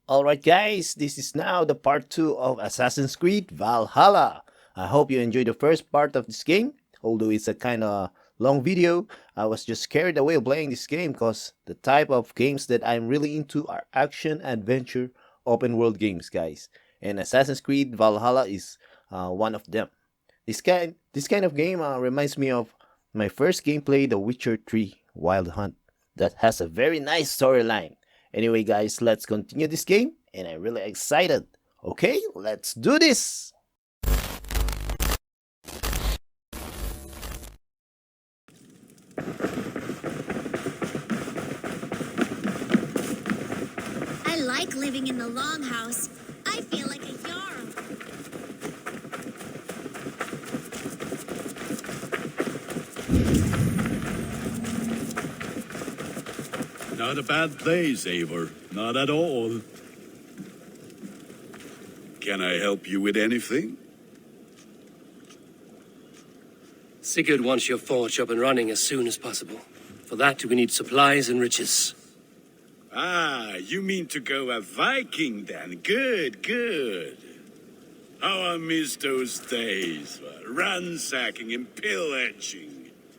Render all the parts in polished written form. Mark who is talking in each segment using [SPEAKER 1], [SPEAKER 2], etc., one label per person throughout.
[SPEAKER 1] Alright guys, this is now the part 2 of Assassin's Creed Valhalla. I hope you enjoyed the first part of this game, although it's a kinda long video. I was just carried away playing this game because the type of games that I'm really into are action, adventure, open world games guys. And Assassin's Creed Valhalla is one of them. This kind of game reminds me of my first gameplay, The Witcher 3 Wild Hunt, that has a very nice storyline. Anyway, guys, let's continue this game, and I'm really excited. Okay, let's do this!
[SPEAKER 2] I like living in the longhouse. I feel like a jarl.
[SPEAKER 3] Not a bad place, Eivor. Not at all. Can I help you with anything?
[SPEAKER 4] Sigurd wants your forge up and running as soon as possible. For that, we need supplies and riches.
[SPEAKER 3] Ah, you mean to go a Viking then? Good, good. How I miss those days. Ransacking and pillaging.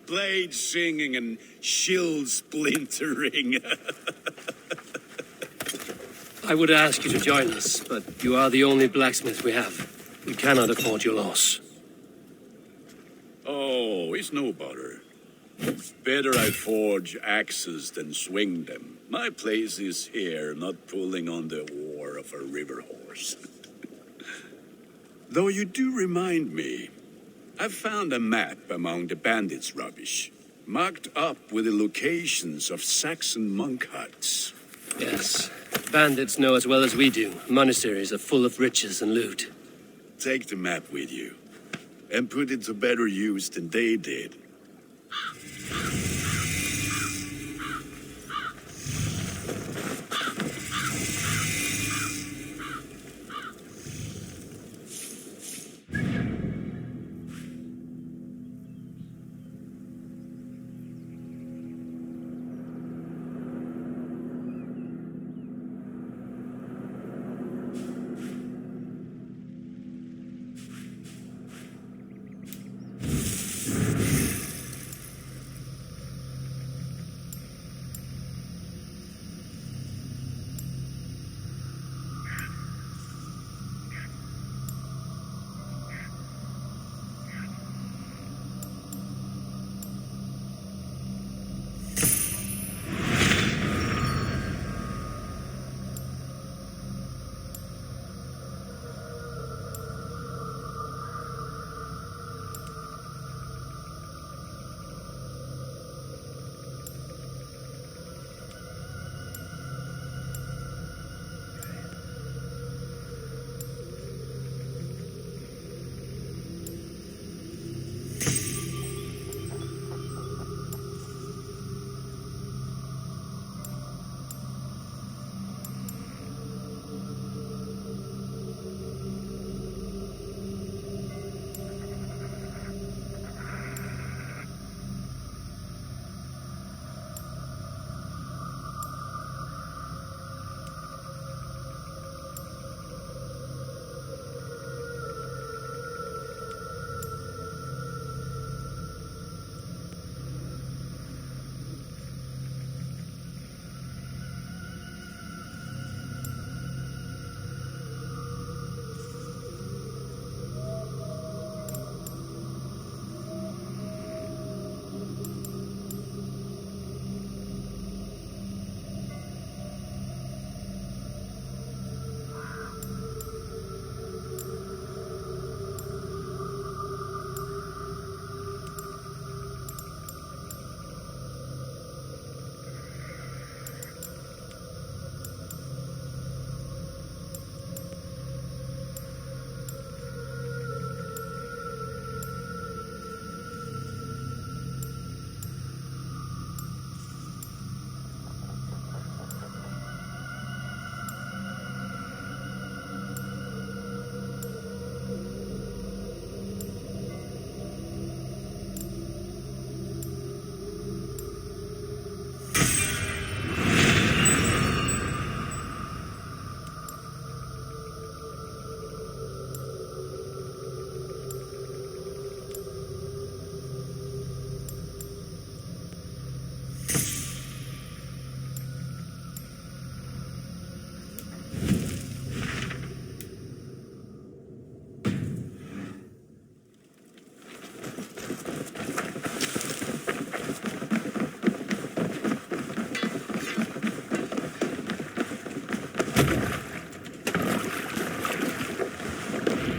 [SPEAKER 3] Blade singing and shield splintering.
[SPEAKER 4] I would ask you to join us, but you are the only blacksmith we have. We cannot afford your loss.
[SPEAKER 3] Oh, it's no bother. Better I forge axes than swing them. My place is here, not pulling on the oar of a river horse. Though you do remind me, I found a map among the bandits' rubbish, marked up with the locations of Saxon monk huts.
[SPEAKER 4] Yes, bandits know as well as we do. Monasteries are full of riches and loot.
[SPEAKER 3] Take the map with you, and put it to better use than they did.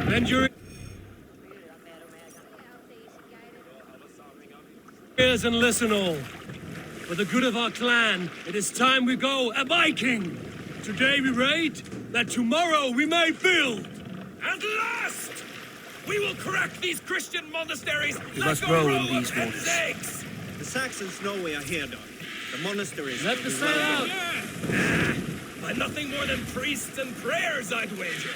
[SPEAKER 4] Bend your ears and listen all. For the good of our clan, it is time we go a Viking. Today we raid, that tomorrow we may build.
[SPEAKER 5] At last! We will crack these Christian monasteries
[SPEAKER 4] We
[SPEAKER 5] like
[SPEAKER 4] must
[SPEAKER 5] a
[SPEAKER 4] row in
[SPEAKER 5] row of
[SPEAKER 4] these
[SPEAKER 5] hen's
[SPEAKER 4] waters.
[SPEAKER 5] eggs!
[SPEAKER 6] The Saxons know we are here, Don. The monasteries.
[SPEAKER 4] Let the sail out.
[SPEAKER 5] By nothing more than priests and prayers, I'd wager.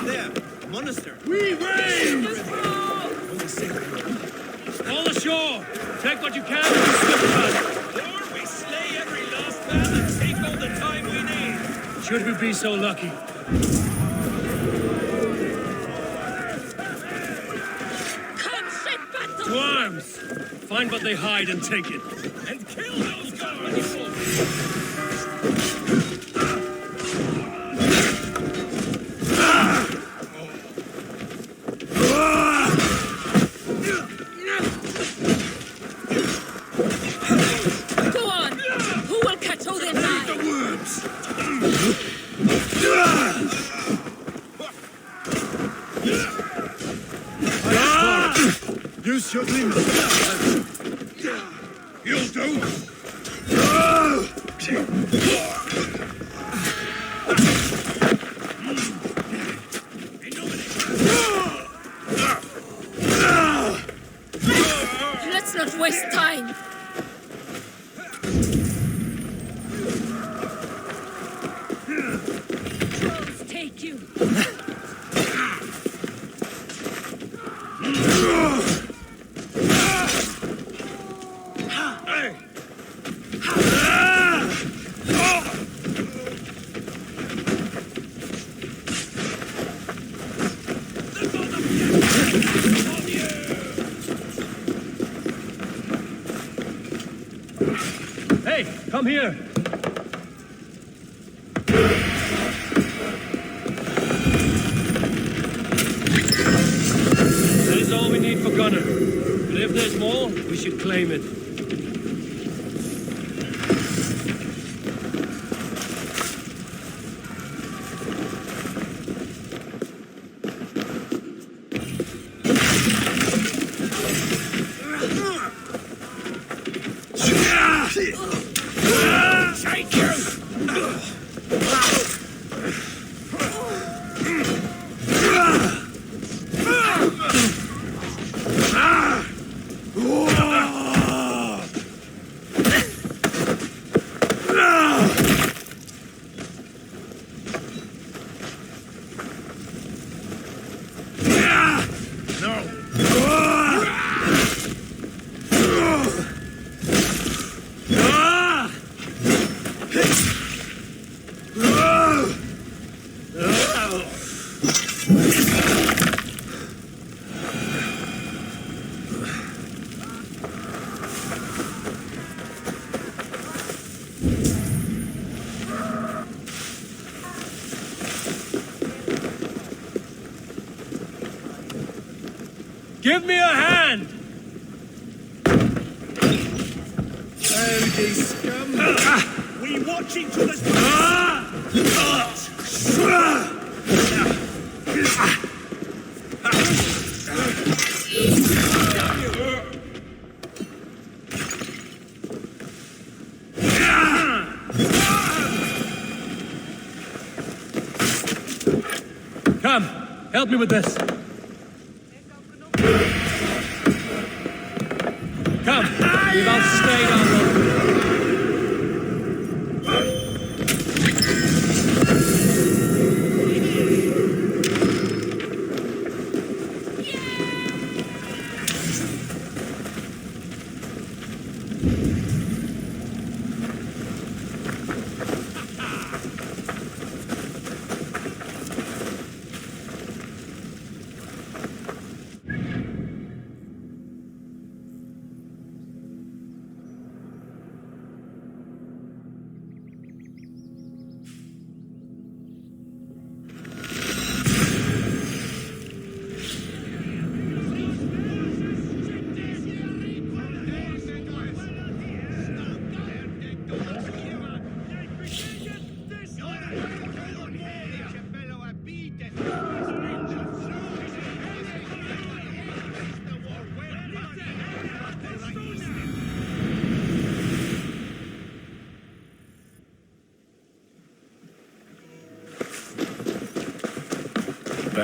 [SPEAKER 6] There, monastery.
[SPEAKER 4] We raid! All ashore! Take what you can and you slip us.
[SPEAKER 5] Or we slay every last man and take all the time we need.
[SPEAKER 4] Should we be so lucky? To arms! Find what they hide and take it.
[SPEAKER 5] And kill those guards!
[SPEAKER 7] Go on! Who will catch all their knives?
[SPEAKER 5] The worms!
[SPEAKER 6] Use your demon.
[SPEAKER 5] You'll do!
[SPEAKER 7] Let's not waste time! Trolls take you!
[SPEAKER 4] Hey, come here! That is all we need for Gunner. But if there's more, we should claim it.
[SPEAKER 5] Take you!
[SPEAKER 4] Give me a hand!
[SPEAKER 5] Dirty scum! We watch each other's
[SPEAKER 4] Come, help me with this. Come, we've outstayed our welcome.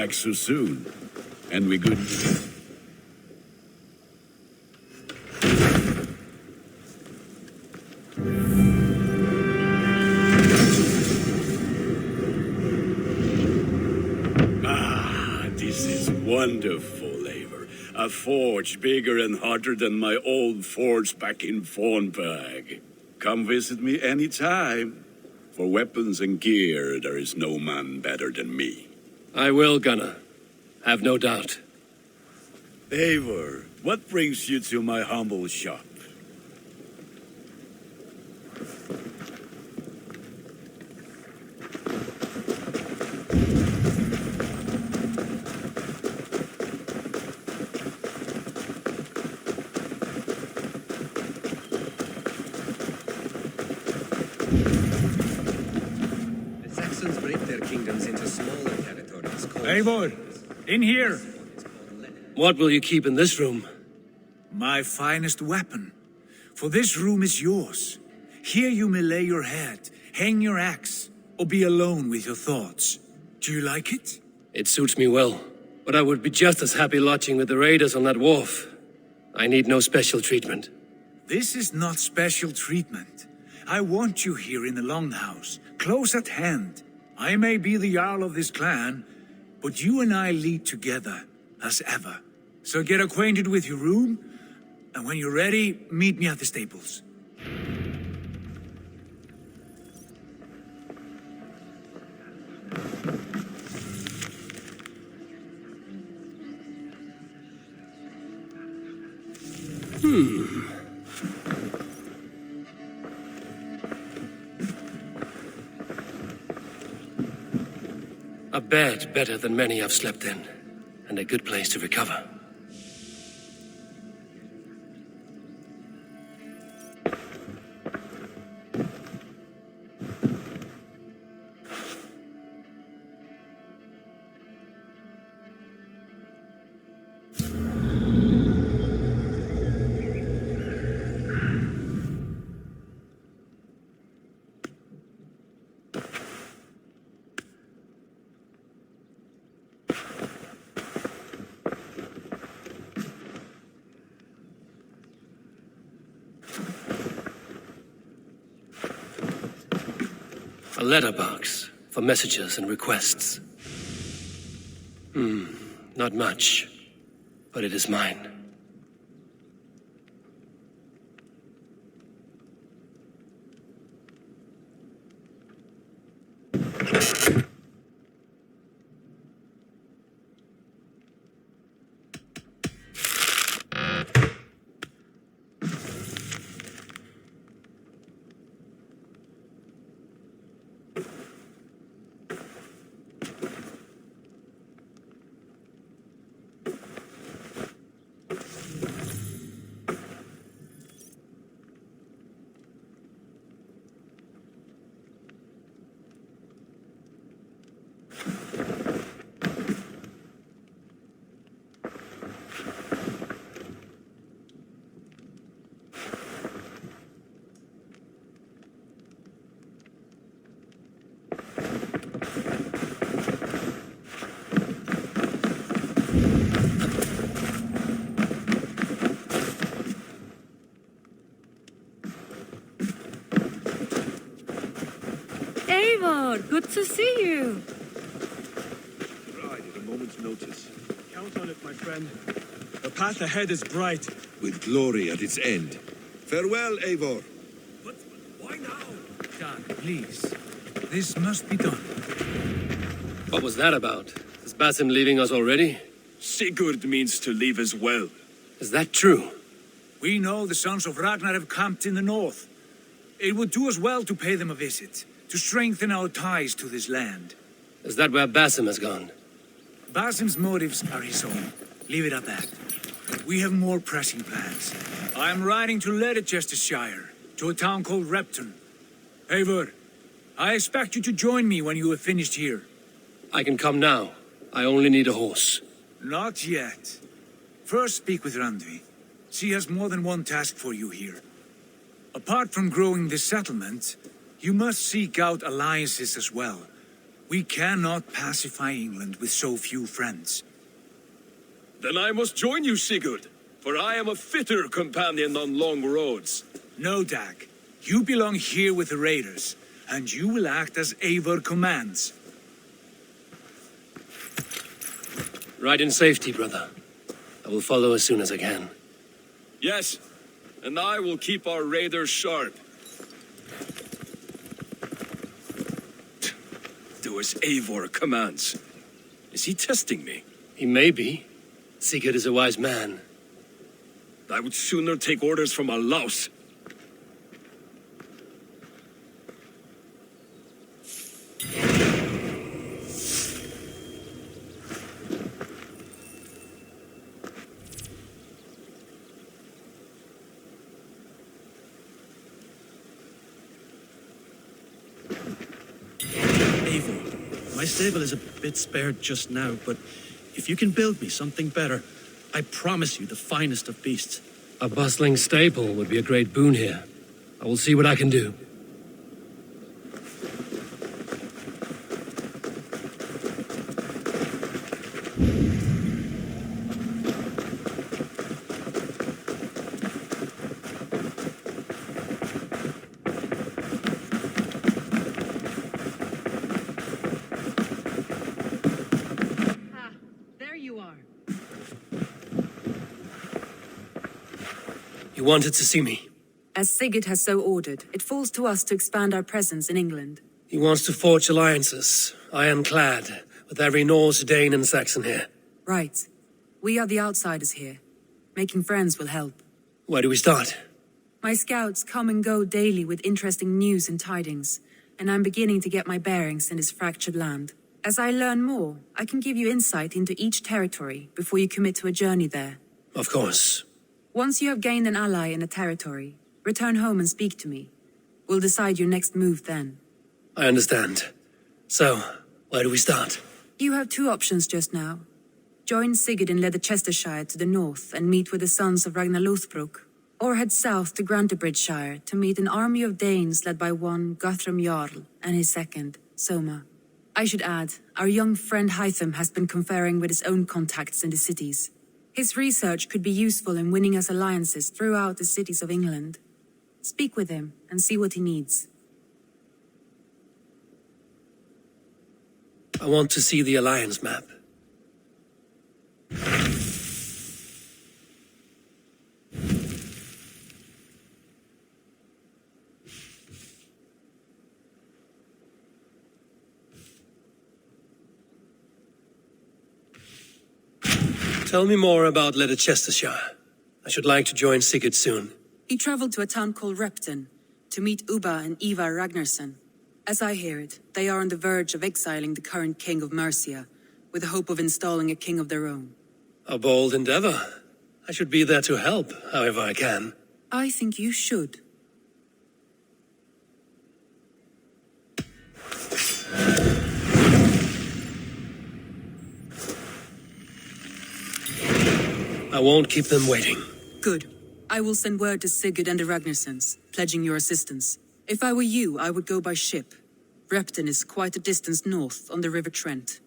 [SPEAKER 3] back so soon. And we good... Ah, this is wonderful, Eivor. A forge bigger and hotter than my old forge back in Fornberg. Come visit me anytime. For weapons and gear, there is no man better than me.
[SPEAKER 4] I will, Gunnar. Have no doubt.
[SPEAKER 3] Eivor, what brings you to my humble shop?
[SPEAKER 6] The Saxons break their kingdoms into smaller territories called...
[SPEAKER 5] Eivor, in here.
[SPEAKER 4] What will you keep in this room?
[SPEAKER 5] My finest weapon. For this room is yours. Here you may lay your head, hang your axe, or be alone with your thoughts. Do you like it?
[SPEAKER 4] It suits me well, but I would be just as happy lodging with the raiders on that wharf. I need no special treatment.
[SPEAKER 5] This is not special treatment. I want you here in the Longhouse, close at hand. I may be the Jarl of this clan, but you and I lead together, as ever. So get acquainted with your room, and when you're ready, meet me at the stables.
[SPEAKER 4] A bed better than many I've slept in, and a good place to recover. A letterbox for messages and requests. Not much, but it is mine.
[SPEAKER 7] Eivor, good to see you.
[SPEAKER 6] Right at a moment's notice. Count on it, my friend. The path ahead is bright.
[SPEAKER 8] With glory at its end. Farewell, Eivor.
[SPEAKER 5] But why now? Dad, please. This must be done.
[SPEAKER 4] What was that about? Is Basim leaving us already?
[SPEAKER 5] Sigurd means to leave as well.
[SPEAKER 4] Is that true?
[SPEAKER 5] We know the sons of Ragnar have camped in the north. It would do us well to pay them a visit, to strengthen our ties to this land.
[SPEAKER 4] Is that where Basim has gone?
[SPEAKER 5] Basim's motives are his own. Leave it at that. We have more pressing plans. I am riding to Leicestershire, to a town called Repton. Eivor, I expect you to join me when you have finished here.
[SPEAKER 4] I can come now. I only need a horse.
[SPEAKER 5] Not yet. First speak with Randvi. She has more than one task for you here. Apart from growing this settlement, you must seek out alliances as well. We cannot pacify England with so few friends.
[SPEAKER 4] Then I must join you, Sigurd, for I am a fitter companion on long roads.
[SPEAKER 5] No, Dag. You belong here with the raiders, and you will act as Eivor commands.
[SPEAKER 4] Ride in safety, brother. I will follow as soon as I can. Yes, and I will keep our raiders sharp. Do as Eivor commands. Is he testing me? He may be. Sigurd is a wise man. I would sooner take orders from a louse.
[SPEAKER 9] Eivor, my stable is a bit spared just now, but if you can build me something better, I promise you the finest of beasts.
[SPEAKER 4] A bustling stable would be a great boon here. I will see what I can do.
[SPEAKER 7] There you are.
[SPEAKER 4] You wanted to see me?
[SPEAKER 10] As Sigurd has so ordered, it falls to us to expand our presence in England.
[SPEAKER 4] He wants to forge alliances, ironclad, with every Norse, Dane, and Saxon here.
[SPEAKER 10] Right. We are the outsiders here. Making friends will help.
[SPEAKER 4] Where do we start?
[SPEAKER 10] My scouts come and go daily with interesting news and tidings, and I'm beginning to get my bearings in this fractured land. As I learn more, I can give you insight into each territory before you commit to a journey there.
[SPEAKER 4] Of course.
[SPEAKER 10] Once you have gained an ally in a territory, return home and speak to me. We'll decide your next move then.
[SPEAKER 4] I understand. So, where do we start?
[SPEAKER 10] You have two options just now. Join Sigurd in Leicestershire to the north and meet with the sons of Ragnar Lothbrok, or head south to Grantebridgeshire to meet an army of Danes led by one Guthrum Jarl and his second, Soma. I should add, our young friend Hytham has been conferring with his own contacts in the cities. His research could be useful in winning us alliances throughout the cities of England. Speak with him and see what he needs.
[SPEAKER 4] I want to see the alliance map. Tell me more about Leicestershire. I should like to join Sigurd soon.
[SPEAKER 10] He traveled to a town called Repton to meet Ubba and Eivor Ragnarsson. As I hear it, they are on the verge of exiling the current king of Mercia, with the hope of installing a king of their own.
[SPEAKER 4] A bold endeavor. I should be there to help, however I can.
[SPEAKER 10] I think you should.
[SPEAKER 4] I won't keep them waiting.
[SPEAKER 10] Good. I will send word to Sigurd and the Ragnarssons, pledging your assistance. If I were you, I would go by ship. Repton is quite a distance north on the River Trent.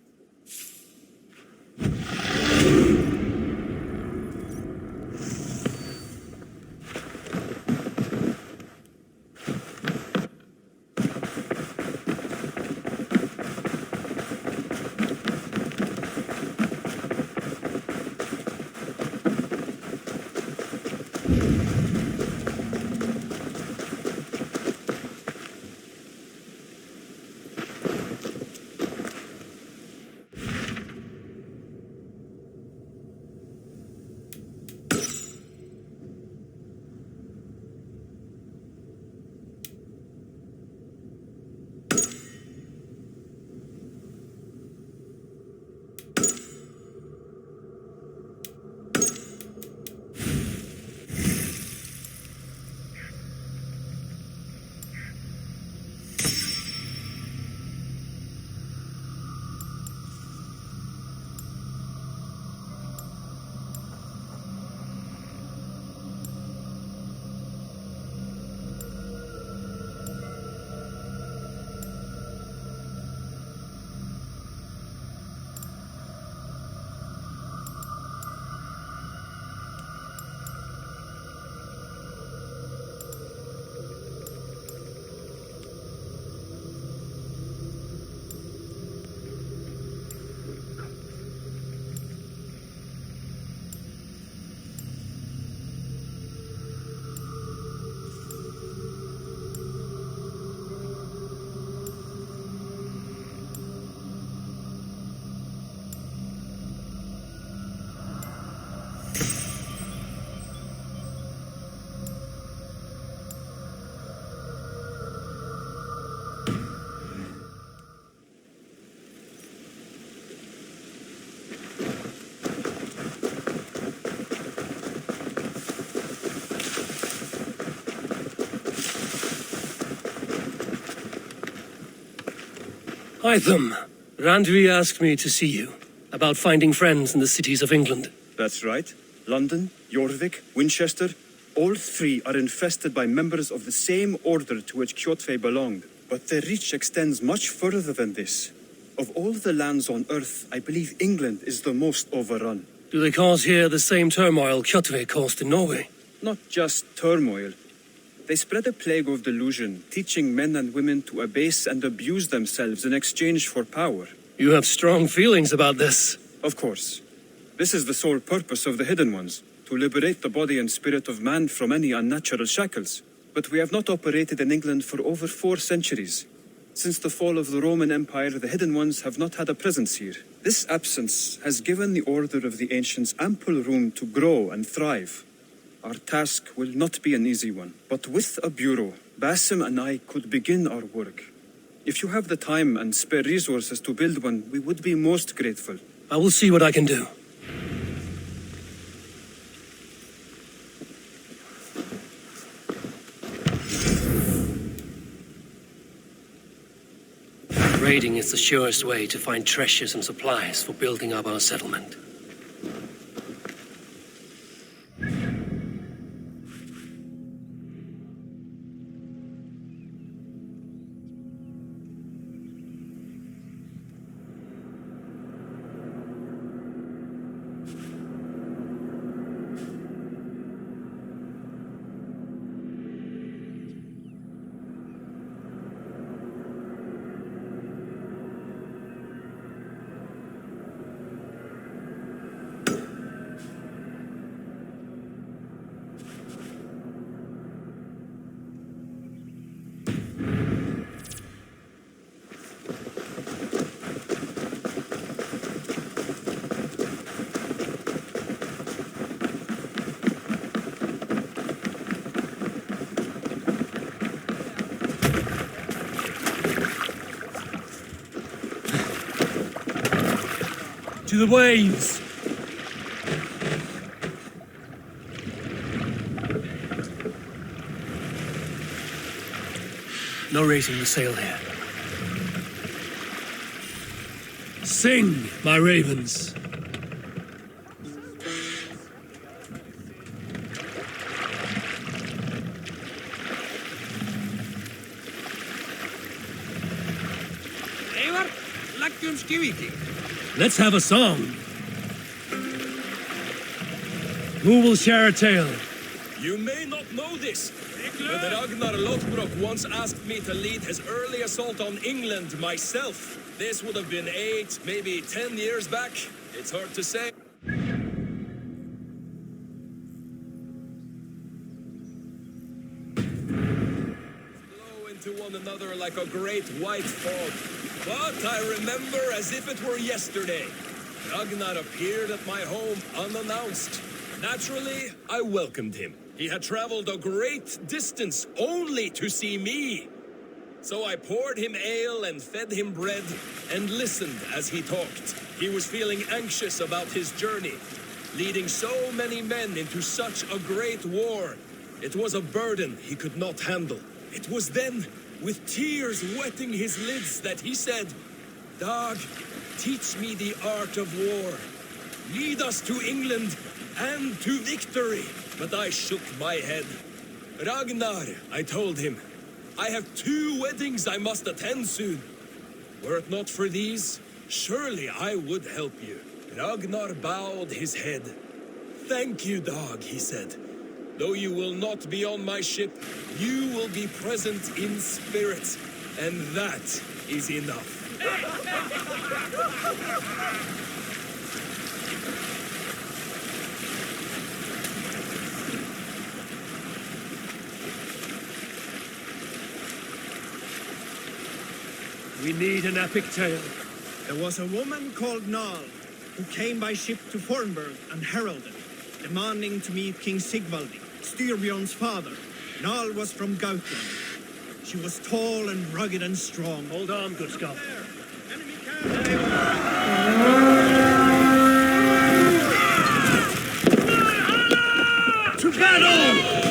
[SPEAKER 4] Hytham, Randvi asked me to see you about finding friends in the cities of England.
[SPEAKER 6] That's right. London, Jorvik, Winchester, all three are infested by members of the same order to which Kjotve belonged. But their reach extends much further than this. Of all the lands on Earth, I believe England is the most overrun.
[SPEAKER 4] Do they cause here the same turmoil Kjotve caused in Norway?
[SPEAKER 6] Not just turmoil. They spread a plague of delusion, teaching men and women to abase and abuse themselves in exchange for power.
[SPEAKER 4] You have strong feelings about this.
[SPEAKER 6] Of course. This is the sole purpose of the Hidden Ones, to liberate the body and spirit of man from any unnatural shackles. But we have not operated in England for over 4 centuries. Since the fall of the Roman Empire, the Hidden Ones have not had a presence here. This absence has given the Order of the Ancients ample room to grow and thrive. Our task will not be an easy one, but with a bureau, Basim and I could begin our work. If you have the time and spare resources to build one, we would be most grateful.
[SPEAKER 4] I will see what I can do. Raiding is the surest way to find treasures and supplies for building up our settlement. To the waves! No raising the sail here. Sing, my ravens!
[SPEAKER 11] Eivor, lagum skiviki.
[SPEAKER 4] Let's have a song. Who will share a tale?
[SPEAKER 12] You may not know this, but Ragnar Lothbrok once asked me to lead his early assault on England myself. This would have been 8, maybe 10 years back. It's hard to say. Blow into one another like a great white fog. But I remember as if it were yesterday. Ragnar appeared at my home unannounced. Naturally, I welcomed him. He had traveled a great distance only to see me. So I poured him ale and fed him bread and listened as he talked. He was feeling anxious about his journey, leading so many men into such a great war. It was a burden he could not handle. It was then, with tears wetting his lids, that he said, "Dag, teach me the art of war. Lead us to England and to victory." But I shook my head. "Ragnar," I told him, "I have 2 weddings I must attend soon. Were it not for these, surely I would help you." Ragnar bowed his head. "Thank you, Dag," he said. "Though you will not be on my ship, you will be present in spirit, and that is enough."
[SPEAKER 4] We need an epic tale.
[SPEAKER 11] There was a woman called Nal who came by ship to Fornburg and heralded.
[SPEAKER 13] demanding to meet King Sigvaldi, Styrbjorn's father, and all was from Gautland. She was tall and rugged and strong.
[SPEAKER 4] Hold on, good Scott.
[SPEAKER 13] To battle!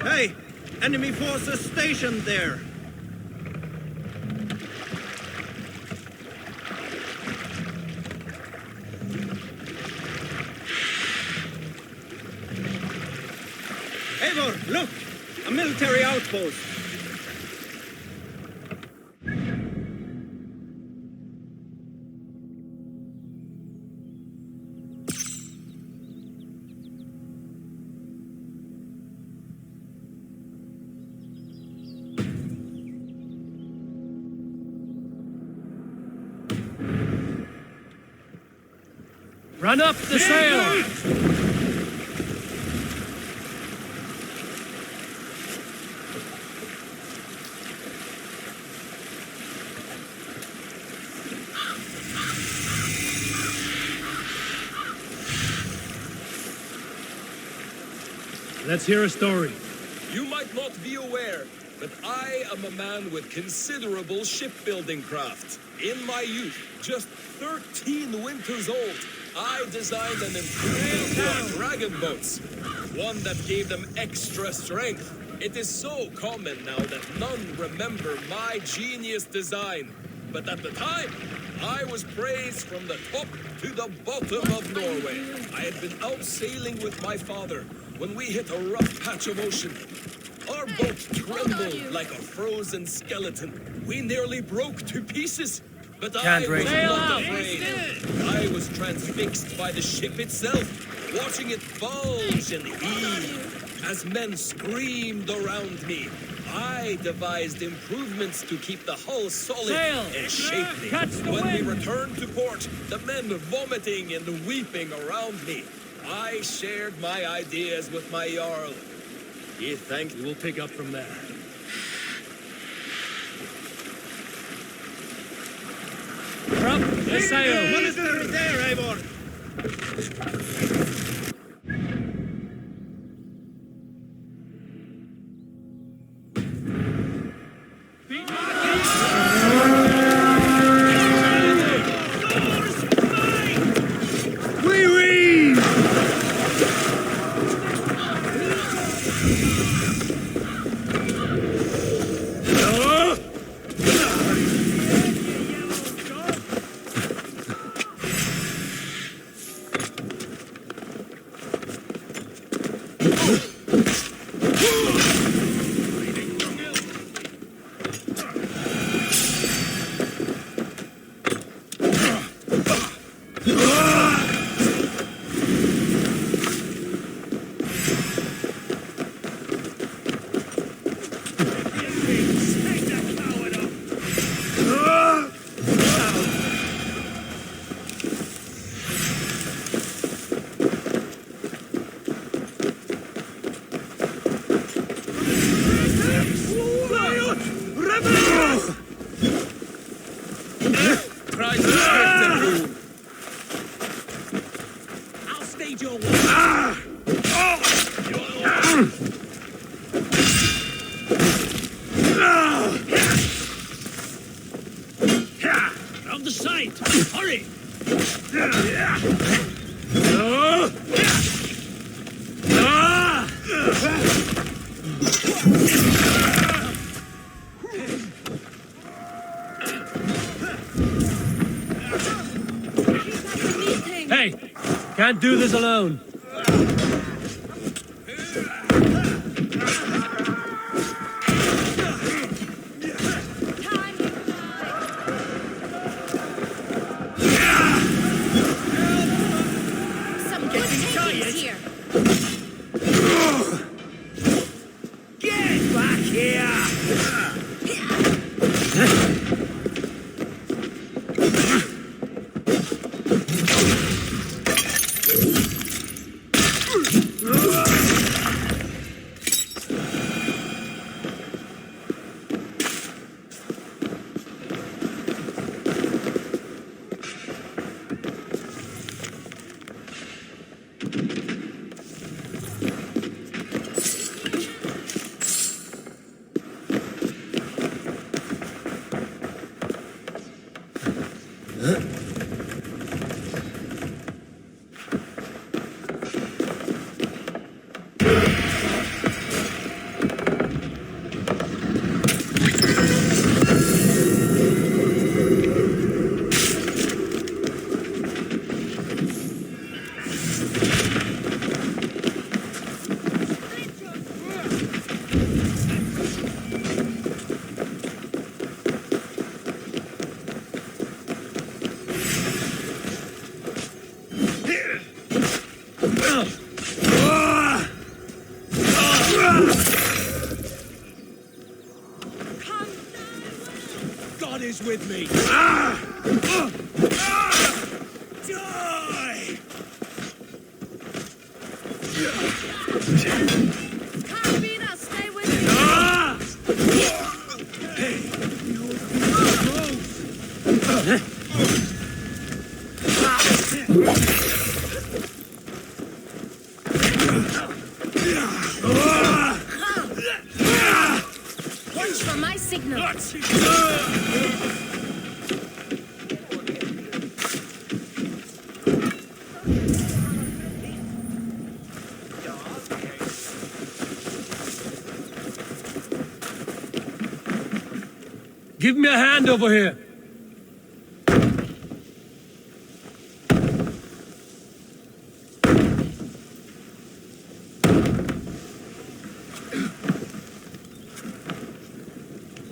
[SPEAKER 13] Hey! Enemy forces stationed there! Eivor, look! A military outpost!
[SPEAKER 4] Run up the sail! Let's hear a story.
[SPEAKER 12] You might not be aware, but I am a man with considerable shipbuilding craft. In my youth, just 13 winters old, I designed an improved dragon boats. One that gave them extra strength. It is so common now that none remember my genius design. But at the time, I was praised from the top to the bottom of Norway. I had been out sailing with my father when we hit a rough patch of ocean. Our boat trembled like a frozen skeleton. We nearly broke to pieces. But I was not afraid. I was transfixed by the ship itself, watching it bulge and heave. As men screamed around me, I devised improvements to keep the hull solid and shapely. When we returned to port, the men vomiting and weeping around me, I shared my ideas with my Jarl. He thanked me.
[SPEAKER 4] We'll pick up from there. Drop the sail!
[SPEAKER 13] Monastery there, Eivor!
[SPEAKER 4] Hey, can't do this alone.
[SPEAKER 2] Some good takings here.
[SPEAKER 11] Get back here! God is with me. Die!
[SPEAKER 2] Carabina, stay with me. Watch for my signal.
[SPEAKER 4] Give me a hand over here.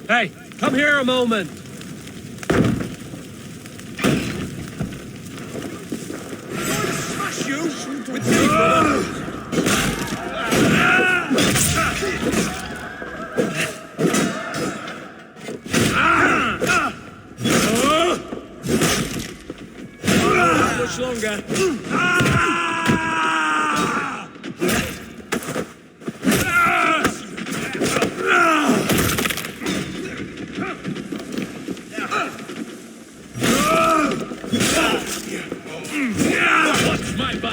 [SPEAKER 4] Hey, come here a moment.
[SPEAKER 11] Smash you with me.
[SPEAKER 4] Not much longer.
[SPEAKER 11] Watch my back.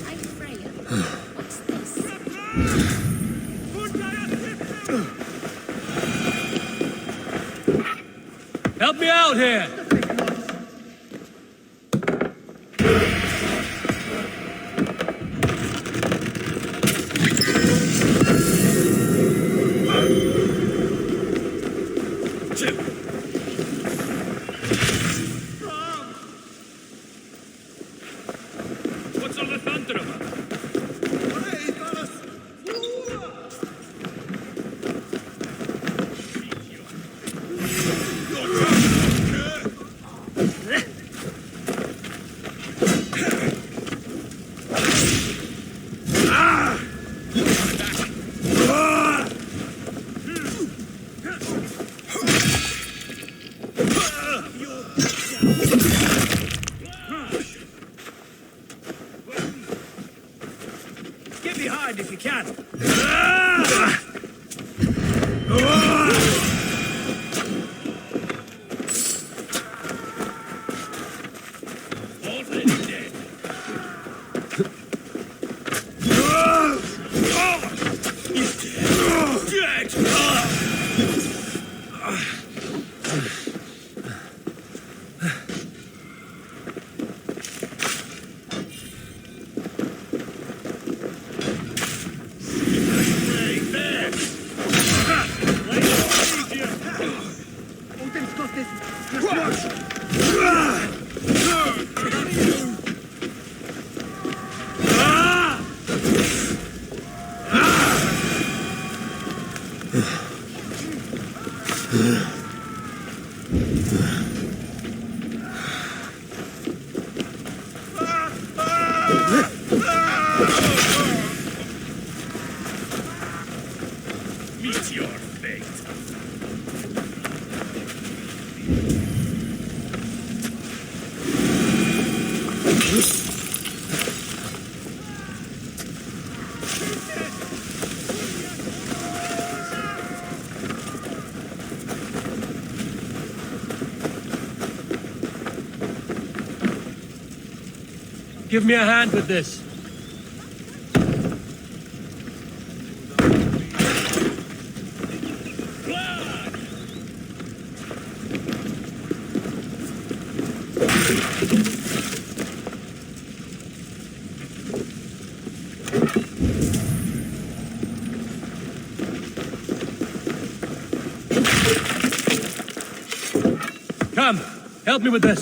[SPEAKER 2] I'm Freya. What's this?
[SPEAKER 4] Help me out here.
[SPEAKER 11] What's all the thunder about? Meet your fate.
[SPEAKER 4] Give me a hand with this. Come, help me with this.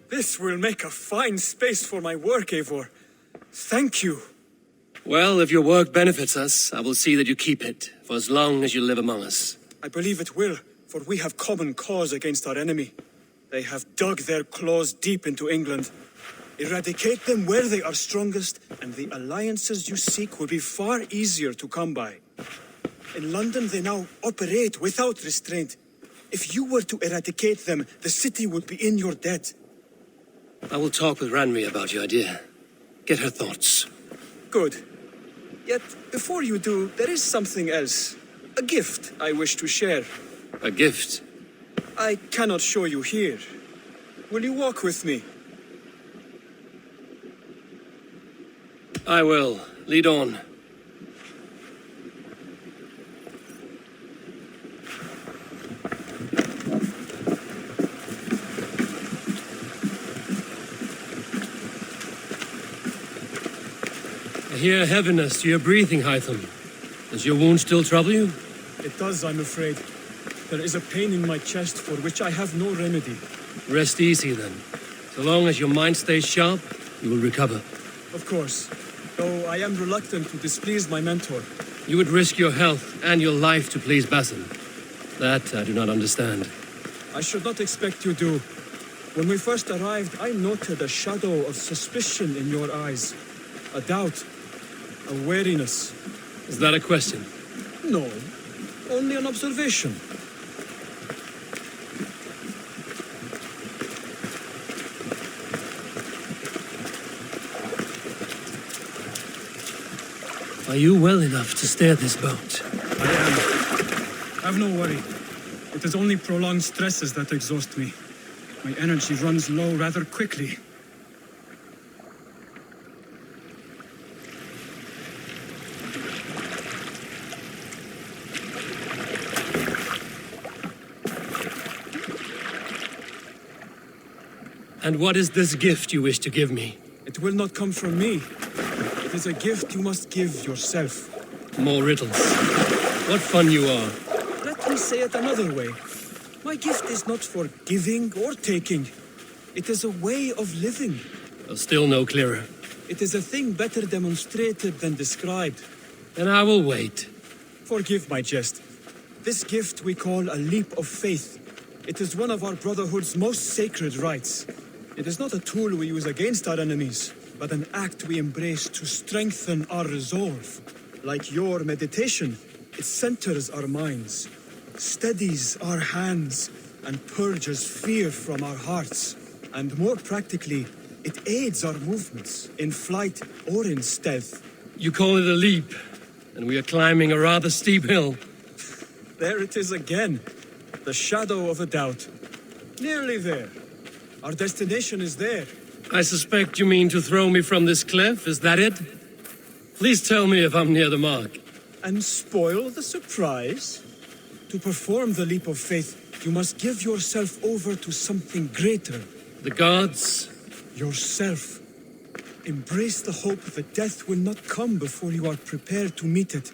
[SPEAKER 6] This will make a fine space for my work, Eivor. Thank you.
[SPEAKER 4] Well, if your work benefits us, I will see that you keep it, for as long as you live among us.
[SPEAKER 6] I believe it will, for we have common cause against our enemy. They have dug their claws deep into England. Eradicate them where they are strongest, and the alliances you seek will be far easier to come by. In London, they now operate without restraint. If you were to eradicate them, the city would be in your debt.
[SPEAKER 4] I will talk with Ranri about your idea. Get her thoughts.
[SPEAKER 6] Good. Yet, before you do, there is something else. A gift I wish to share.
[SPEAKER 4] A gift?
[SPEAKER 6] I cannot show you here. Will you walk with me?
[SPEAKER 4] I will. Lead on. I hear heaviness to your breathing, Hytham. Does your wound still trouble you?
[SPEAKER 6] It does, I'm afraid. There is a pain in my chest for which I have no remedy.
[SPEAKER 4] Rest easy, then. So long as your mind stays sharp, you will recover.
[SPEAKER 6] Of course. Though I am reluctant to displease my mentor.
[SPEAKER 4] You would risk your health and your life to please Basin. That I do not understand.
[SPEAKER 6] I should not expect you do. When we first arrived, I noted a shadow of suspicion in your eyes. A doubt. A wariness.
[SPEAKER 4] Is that a question?
[SPEAKER 6] No. Only an observation.
[SPEAKER 4] Are you well enough to steer this boat?
[SPEAKER 6] I am. Have no worry. It is only prolonged stresses that exhaust me. My energy runs low rather quickly.
[SPEAKER 4] And what is this gift you wish to give me?
[SPEAKER 6] It will not come from me. It is a gift you must give yourself.
[SPEAKER 4] More riddles. What fun you are.
[SPEAKER 6] Let me say it another way. My gift is not for giving or taking. It is a way of living.
[SPEAKER 4] Still no clearer.
[SPEAKER 6] It is a thing better demonstrated than described.
[SPEAKER 4] Then I will wait.
[SPEAKER 6] Forgive my jest. This gift we call a leap of faith. It is one of our Brotherhood's most sacred rites. It is not a tool we use against our enemies, but an act we embrace to strengthen our resolve. Like your meditation, it centers our minds, steadies our hands, and purges fear from our hearts. And more practically, it aids our movements, in flight or in stealth.
[SPEAKER 4] You call it a leap, and we are climbing a rather steep hill.
[SPEAKER 6] There it is again, the shadow of a doubt. Nearly there. Our destination is there.
[SPEAKER 4] I suspect you mean to throw me from this cliff, is that it? Please tell me if I'm near the mark.
[SPEAKER 6] And spoil the surprise? To perform the leap of faith, you must give yourself over to something greater.
[SPEAKER 4] The gods?
[SPEAKER 6] Yourself.
[SPEAKER 5] Embrace the hope that death will not come before you are prepared to meet it.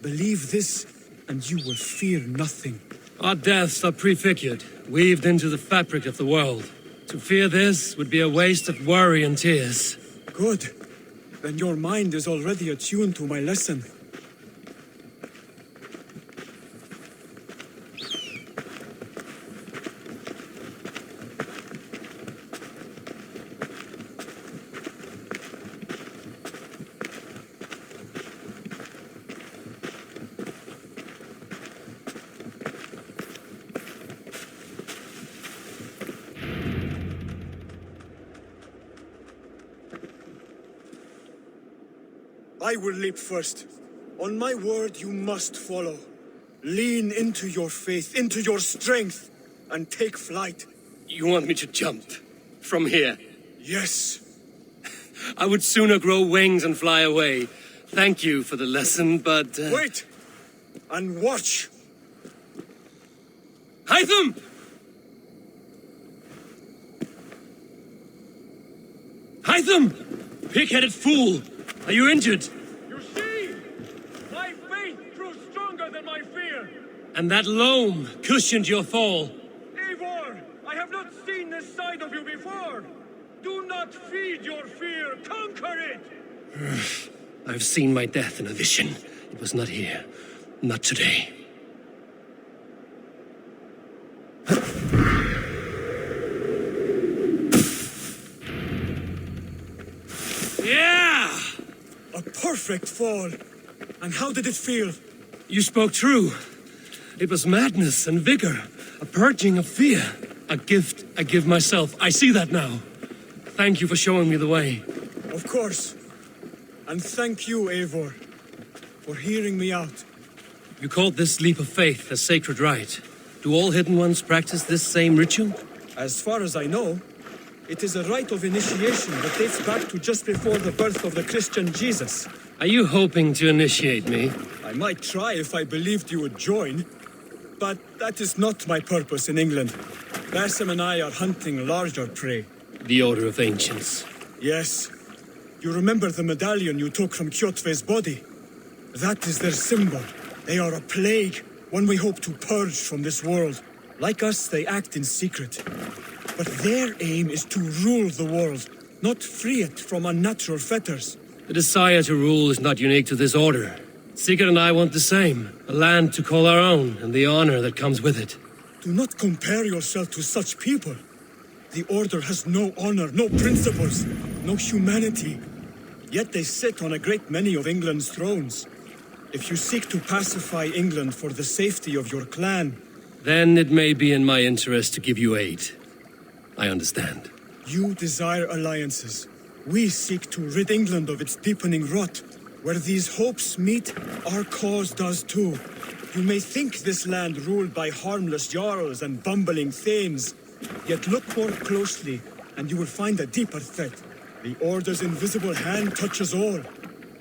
[SPEAKER 5] Believe this, and you will fear nothing.
[SPEAKER 4] Our deaths are prefigured, weaved into the fabric of the world. To fear this would be a waste of worry and tears.
[SPEAKER 5] Good. Then your mind is already attuned to my lesson. I will leap first. On my word, you must follow. Lean into your faith, into your strength, and take flight.
[SPEAKER 4] You want me to jump? From here?
[SPEAKER 5] Yes.
[SPEAKER 4] I would sooner grow wings and fly away. Thank you for the lesson, but...
[SPEAKER 5] Wait! And watch!
[SPEAKER 4] Hytham! Hytham! Pig-headed fool! Are you injured?
[SPEAKER 11] You see? My faith grew stronger than my fear.
[SPEAKER 4] And that loam cushioned your fall.
[SPEAKER 11] Eivor, I have not seen this side of you before. Do not feed your fear, conquer it!
[SPEAKER 4] I've seen my death in a vision. It was not here. Not today. Yeah!
[SPEAKER 5] A perfect fall. And how did it feel?
[SPEAKER 4] You spoke true. It was madness and vigor. A purging of fear. A gift I give myself. I see that now. Thank you for showing me the way.
[SPEAKER 5] Of course. And thank you, Eivor, for hearing me out.
[SPEAKER 4] You called this leap of faith a sacred rite. Do all Hidden Ones practice this same ritual?
[SPEAKER 5] As far as I know, it is a rite of initiation that dates back to just before the birth of the Christian Jesus.
[SPEAKER 4] Are you hoping to initiate me?
[SPEAKER 5] I might try if I believed you would join, but that is not my purpose in England. Basim and I are hunting larger prey.
[SPEAKER 4] The Order of Ancients.
[SPEAKER 5] Yes. You remember the medallion you took from Kjotve's body? That is their symbol. They are a plague, one we hope to purge from this world. Like us, they act in secret. But their aim is to rule the world, not free it from unnatural fetters.
[SPEAKER 4] The desire to rule is not unique to this order. Sigurd and I want the same. A land to call our own, and the honor that comes with it.
[SPEAKER 5] Do not compare yourself to such people. The Order has no honor, no principles, no humanity. Yet they sit on a great many of England's thrones. If you seek to pacify England for the safety of your clan...
[SPEAKER 4] Then it may be in my interest to give you aid. I understand.
[SPEAKER 5] You desire alliances. We seek to rid England of its deepening rot. Where these hopes meet, our cause does too. You may think this land ruled by harmless jarls and bumbling thanes. Yet look more closely, and you will find a deeper threat. The Order's invisible hand touches all.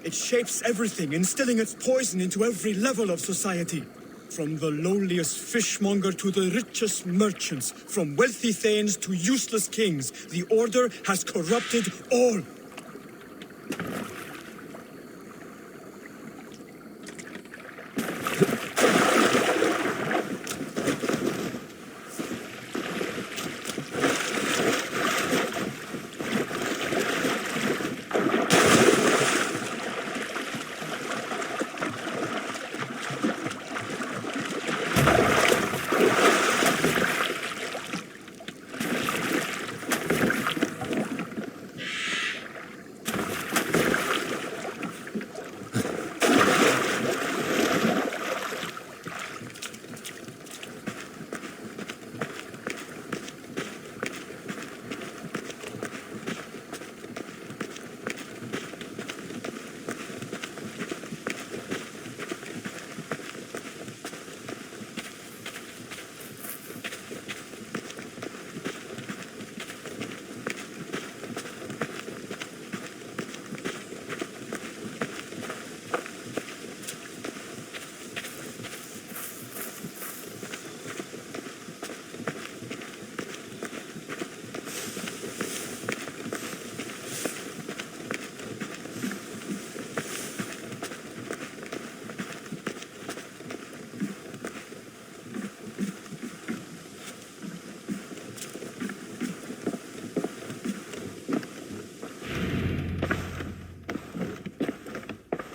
[SPEAKER 5] It shapes everything, instilling its poison into every level of society. From the lowliest fishmonger to the richest merchants, from wealthy thanes to useless kings, the Order has corrupted all.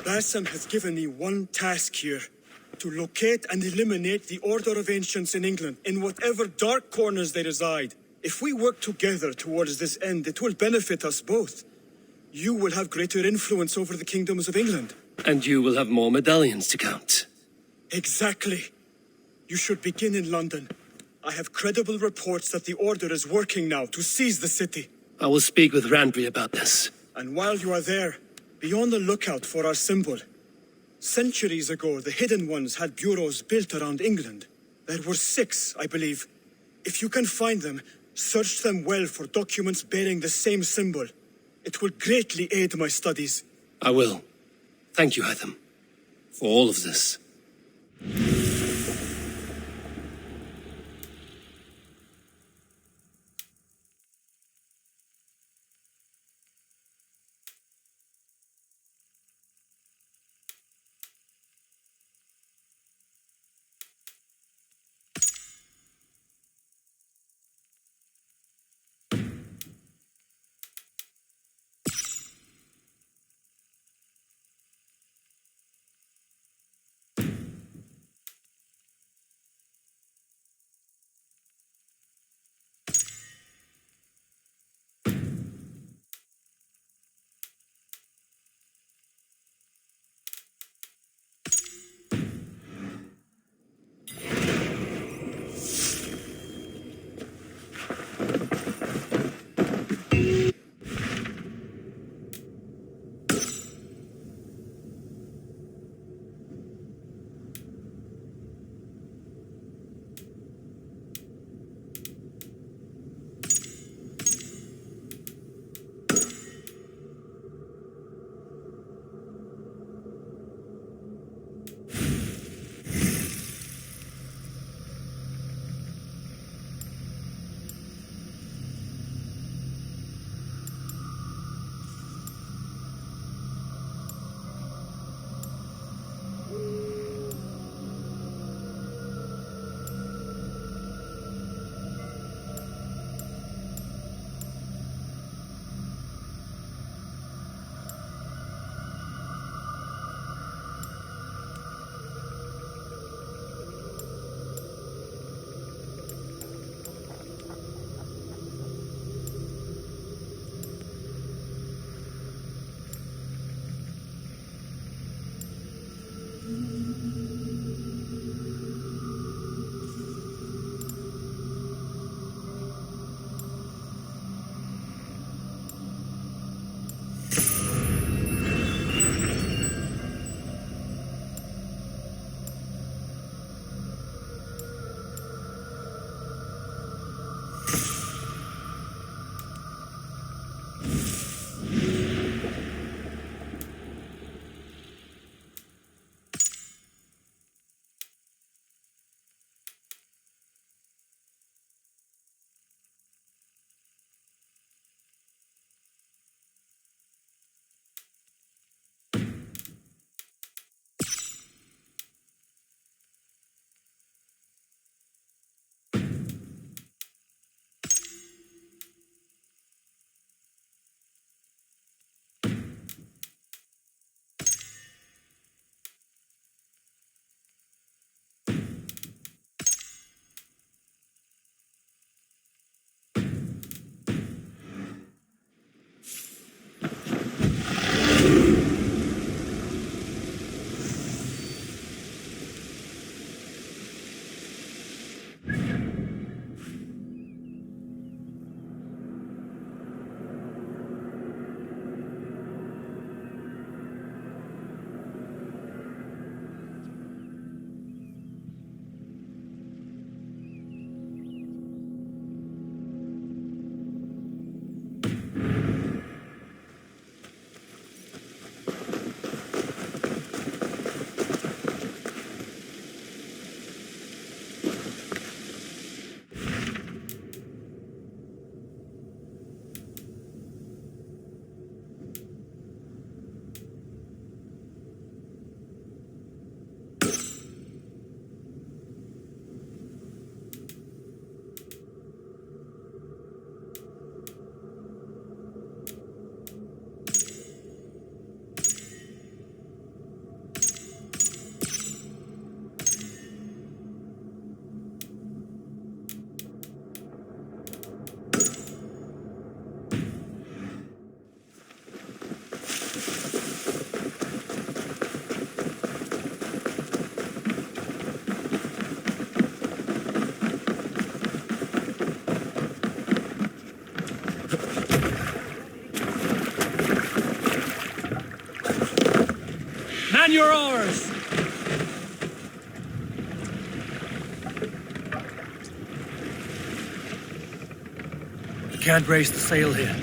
[SPEAKER 11] Bassam has given me one task here. To locate and eliminate the Order of Ancients in England, in whatever dark corners they reside. If we work together towards this end, it will benefit us both. You will have greater influence over the kingdoms of England.
[SPEAKER 4] And you will have more medallions to count.
[SPEAKER 11] Exactly. You should begin in London. I have credible reports that the Order is working now to seize the city.
[SPEAKER 4] I will speak with Randry about this.
[SPEAKER 11] And while you are there, be on the lookout for our symbol. Centuries ago, the Hidden Ones had bureaus built around England. There were 6, I believe. If you can find them, search them well for documents bearing the same symbol. It will greatly aid my studies.
[SPEAKER 4] I will. Thank you, Hytham, for all of this. Man your oars! We can't raise the sail here.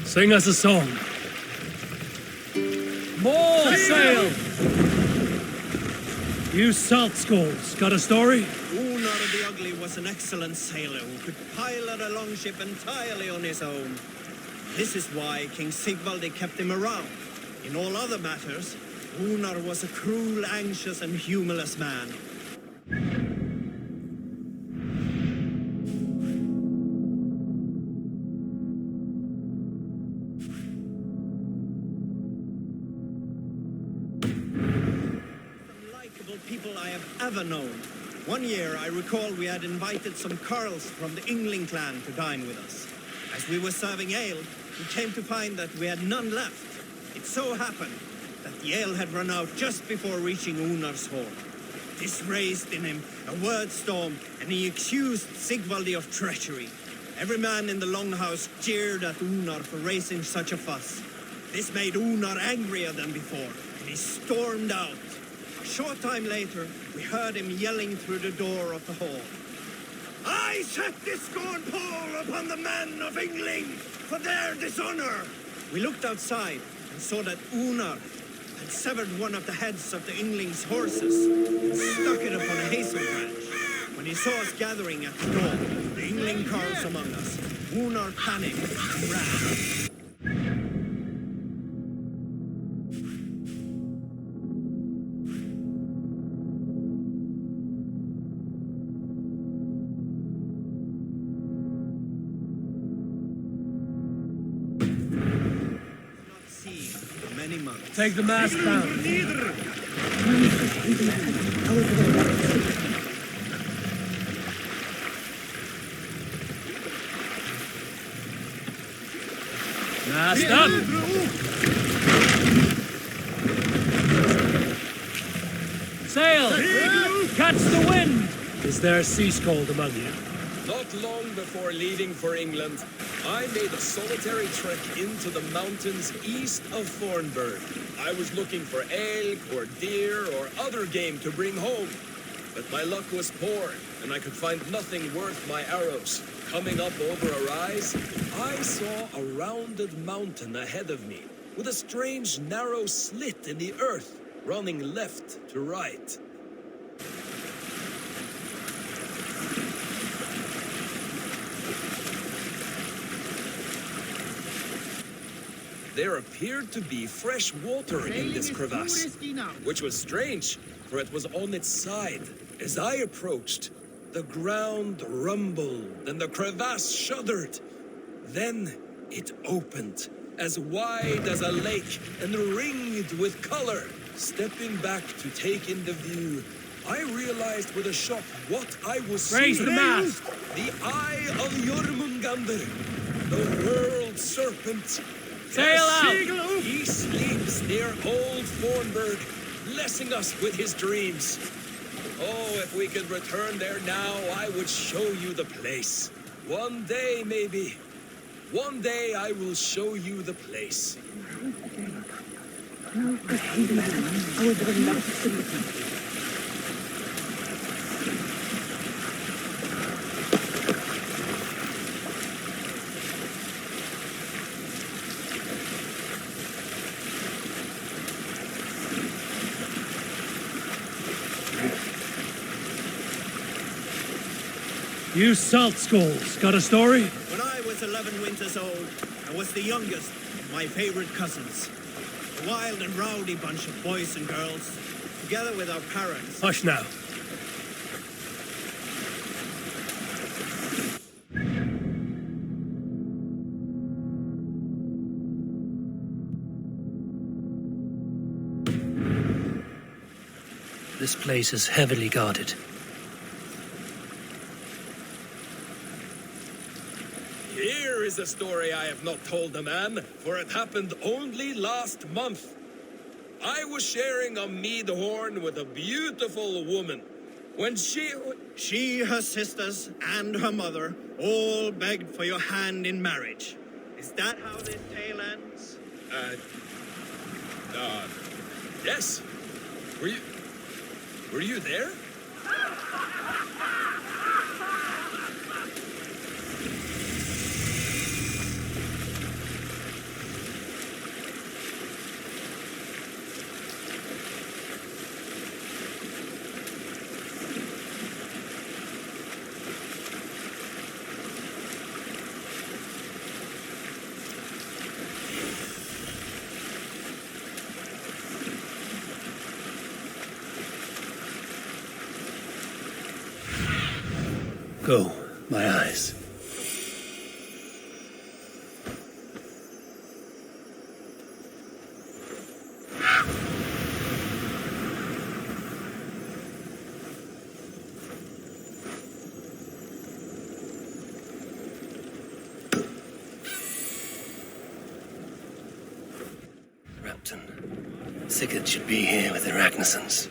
[SPEAKER 4] Sing us a song. More sail! You salt skulls, got a story?
[SPEAKER 13] Unar the Ugly was an excellent sailor who could pilot a longship entirely on his own. This is why King Sigvaldi kept him around. In all other matters, Unar was a cruel, anxious, and humorless man. People I have ever known. One year, I recall we had invited some Carls from the Yngling clan to dine with us. As we were serving ale, we came to find that we had none left. It so happened that the ale had run out just before reaching Unar's hall. This raised in him a word storm, and he accused Sigvaldi of treachery. Every man in the longhouse jeered at Unar for raising such a fuss. This made Unar angrier than before, and he stormed out. A short time later, we heard him yelling through the door of the hall. I set this scorn pall upon the men of Yngling for their dishonor! We looked outside and saw that Unar had severed one of the heads of the Yngling's horses and stuck it upon a hazel branch. When he saw us gathering at the door, the Yngling carls among us, Unar panicked and ran.
[SPEAKER 4] Take the mast down. Mast up! Sail! Catch the wind! Is there a sea scold among you?
[SPEAKER 12] Not long before leaving for England, I made a solitary trek into the mountains east of Thornburg. I was looking for elk or deer or other game to bring home. But my luck was poor, and I could find nothing worth my arrows. Coming up over a rise, I saw a rounded mountain ahead of me, with a strange narrow slit in the earth, running left to right. There appeared to be fresh water in this crevasse, which was strange, for it was on its side. As I approached, the ground rumbled and the crevasse shuddered. Then it opened, as wide as a lake and ringed with color. Stepping back to take in the view, I realized with a shock what I was
[SPEAKER 4] Raise
[SPEAKER 12] seeing.
[SPEAKER 4] the mast!
[SPEAKER 12] The Eye of Jormungandr, the world serpent.
[SPEAKER 4] Sail out!
[SPEAKER 12] He sleeps near old Thornburg, blessing us with his dreams. Oh, if we could return there now, I would show you the place. One day, maybe. One day I will show you the place.
[SPEAKER 4] You salt skulls, got a story?
[SPEAKER 13] When I was 11 winters old, I was the youngest of my favorite cousins. A wild and rowdy bunch of boys and girls, together with our parents.
[SPEAKER 4] Hush now. This place is heavily guarded.
[SPEAKER 12] Here is a story I have not told the man, for it happened only last month. I was sharing a mead horn with a beautiful woman. When
[SPEAKER 13] she, her sisters, and her mother all begged for your hand in marriage. Is that how this tale ends?
[SPEAKER 12] Yes. Were you there?
[SPEAKER 4] Go, my eyes. Repton. Sigurd should be here with the Ragnarsons.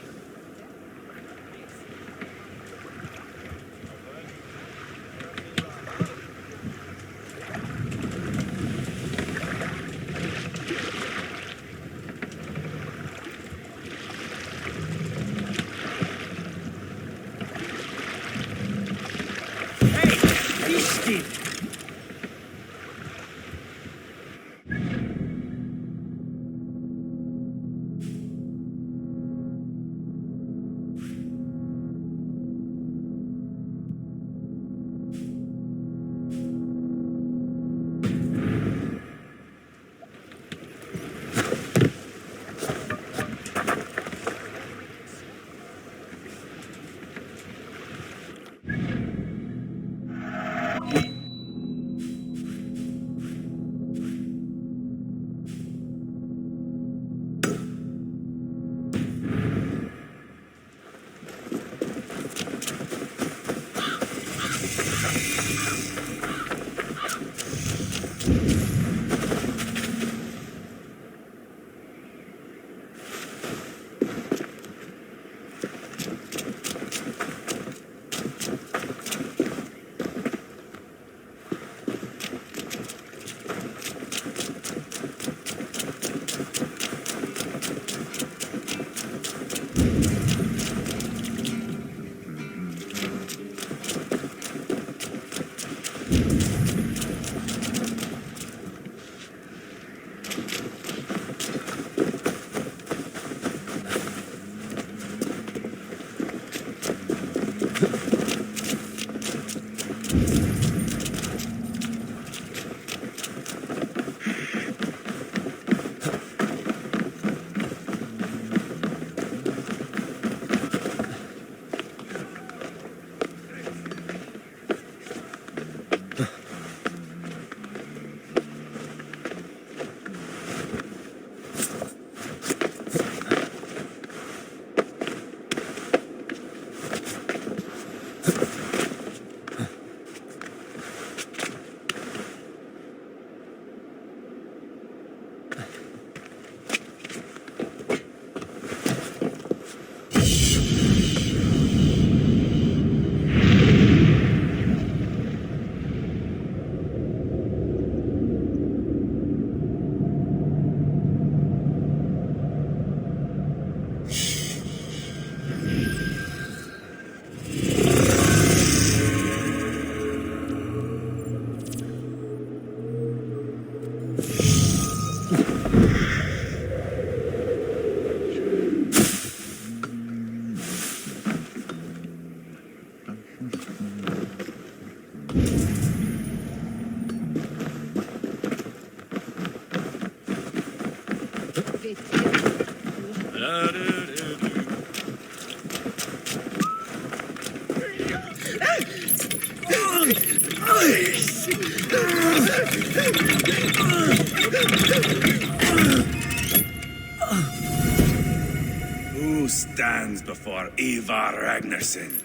[SPEAKER 3] Who stands before Eivor Ragnarsson?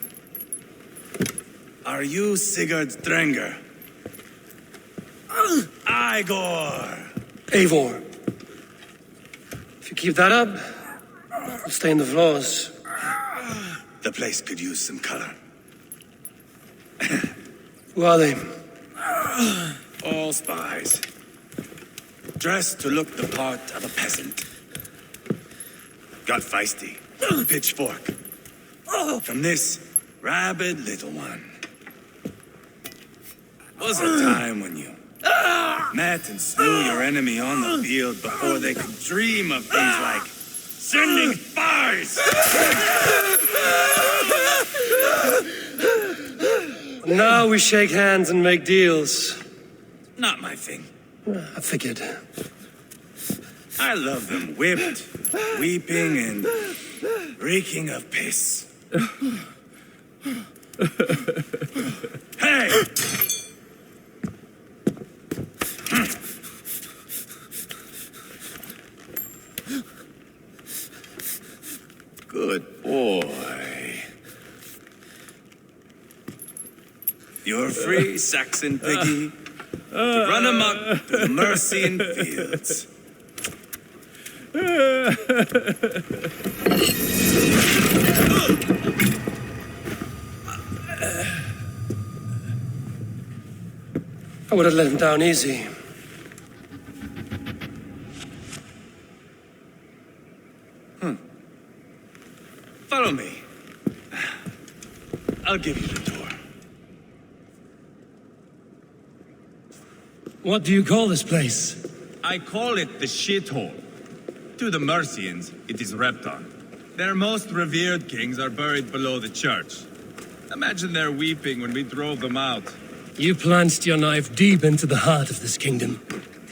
[SPEAKER 3] Are you Sigurd Drenger? Eivor!
[SPEAKER 4] Eivor. If you keep that up, it'll stain the floors.
[SPEAKER 3] The place could use some color.
[SPEAKER 4] Who are they?
[SPEAKER 3] All spies. Dressed to look the part of a peasant. got feisty. Pitchfork. From this rabid little one. Was a time when you met and slew your enemy on the field before they could dream of things like sending spies.
[SPEAKER 4] Now we shake hands and make deals.
[SPEAKER 3] Not my thing.
[SPEAKER 4] I figured.
[SPEAKER 3] I love them whipped, weeping, and reeking of piss. Hey! Good boy. You're free, Saxon piggy, to run amok through the Mercian fields.
[SPEAKER 4] I would have let him down easy.
[SPEAKER 3] Follow me. I'll give you the tour.
[SPEAKER 4] What do you call this place?
[SPEAKER 14] I call it the shithole. To the Mercians, it is Repton. Their most revered kings are buried below the church. Imagine their weeping when we drove them out.
[SPEAKER 4] You plunged your knife deep into the heart of this kingdom.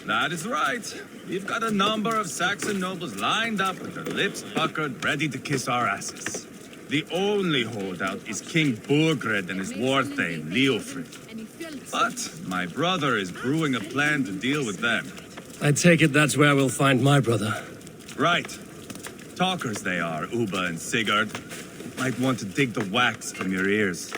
[SPEAKER 14] That is right. We've got a number of Saxon nobles lined up with their lips puckered, ready to kiss our asses. The only holdout is King Burgred and his war thane, Leofrid. But my brother is brewing a plan to deal with them.
[SPEAKER 4] I take it that's where we'll find my brother.
[SPEAKER 14] Right. Talkers they are, Uba and Sigurd. Might want to dig the wax from your ears.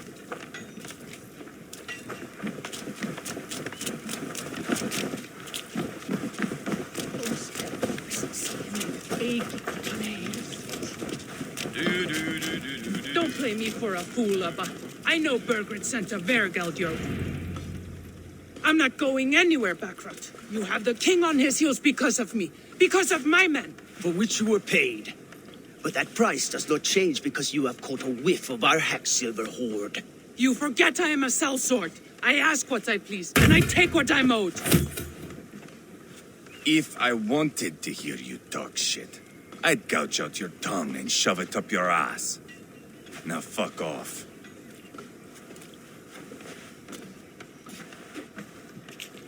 [SPEAKER 7] Don't play me for a fool, Abba. I know Burgred sent a Vergeldio. I'm not going anywhere bankrupt. You have the king on his heels because of me. Because of my men.
[SPEAKER 15] For which you were paid. But that price does not change because you have caught a whiff of our Hacksilver hoard.
[SPEAKER 7] You forget I am a sellsword. I ask what I please, and I take what I'm owed.
[SPEAKER 3] If I wanted to hear you talk shit, I'd gouge out your tongue and shove it up your ass. Now fuck off.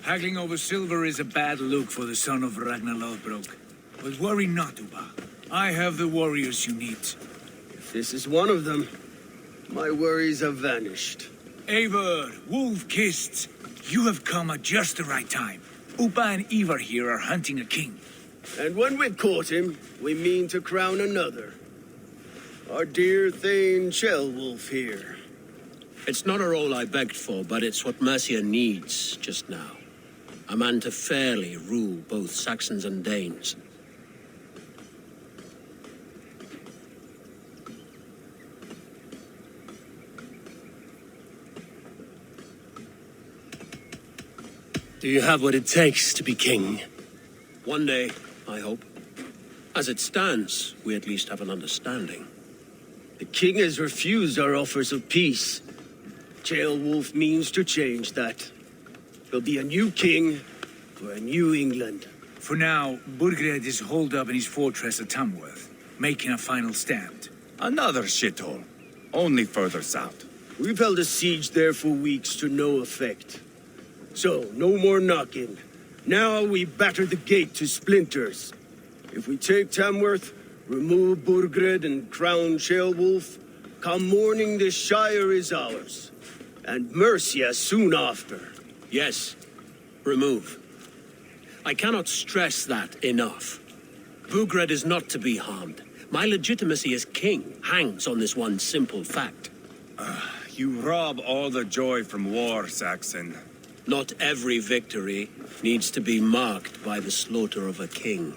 [SPEAKER 5] Haggling over silver is a bad look for the son of Ragnar Lothbrok. But worry not, Uba. I have the warriors you need.
[SPEAKER 15] If this is one of them, my worries have vanished.
[SPEAKER 5] Eivor, wolf-kissed, you have come at just the right time. Uba and Eivor here are hunting a king.
[SPEAKER 15] And when we've caught him, we mean to crown another. Our dear Thane Ceolwulf here.
[SPEAKER 16] It's not a role I begged for, but it's what Mercia needs just now. A man to fairly rule both Saxons and Danes.
[SPEAKER 4] Do you have what it takes to be king?
[SPEAKER 16] One day, I hope. As it stands, we at least have an understanding.
[SPEAKER 15] The king has refused our offers of peace. Ceolwulf means to change that. There'll be a new king for a new England.
[SPEAKER 5] For now, Burgred is holed up in his fortress at Tamworth, making a final stand.
[SPEAKER 3] Another shithole. Only further south.
[SPEAKER 15] We've held a siege there for weeks to no effect. So, no more knocking. Now we batter the gate to splinters. If we take Tamworth, remove Burgred and crown Ceolwulf, come morning the Shire is ours. And Mercia soon after.
[SPEAKER 16] Yes, remove. I cannot stress that enough. Burgred is not to be harmed. My legitimacy as king hangs on this one simple fact.
[SPEAKER 3] You rob all the joy from war, Saxon.
[SPEAKER 16] Not every victory needs to be marked by the slaughter of a king.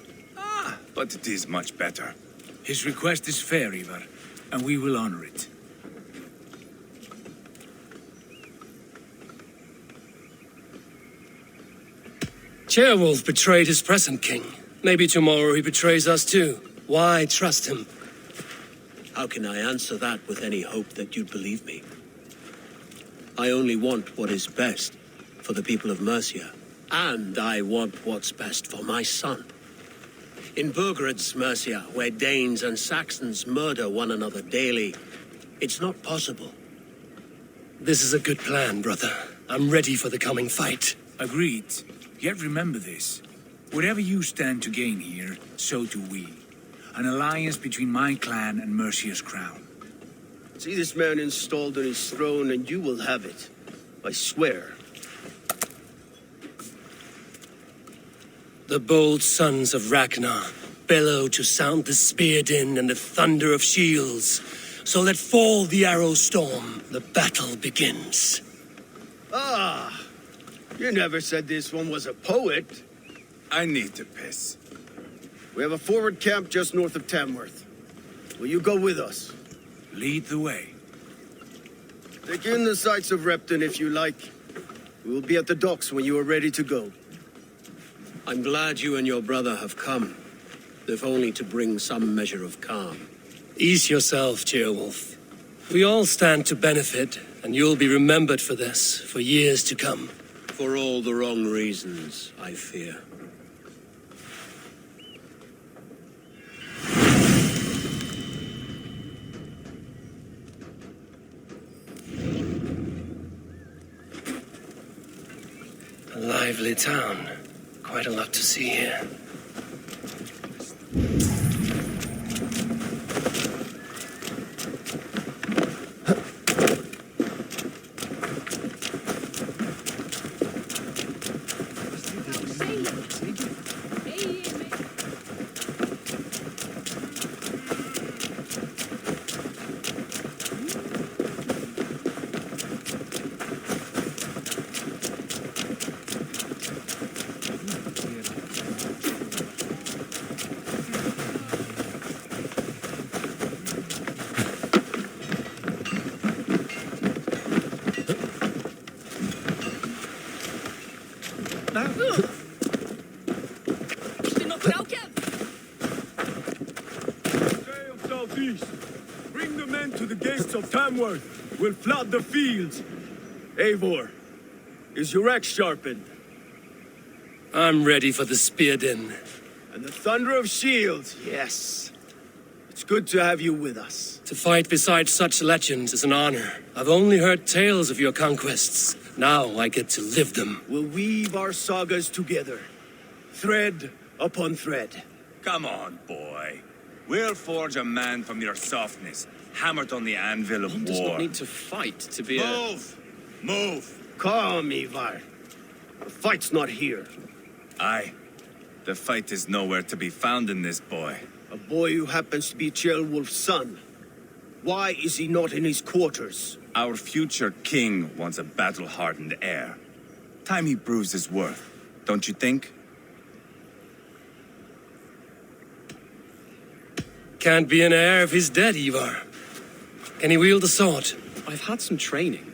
[SPEAKER 3] But it is much better.
[SPEAKER 5] His request is fair, Eivor, and we will honor it.
[SPEAKER 4] Ceolwulf betrayed his present king. Maybe tomorrow he betrays us too. Why trust him?
[SPEAKER 16] How can I answer that with any hope that you'd believe me? I only want what is best for the people of Mercia, and I want what's best for my son. In Burgred's Mercia, where Danes and Saxons murder one another daily, it's not possible.
[SPEAKER 4] This is a good plan, brother. I'm ready for the coming fight.
[SPEAKER 5] Agreed. Yet remember this. Whatever you stand to gain here, so do we. An alliance between my clan and Mercia's crown.
[SPEAKER 15] See this man installed on his throne and you will have it. I swear.
[SPEAKER 4] The bold sons of Ragnar bellow to sound the spear din and the thunder of shields. So let fall the arrow storm. The battle begins.
[SPEAKER 15] Ah! You never said this one was a poet.
[SPEAKER 14] I need to piss.
[SPEAKER 15] We have a forward camp just north of Tamworth. Will you go with us?
[SPEAKER 5] Lead the way.
[SPEAKER 15] Take in the sights of Repton if you like. We will be at the docks when you are ready to go.
[SPEAKER 16] I'm glad you and your brother have come, if only to bring some measure of calm.
[SPEAKER 4] Ease yourself, Ceolwulf. We all stand to benefit, and you'll be remembered for this for years to come.
[SPEAKER 16] For all the wrong reasons, I fear.
[SPEAKER 4] A lively town. Quite a lot to see here.
[SPEAKER 15] Southeast. Bring the men to the gates of Tamworth. We'll flood the fields. Eivor, is your axe sharpened?
[SPEAKER 4] I'm ready for the spear din.
[SPEAKER 15] And the thunder of shields, yes. It's good to have you with us.
[SPEAKER 4] To fight beside such legends is an honor. I've only heard tales of your conquests. Now I get to live them.
[SPEAKER 15] We'll weave our sagas together. Thread upon thread.
[SPEAKER 14] Come on, boy. We'll forge a man from your softness, hammered on the anvil of
[SPEAKER 17] One
[SPEAKER 14] war.
[SPEAKER 17] does not need to fight to be
[SPEAKER 14] Move! Move!
[SPEAKER 15] Calm, Eivor. The fight's not here.
[SPEAKER 14] Aye. The fight is nowhere to be found in this boy.
[SPEAKER 15] A boy who happens to be Ceolwulf's son. Why is he not in his quarters?
[SPEAKER 14] Our future king wants a battle-hardened heir. Time he proves his worth, don't you think?
[SPEAKER 4] Can't be an heir if he's dead, Eivor. Can he wield a sword?
[SPEAKER 17] I've had some training.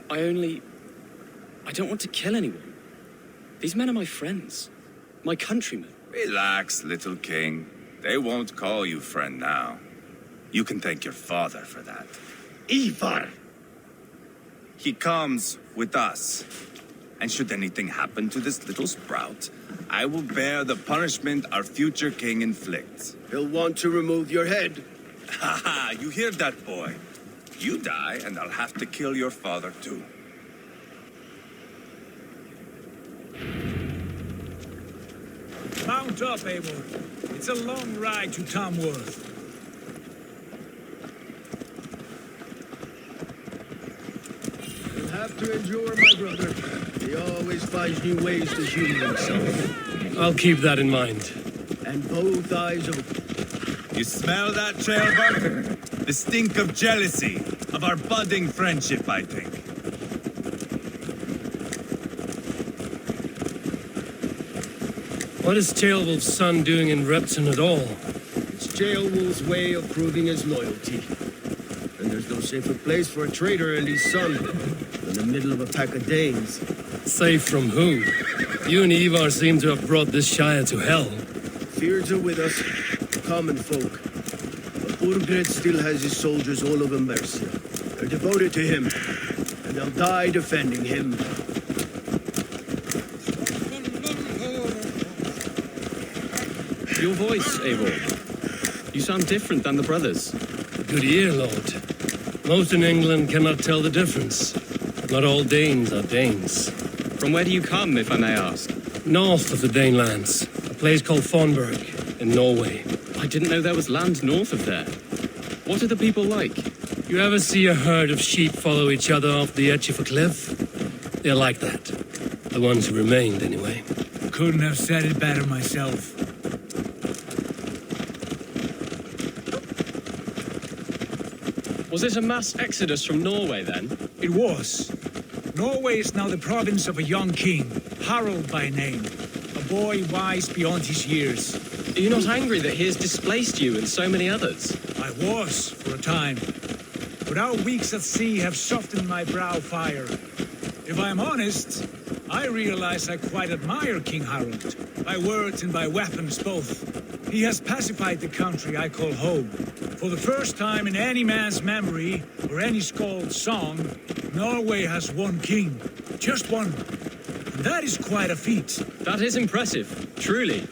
[SPEAKER 17] I don't want to kill anyone. These men are my friends. My countrymen.
[SPEAKER 14] Relax, little king. They won't call you friend now. You can thank your father for that.
[SPEAKER 15] Eivor!
[SPEAKER 14] He comes with us. And should anything happen to this little sprout, I will bear the punishment our future king inflicts.
[SPEAKER 15] He'll want to remove your head.
[SPEAKER 14] Ha ha, you hear that, boy? You die, and I'll have to kill your father, too.
[SPEAKER 5] Mount up, Eivor. It's a long ride to Tamworth.
[SPEAKER 15] You'll have to endure, my brother. He always finds new ways to humor himself.
[SPEAKER 4] I'll keep that in mind.
[SPEAKER 15] And both eyes open.
[SPEAKER 14] You smell that, Trailbug? The stink of jealousy, of our budding friendship, I think.
[SPEAKER 4] What is Ceolwulf's son doing in Repton at all?
[SPEAKER 15] It's Ceolwulf's way of proving his loyalty. And there's no safer place for a traitor and his son than the middle of a pack of Danes.
[SPEAKER 4] Safe from who? You and Eivor seem to have brought this shire to hell.
[SPEAKER 15] Fears are with us, the common folk. But Burgred still has his soldiers all over Mercia. They're devoted to him, and they'll die defending him.
[SPEAKER 17] Your voice, Eivor. You sound different than the brothers.
[SPEAKER 4] Good ear, Lord. Most in England cannot tell the difference. Not all Danes are Danes.
[SPEAKER 17] From where do you come, if I may ask?
[SPEAKER 4] North of the Danelands, a place called Fonberg in Norway.
[SPEAKER 17] I didn't know there was land north of there. What are the people like?
[SPEAKER 4] You ever see a herd of sheep follow each other off the edge of a cliff? They're like that. The ones who remained, anyway.
[SPEAKER 5] Couldn't have said it better myself.
[SPEAKER 17] Was it a mass exodus from Norway, then?
[SPEAKER 5] It was. Norway is now the province of a young king, Harald by name. A boy wise beyond his years.
[SPEAKER 17] Are you not angry that he has displaced you and so many others?
[SPEAKER 5] I was, for a time. But our weeks at sea have softened my brow fire. If I am honest, I realize I quite admire King Harald. By words and by weapons both. He has pacified the country I call home. For the first time in any man's memory, or any skald's song, Norway has one king. Just one. And that is quite a feat.
[SPEAKER 17] That is impressive, truly.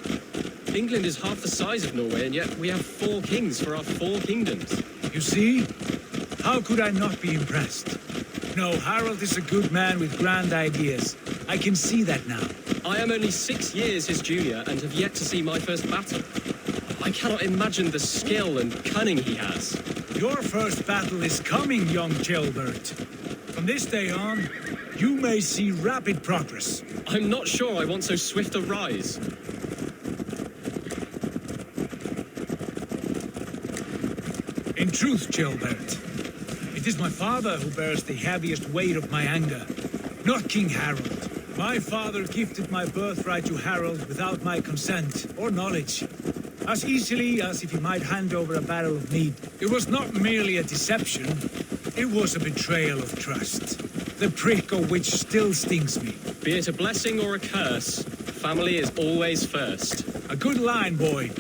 [SPEAKER 17] England is half the size of Norway, and yet we have 4 kings for our 4 kingdoms.
[SPEAKER 5] You see? How could I not be impressed? No, Harald is a good man with grand ideas. I can see that now.
[SPEAKER 17] I am only 6 years his junior and have yet to see my first battle. I cannot imagine the skill and cunning he has.
[SPEAKER 5] Your first battle is coming, young Gilbert. From this day on, you may see rapid progress.
[SPEAKER 17] I'm not sure I want so swift a rise.
[SPEAKER 5] In truth, Gilbert, it is my father who bears the heaviest weight of my anger, not King Harald. My father gifted my birthright to Harald without my consent or knowledge. As easily as if he might hand over a barrel of mead. It was not merely a deception, it was a betrayal of trust. The prick of which still stings me.
[SPEAKER 17] Be it a blessing or a curse, family is always first.
[SPEAKER 5] A good line, boy.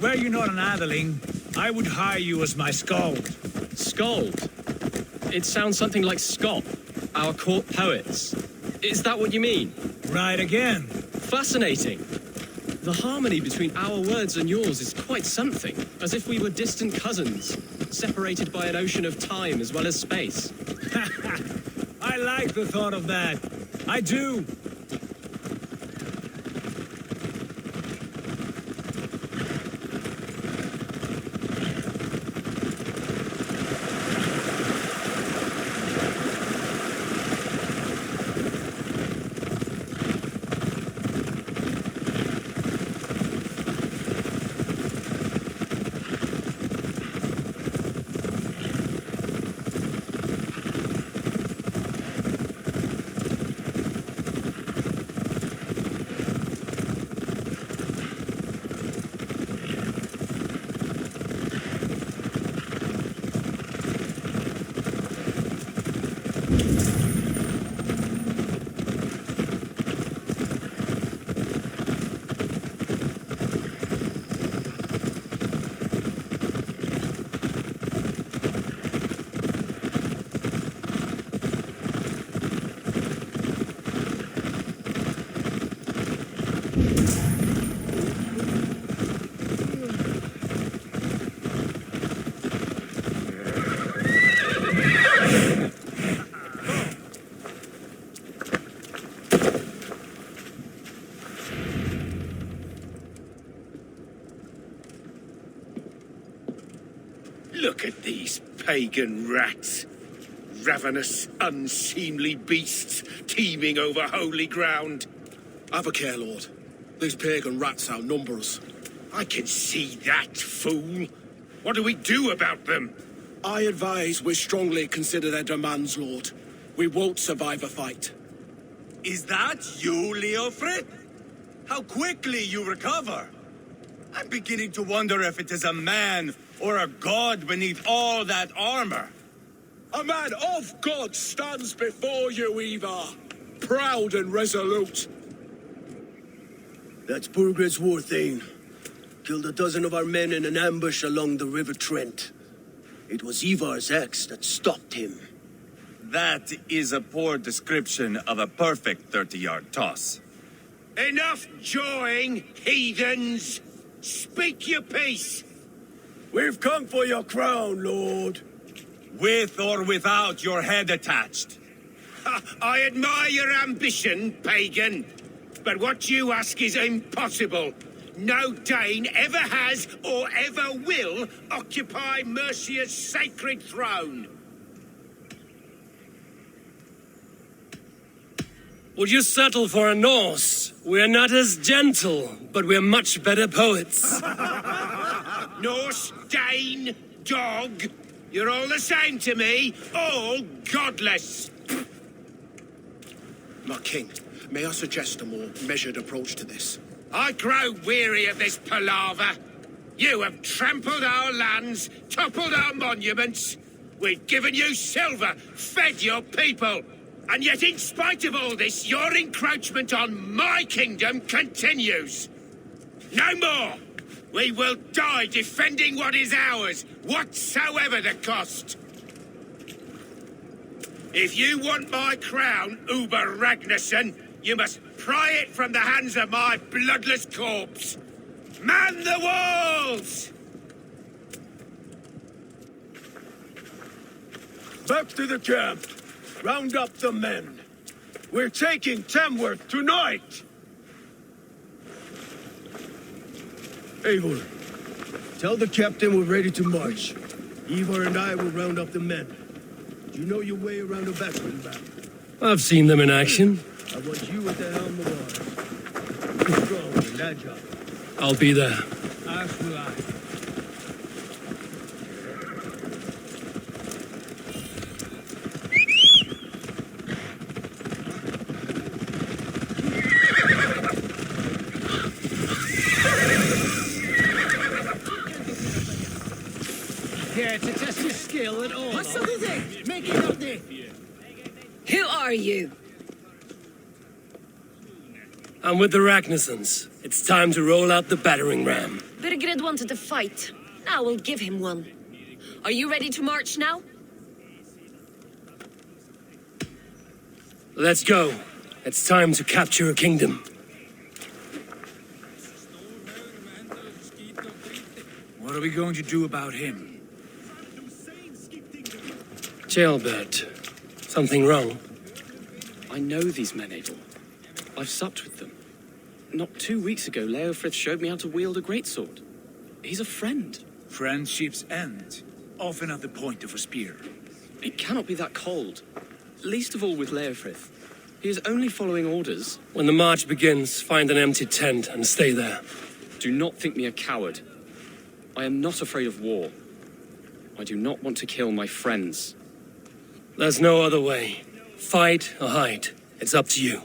[SPEAKER 5] Were you not an atheling, I would hire you as my skald.
[SPEAKER 17] Skald? It sounds something like Scott, our court poets. Is that what you mean?
[SPEAKER 5] Right again.
[SPEAKER 17] Fascinating. The harmony between our words and yours is quite something, as if we were distant cousins, separated by an ocean of time as well as space.
[SPEAKER 5] I like the thought of that. I do.
[SPEAKER 3] Look at these pagan rats. Ravenous, unseemly beasts teeming over holy ground.
[SPEAKER 11] Have a care, Lord. These pagan rats outnumber us.
[SPEAKER 3] I can see that, fool. What do we do about them?
[SPEAKER 11] I advise we strongly consider their demands, Lord. We won't survive a fight.
[SPEAKER 18] Is that you, Leofrid? How quickly you recover! I'm beginning to wonder if it is a man or a god beneath all that armor.
[SPEAKER 11] A man of God stands before you, Eivor. Proud and resolute.
[SPEAKER 15] That's Burgred's war thane. killed a dozen of our men in an ambush along the River Trent. It was Eivor's axe that stopped him.
[SPEAKER 18] That is a poor description of a perfect 30-yard toss. Enough jawing, heathens! Speak your piece!
[SPEAKER 15] We've come for your crown, Lord.
[SPEAKER 18] With or without your head attached. I admire your ambition, pagan. But what you ask is impossible. No Dane ever has or ever will occupy Mercia's sacred throne.
[SPEAKER 4] Would you settle for a Norse? We're not as gentle, but we're much better poets.
[SPEAKER 18] Norse, Dane, dog. You're all the same to me. All godless.
[SPEAKER 19] My king, may I suggest a more measured approach to this?
[SPEAKER 18] I grow weary of this palaver. You have trampled our lands, toppled our monuments. We've given you silver, fed your people. And yet, in spite of all this, your encroachment on my kingdom continues. No more! We will die defending what is ours, whatsoever the cost. If you want my crown, Uber Ragnarsson, you must pry it from the hands of my bloodless corpse. Man the walls!
[SPEAKER 15] Back to the camp. Round up the men. We're taking Tamworth tonight! Eivor, tell the captain we're ready to march. Eivor and I will round up the men. Do you know your way around the backroom back?
[SPEAKER 4] I've seen them in action.
[SPEAKER 15] I want you at the helm of ours. Be strong and agile.
[SPEAKER 4] I'll be there.
[SPEAKER 15] As will I.
[SPEAKER 20] Here to test your skill at all. Make it up there.
[SPEAKER 21] Who are you?
[SPEAKER 4] I'm with the Ragnarssons. It's time to roll out the battering ram.
[SPEAKER 21] Birgred wanted to fight. Now we'll give him one. Are you ready to march now?
[SPEAKER 4] Let's go. It's time to capture a kingdom.
[SPEAKER 5] What are we going to do about him?
[SPEAKER 4] Jailbird. Something wrong?
[SPEAKER 17] I know these men, Adel. I've supped with them. Not 2 weeks ago, Leofrith showed me how to wield a greatsword. He's a friend.
[SPEAKER 5] Friendships end, often at the point of a spear.
[SPEAKER 17] It cannot be that cold. Least of all with Leofrith. He is only following orders.
[SPEAKER 4] When the march begins, find an empty tent and stay there.
[SPEAKER 17] Do not think me a coward. I am not afraid of war. I do not want to kill my friends.
[SPEAKER 4] There's no other way. Fight or hide. It's up to you.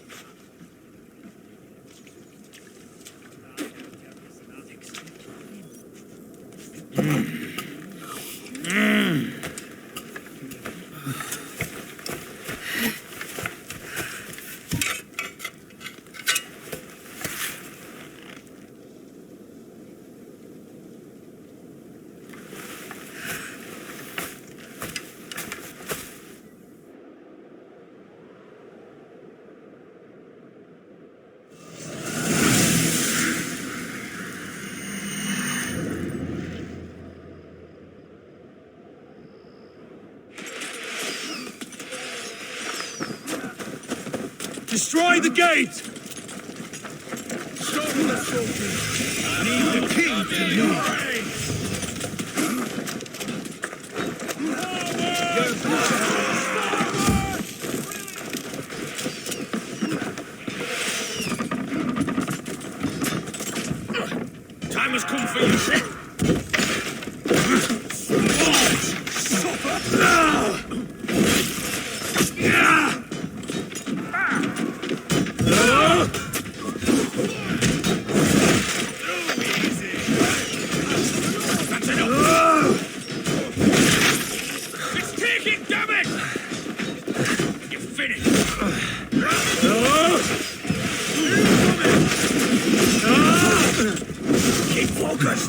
[SPEAKER 18] Destroy the gate!
[SPEAKER 15] Show me the soldiers. Need the king to move.
[SPEAKER 18] Time has come for you.
[SPEAKER 15] Keep focused.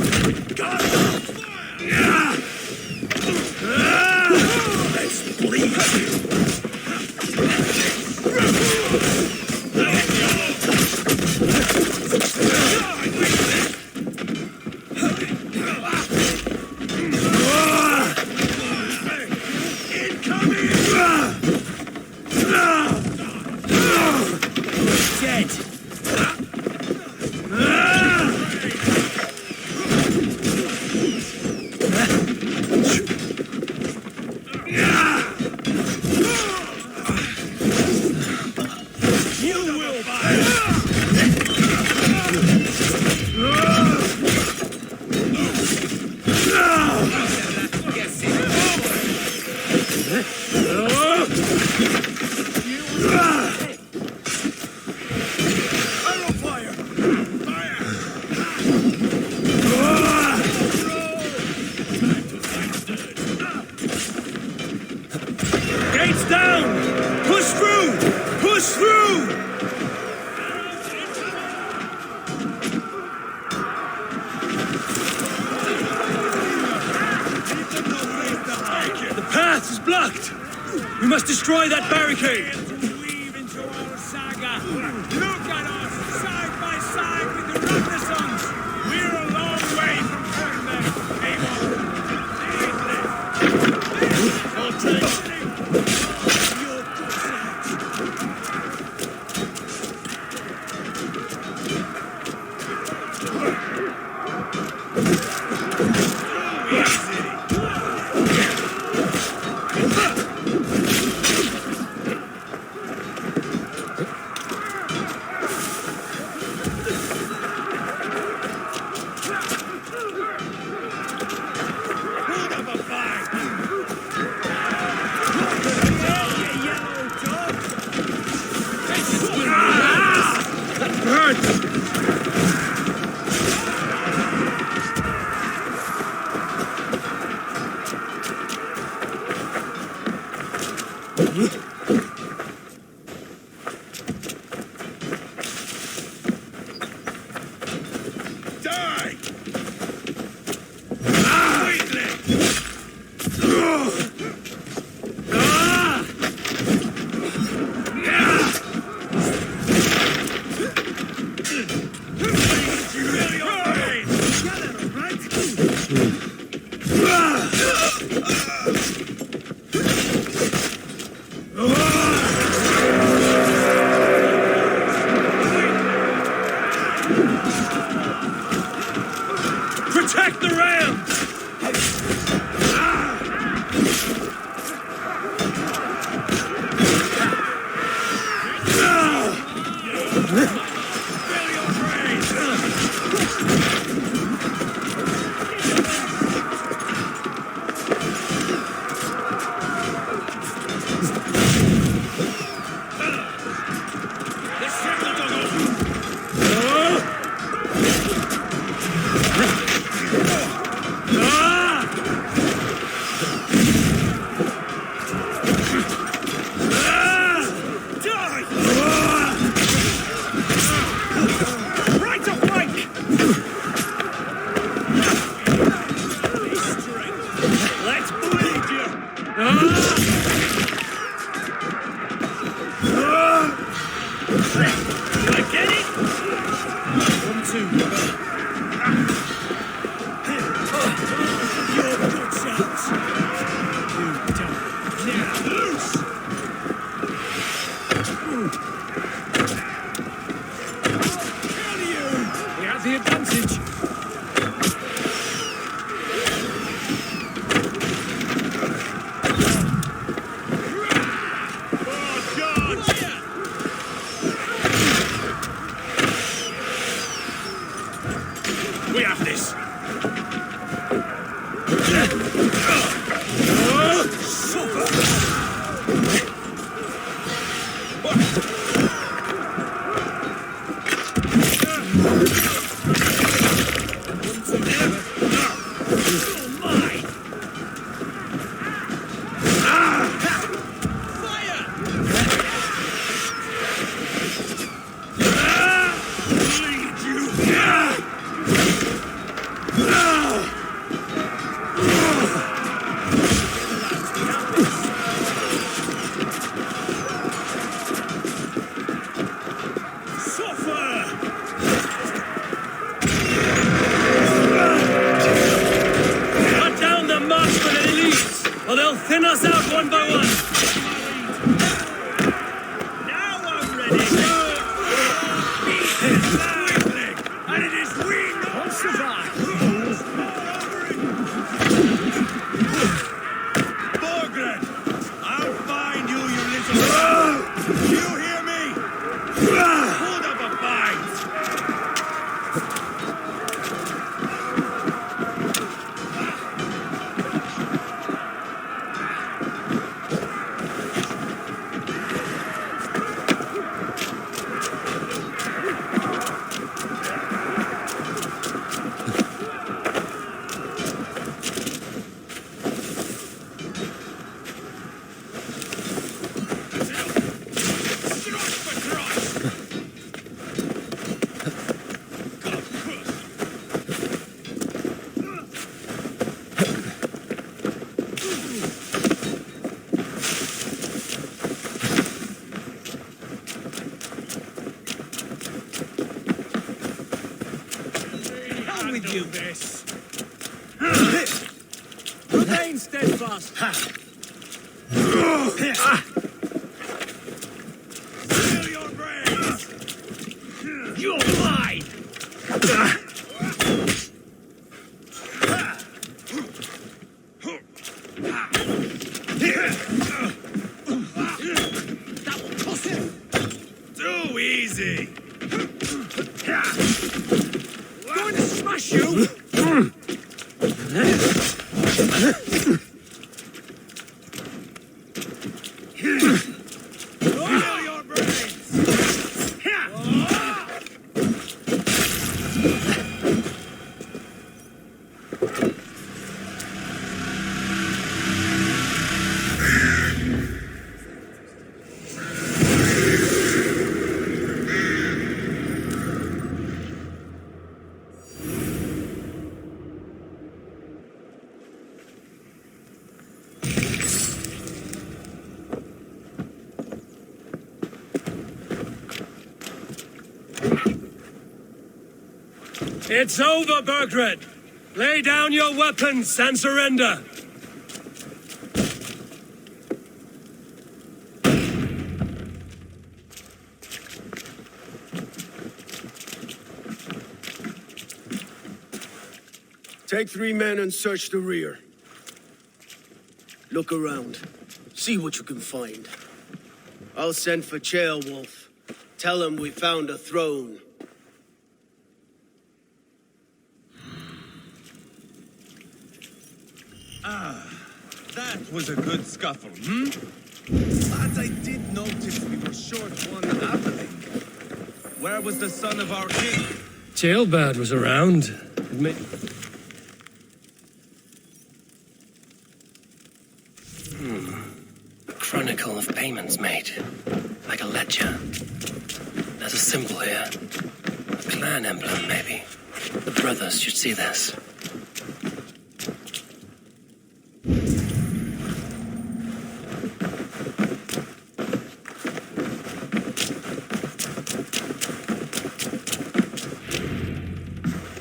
[SPEAKER 4] dead!
[SPEAKER 3] You will fire!
[SPEAKER 4] Gates down! Push through! Push through! The path is blocked! We must destroy that barricade!
[SPEAKER 3] Weave into our saga. Look at us, side by side with the Renaissance. We're a long way from Ferdinand.
[SPEAKER 4] Protect the ram! Thin us out one by one.
[SPEAKER 3] Now I'm ready.
[SPEAKER 20] need you. This. Remain steadfast.
[SPEAKER 18] Feel your brains!
[SPEAKER 20] You're mine.
[SPEAKER 18] That will toss him. Too easy.
[SPEAKER 20] Going to smash you.
[SPEAKER 18] Feel your brains!
[SPEAKER 4] It's over, Burgred! Lay down your weapons and surrender!
[SPEAKER 15] Take 3 men and search the rear. Look around. See what you can find. I'll send for Ceolwulf. Tell him we found a throne.
[SPEAKER 14] That was a good scuffle, hmm? Lads, I did notice we were short one happening. Where was the son of our king?
[SPEAKER 4] Ceolbad was around. A chronicle of payments made. Like a ledger. There's a symbol here. A clan emblem, maybe. The brothers should see this.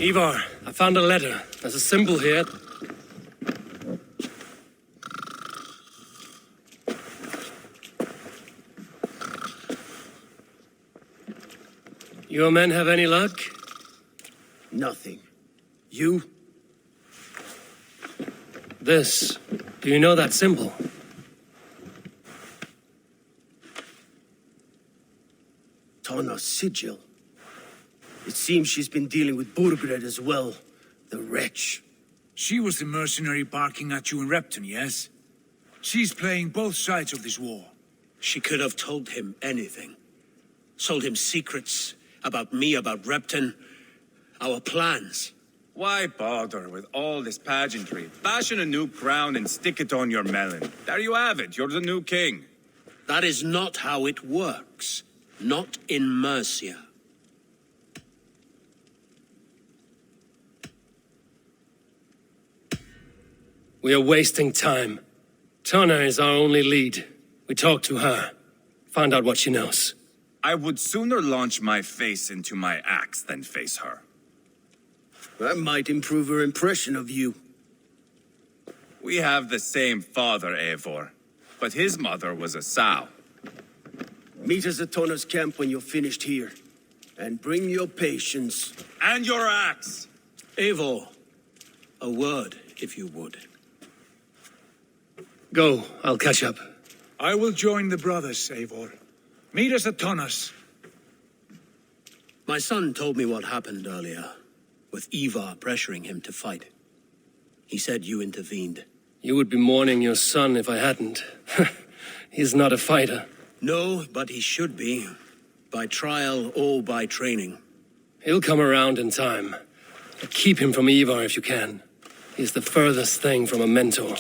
[SPEAKER 4] Eivor, I found a letter. There's a symbol here. Your men have any luck?
[SPEAKER 15] Nothing. You?
[SPEAKER 4] This. Do you know that symbol?
[SPEAKER 15] Tana's sigil. It seems she's been dealing with Burgred as well. The wretch.
[SPEAKER 5] She was the mercenary barking at you in Repton, yes? She's playing both sides of this war.
[SPEAKER 16] She could have told him anything. Sold him secrets about me, about Repton, our plans.
[SPEAKER 14] Why bother with all this pageantry? Fashion a new crown and stick it on your melon. There you have it, you're the new king.
[SPEAKER 16] That is not how it works. Not in Mercia.
[SPEAKER 4] We are wasting time. Tana is our only lead. We talk to her. Find out what she knows.
[SPEAKER 14] I would sooner launch my face into my axe than face her.
[SPEAKER 15] That might improve her impression of you.
[SPEAKER 14] We have the same father, Eivor, but his mother was a sow.
[SPEAKER 15] Meet us at Tana's camp when you're finished here. And bring your patience.
[SPEAKER 14] And your axe!
[SPEAKER 16] Eivor, a word, if you would.
[SPEAKER 4] Go, I'll catch up.
[SPEAKER 5] I will join the brothers, Eivor. Meet us at Tana's.
[SPEAKER 16] My son told me what happened earlier, with Eivor pressuring him to fight. He said you intervened.
[SPEAKER 4] You would be mourning your son if I hadn't. He's not a fighter.
[SPEAKER 16] No, but he should be. By trial or by training.
[SPEAKER 4] He'll come around in time. But keep him from Eivor if you can. He's the furthest thing from a mentor.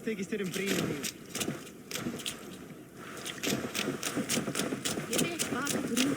[SPEAKER 13] Þykist þér brýnum mín?
[SPEAKER 2] Ég veit baka brú.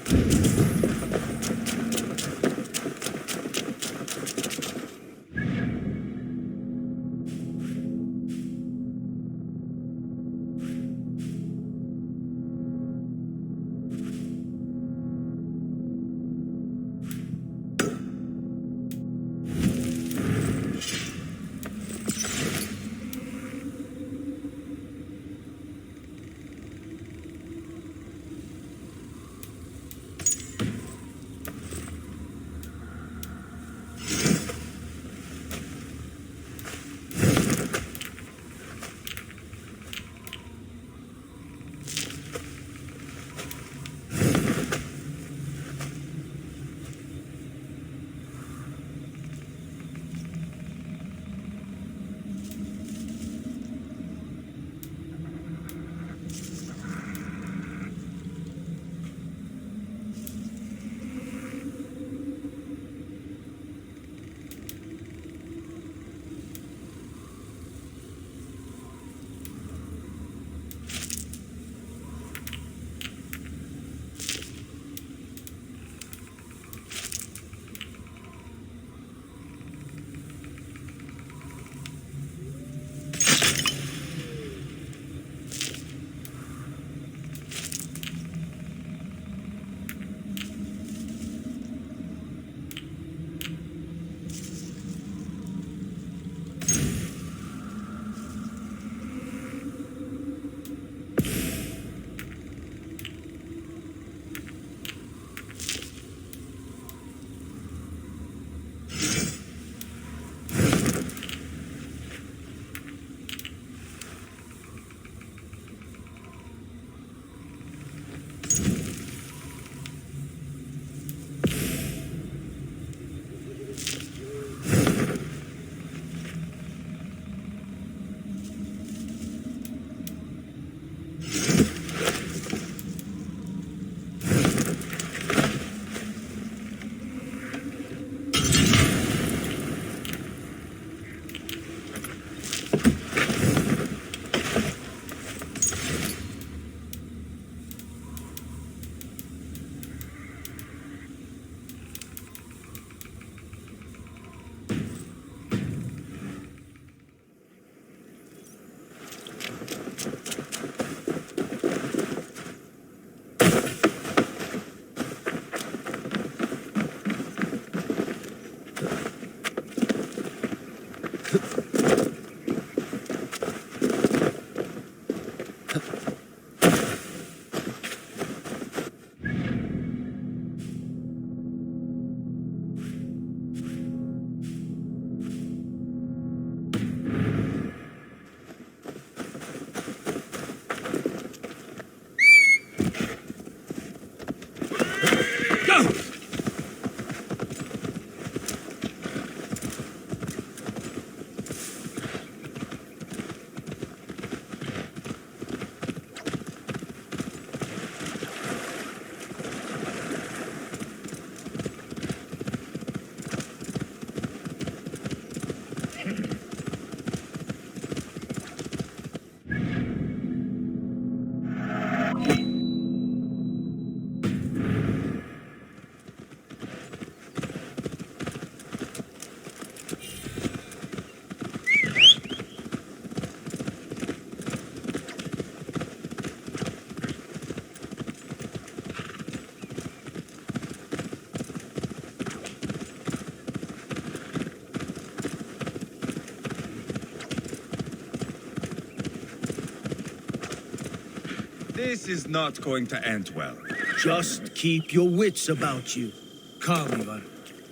[SPEAKER 14] This is not going to end well.
[SPEAKER 15] Just keep your wits about you.
[SPEAKER 5] Calm, Eivor.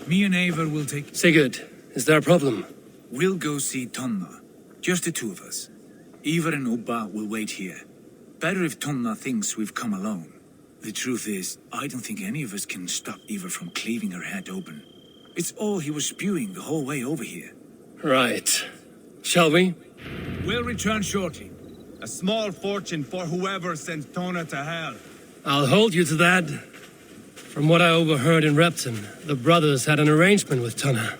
[SPEAKER 5] Me and Eivor will take...
[SPEAKER 4] Sigurd, is there a problem?
[SPEAKER 5] We'll go see Tonna. Just the two of us. Eivor and Ubba will wait here. Better if Tonna thinks we've come alone. The truth is, I don't think any of us can stop Eivor from cleaving her head open. It's all he was spewing the whole way over here.
[SPEAKER 4] Right. Shall we?
[SPEAKER 5] We'll return shortly.
[SPEAKER 14] A small fortune for whoever sends Tona to hell.
[SPEAKER 4] I'll hold you to that. From what I overheard in Repton, the brothers had an arrangement with Tonna.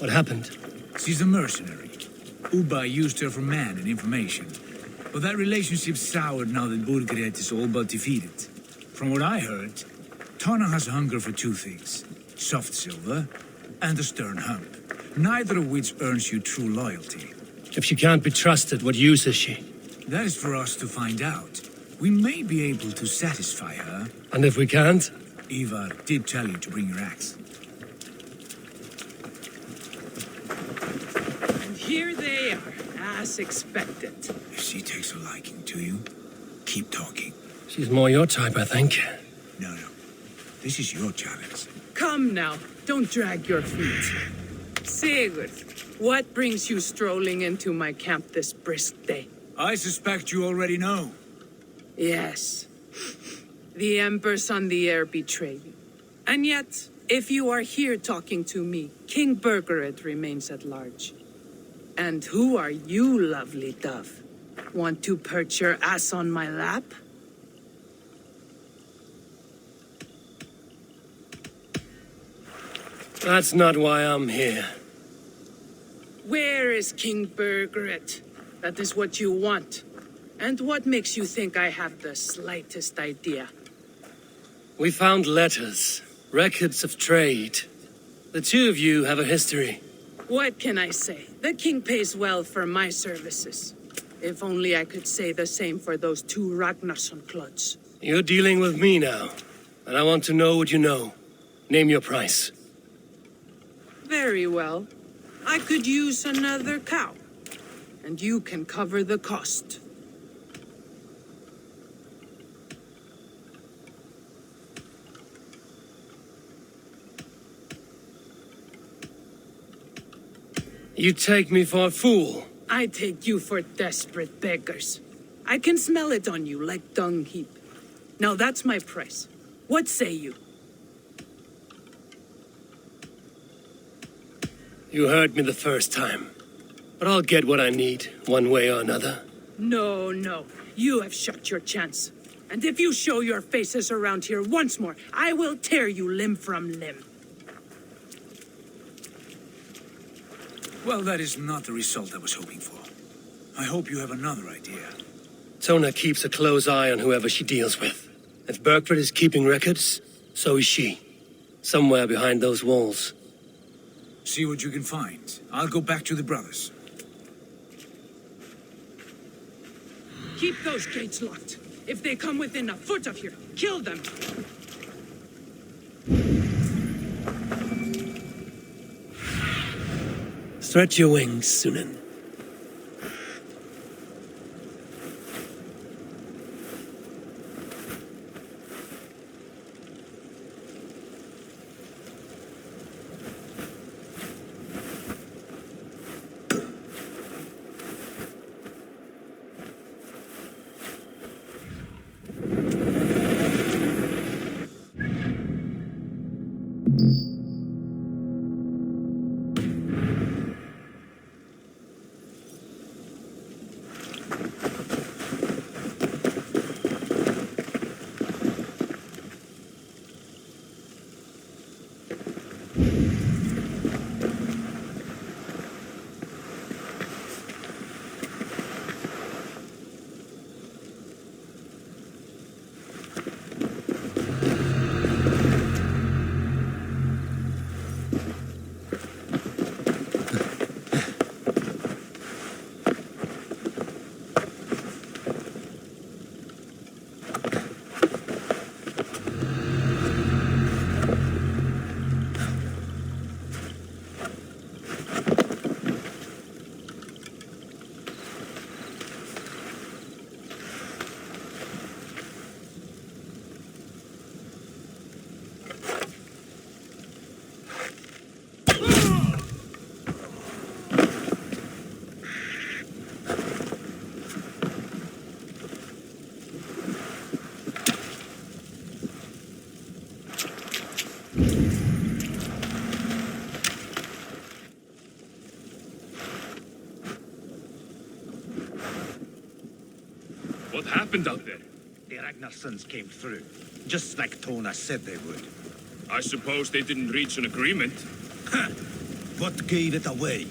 [SPEAKER 4] What happened?
[SPEAKER 5] She's a mercenary. Ubba used her for man and information. But that relationship soured now that Burgred is all but defeated. From what I heard, Tonna has hunger for two things. Soft silver and a stern hump. Neither of which earns you true loyalty.
[SPEAKER 4] If she can't be trusted, what use is she?
[SPEAKER 5] That is for us to find out. We may be able to satisfy her.
[SPEAKER 4] And if we can't?
[SPEAKER 5] Eivor did tell you to bring your axe.
[SPEAKER 7] And here they are, as expected.
[SPEAKER 5] If she takes a liking to you, keep talking.
[SPEAKER 4] She's more your type, I think.
[SPEAKER 5] No. This is your challenge.
[SPEAKER 7] Come now, don't drag your feet. Sigurd, what brings you strolling into my camp this brisk day?
[SPEAKER 5] I suspect you already know.
[SPEAKER 7] Yes. The Embers on the air betrayed you. And yet, if you are here talking to me, King Burgred remains at large. And who are you, lovely dove? Want to perch your ass on my lap?
[SPEAKER 4] That's not why I'm here.
[SPEAKER 7] Where is King Burgred? That is what you want. And what makes you think I have the slightest idea?
[SPEAKER 4] We found letters, records of trade. The two of you have a history.
[SPEAKER 7] What can I say? The king pays well for my services. If only I could say the same for those two Ragnarsson clods.
[SPEAKER 4] You're dealing with me now, and I want to know what you know. Name your price.
[SPEAKER 7] Very well. I could use another cow. And you can cover the cost.
[SPEAKER 4] You take me for a fool.
[SPEAKER 7] I take you for desperate beggars. I can smell it on you like dung heap. Now that's my price. What say you?
[SPEAKER 4] You heard me the first time. But I'll get what I need, one way or another.
[SPEAKER 7] No. You have shot your chance. And if you show your faces around here once more, I will tear you limb from limb.
[SPEAKER 5] Well, that is not the result I was hoping for. I hope you have another idea.
[SPEAKER 4] Tona keeps a close eye on whoever she deals with. If Burgred is keeping records, so is she. Somewhere behind those walls.
[SPEAKER 5] See what you can find. I'll go back to the brothers.
[SPEAKER 7] Keep those gates locked. If they come within a foot of here, kill them.
[SPEAKER 4] Stretch your wings, Sunan.
[SPEAKER 14] What happened out there?
[SPEAKER 1] The Ragnarsons came through, just like Tona said they would.
[SPEAKER 14] I suppose they didn't reach an agreement.
[SPEAKER 1] What gave it away?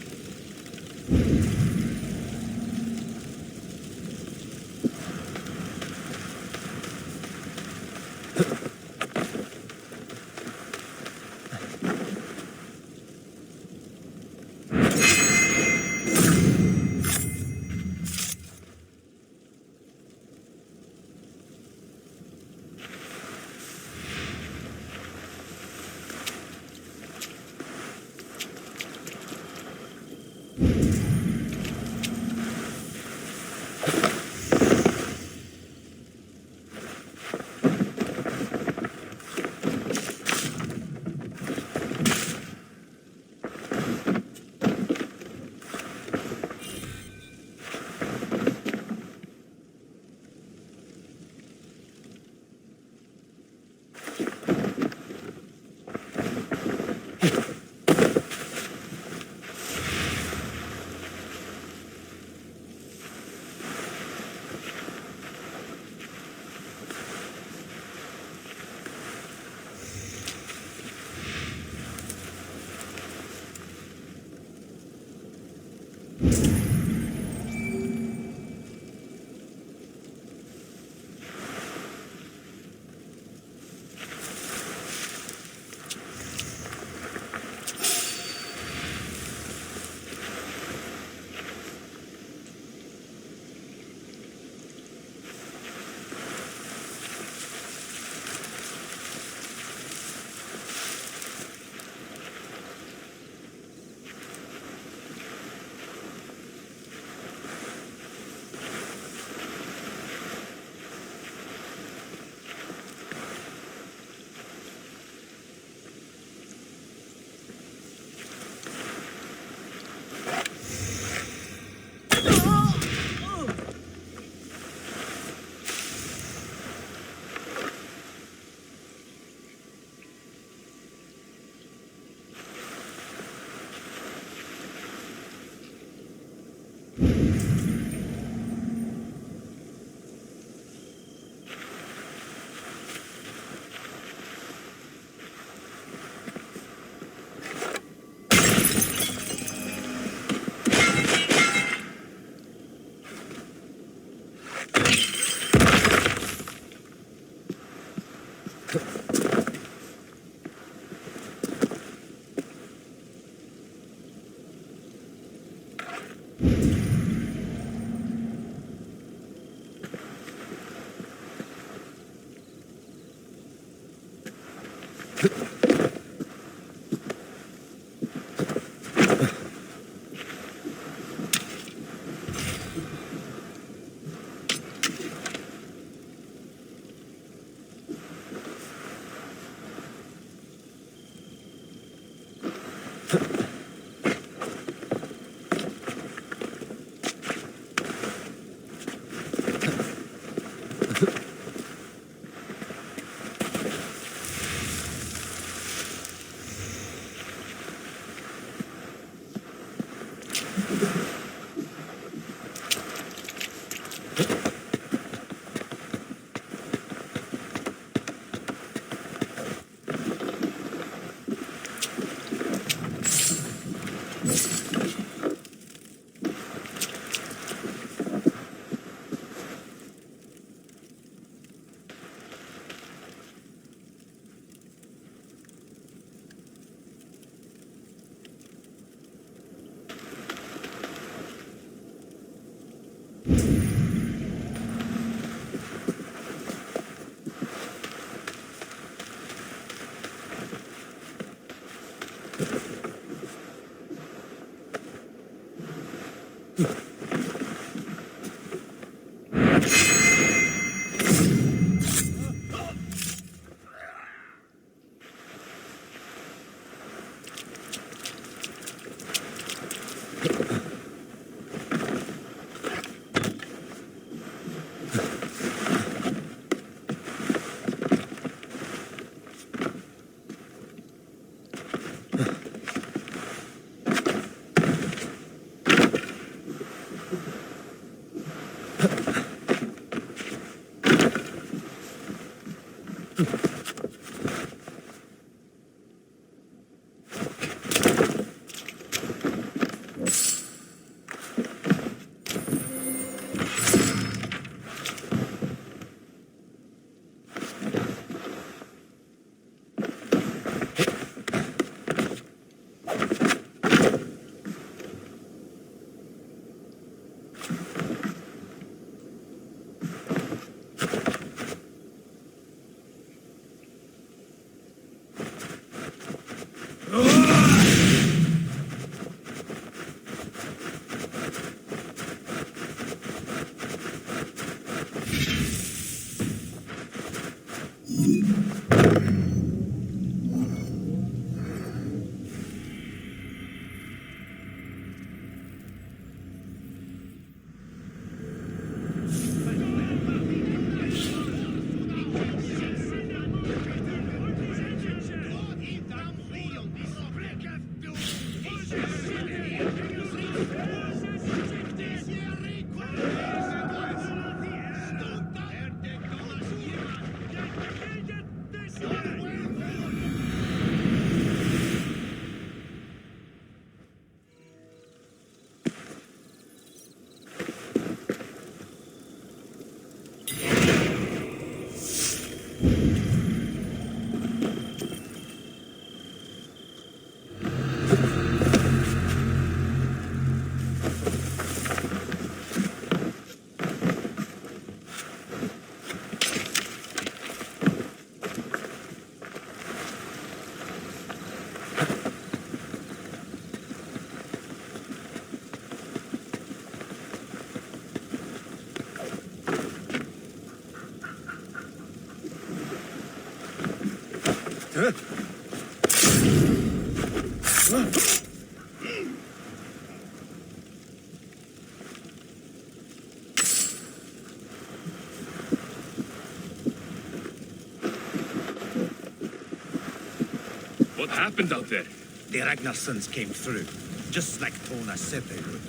[SPEAKER 14] What happened out there?
[SPEAKER 1] The Ragnarsons came through, just like Tona said they would.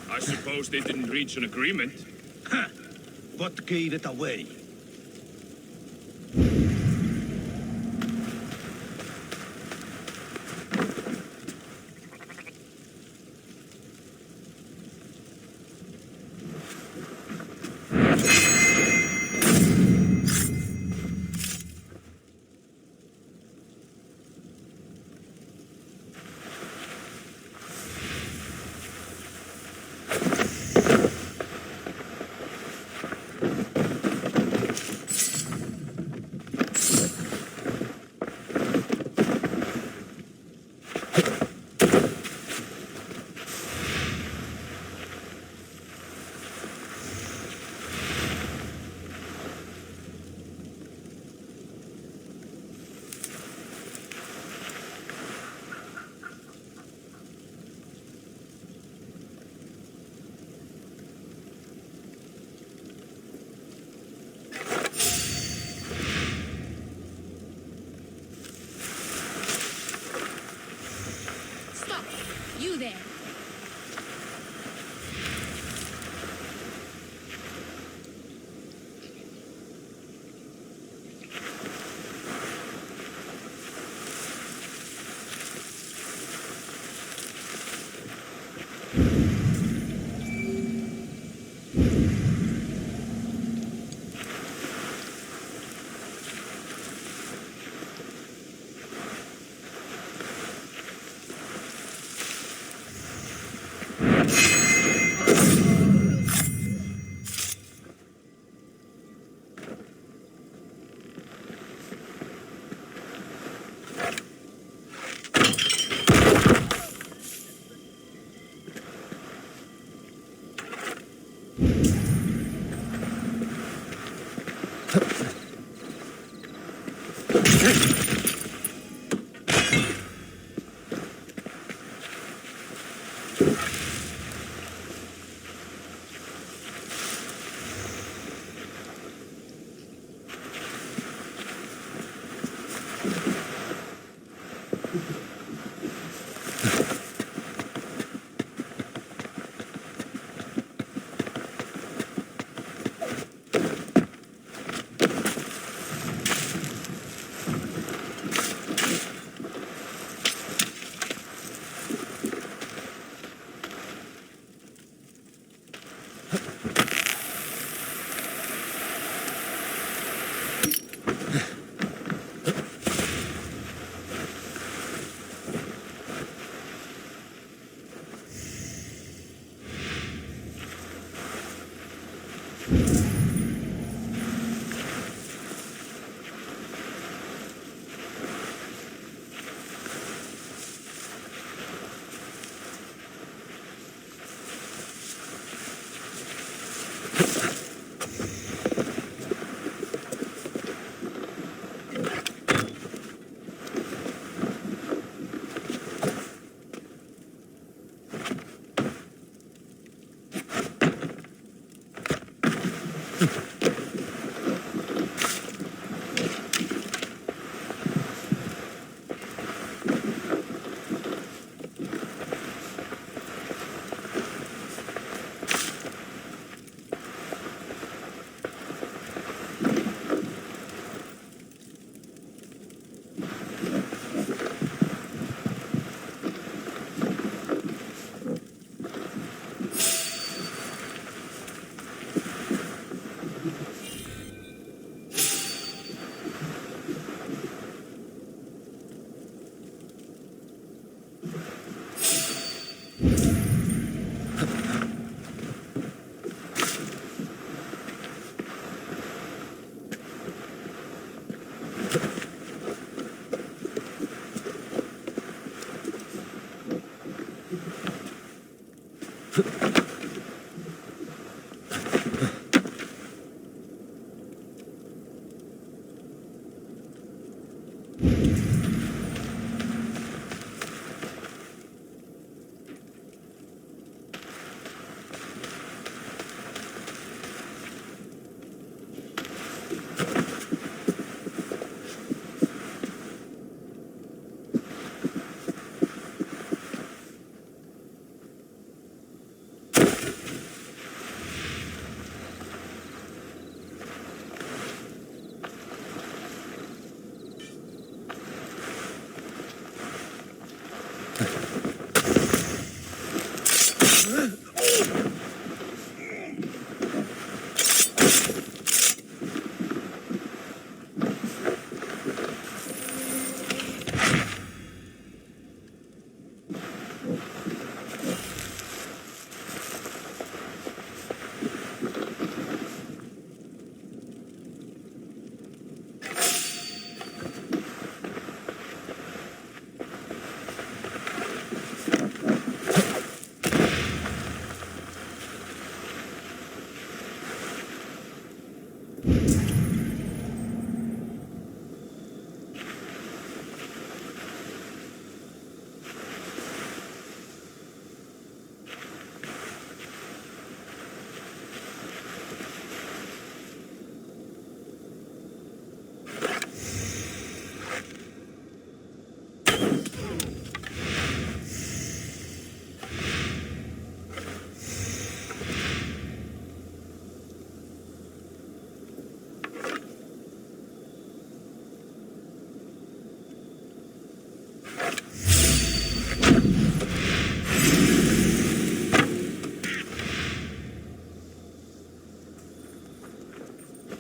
[SPEAKER 14] I suppose they didn't reach an agreement.
[SPEAKER 1] Huh. What gave it away?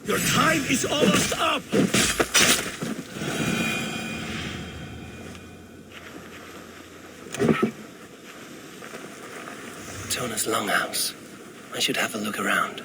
[SPEAKER 15] Your time is almost up!
[SPEAKER 4] Tona's longhouse. I should have a look around.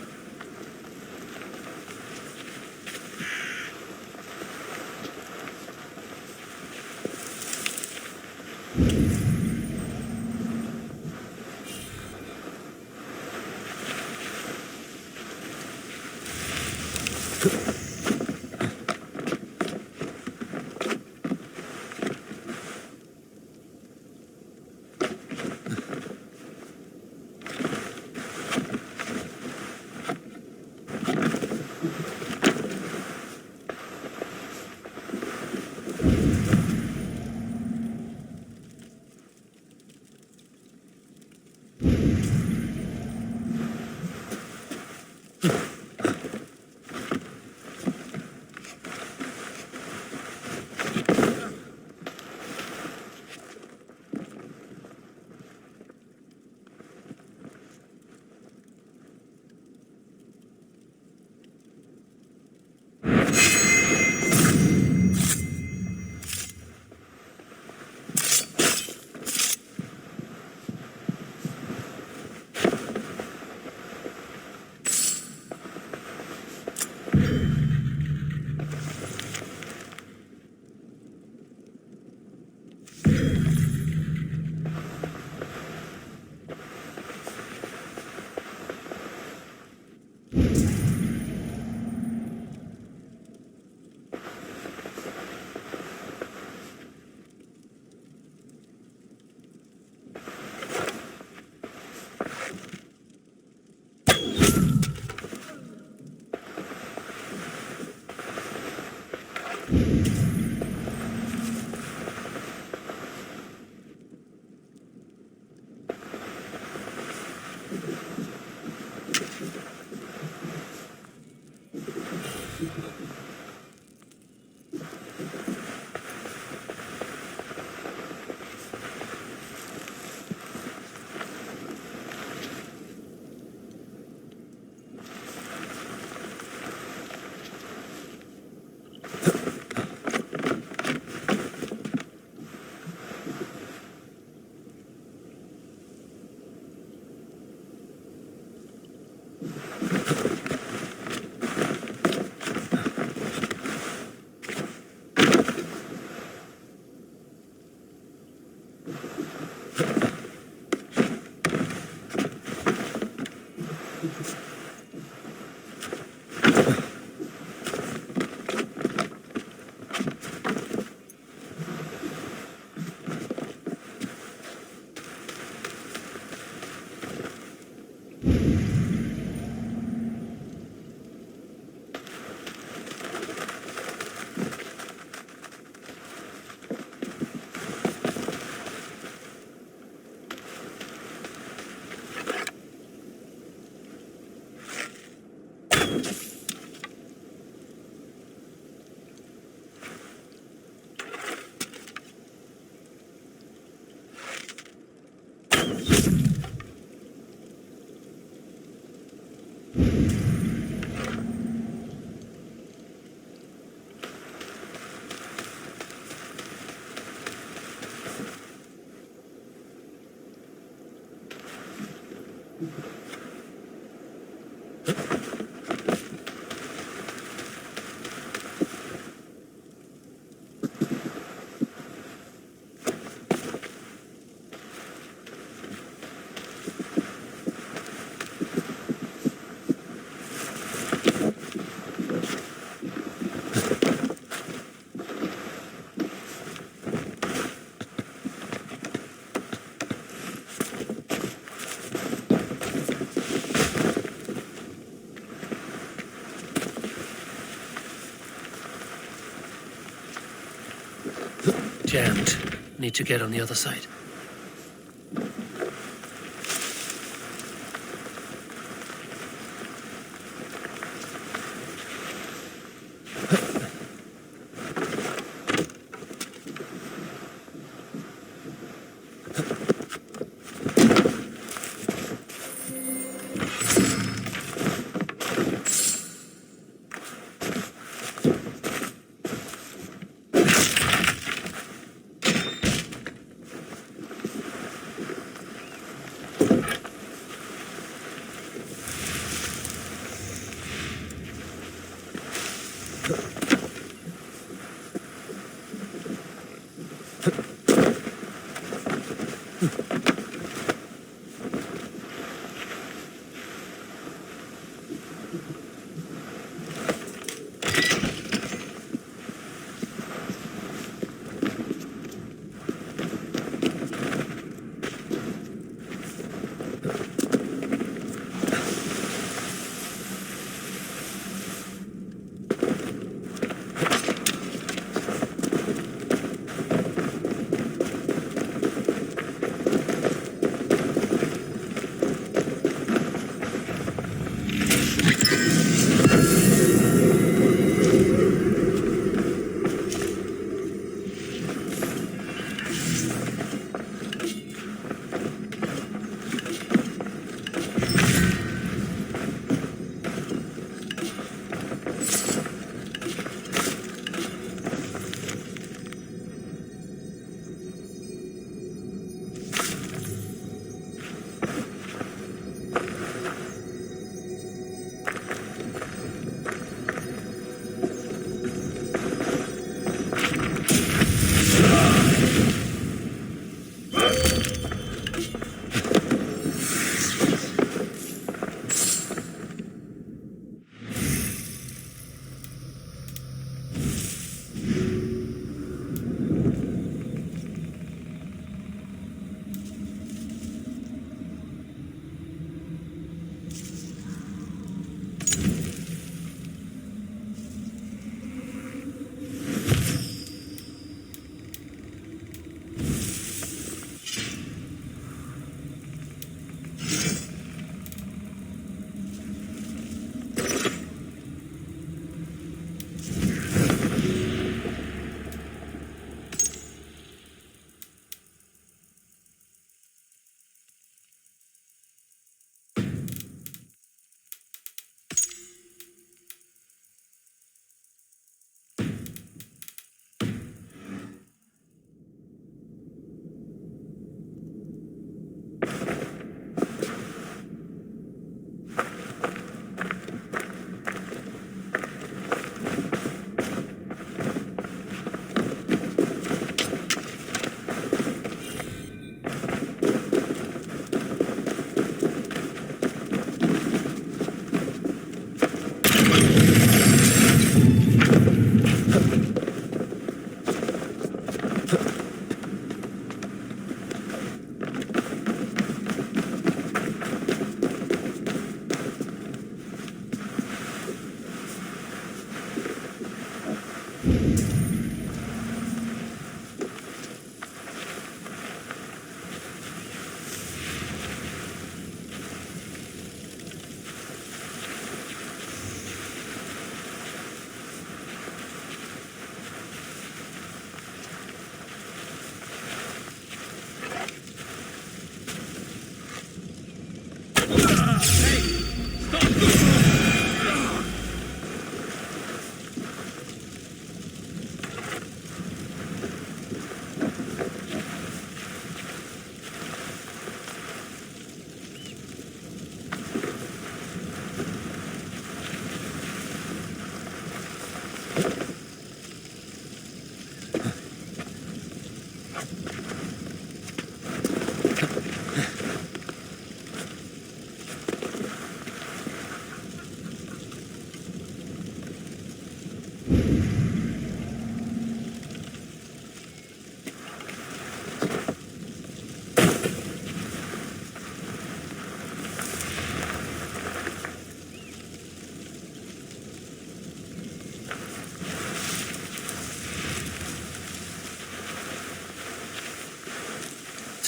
[SPEAKER 4] Jammed. Need to get on the other side.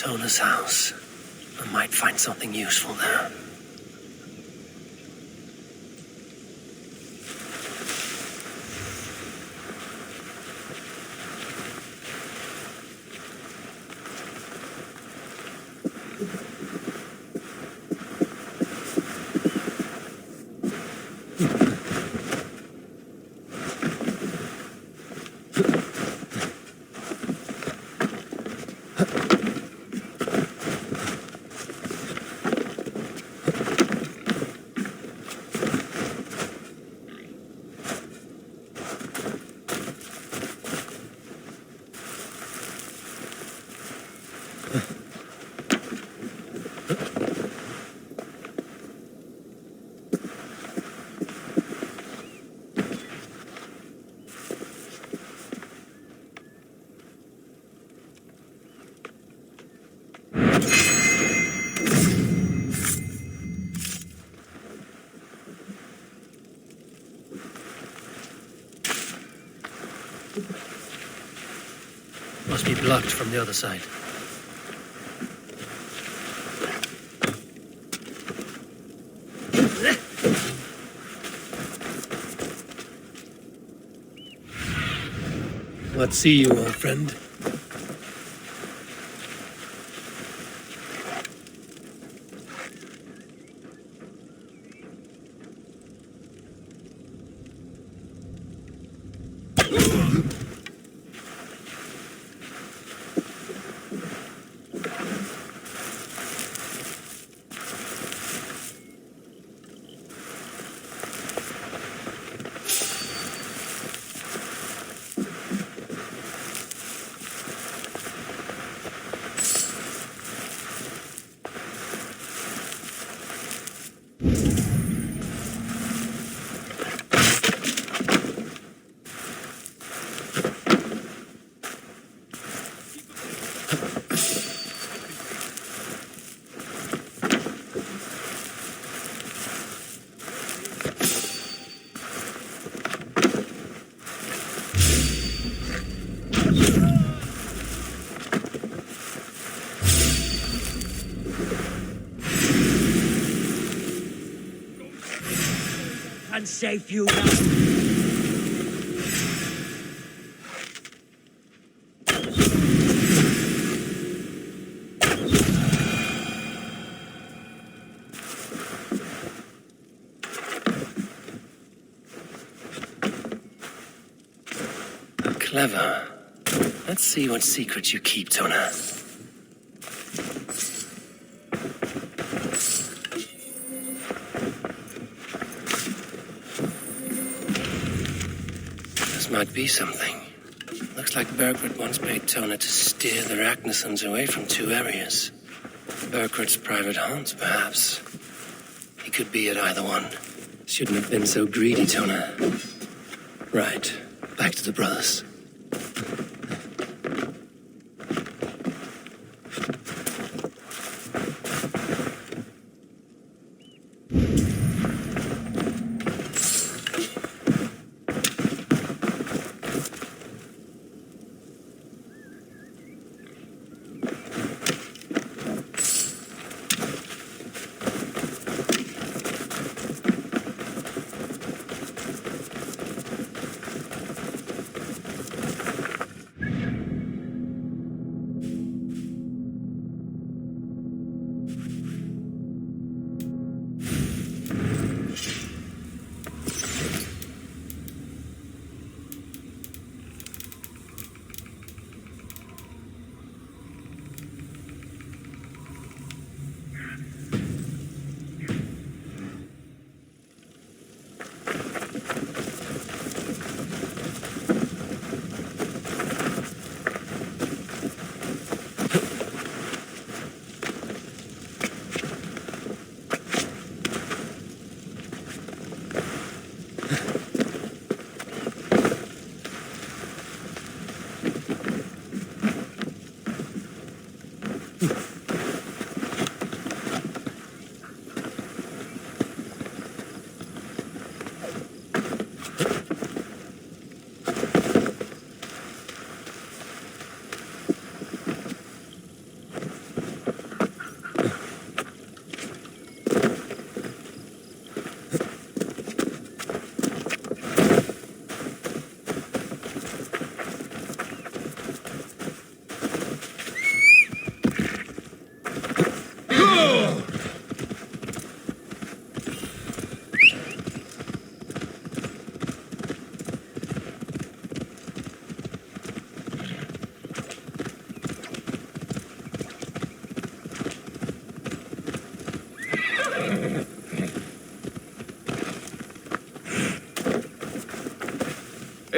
[SPEAKER 4] Tona's house. I might find something useful there. Must be blocked from the other side. Let's see you, old friend.
[SPEAKER 20] Unsafe you now.
[SPEAKER 4] Clever. Let's see what secrets you keep, Tona. This might be something. Looks like Bergred once paid Tona to steer the Ragnarsons away from 2 areas. Bergred's private haunts, perhaps. He could be at either one. Shouldn't have been so greedy, Tona. Right. Back to the brothers.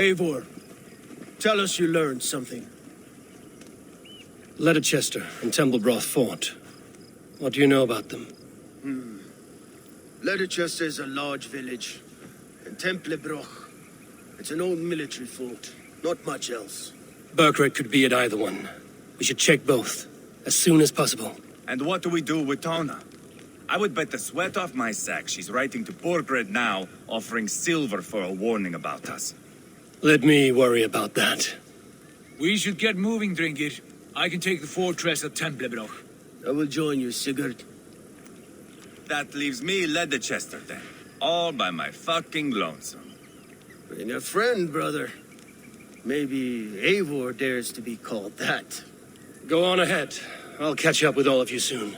[SPEAKER 15] Eivor, tell us you learned something.
[SPEAKER 4] Leicester and Templebroth fought. What do you know about them?
[SPEAKER 15] Leicester is a large village, and Templebroch, it's an old military fort. Not much else.
[SPEAKER 4] Burgred could be at either one. We should check both, as soon as possible.
[SPEAKER 14] And what do we do with Tona? I would bet the sweat off my sack she's writing to Burgred now, offering silver for a warning about us.
[SPEAKER 4] Let me worry about that.
[SPEAKER 5] We should get moving, Drinkit. I can take the fortress of Templebroch.
[SPEAKER 15] I will join you, Sigurd.
[SPEAKER 14] That leaves me Leicester then. All by my fucking lonesome.
[SPEAKER 15] Bring a friend, brother. Maybe Eivor dares to be called that.
[SPEAKER 4] Go on ahead. I'll catch up with all of you soon.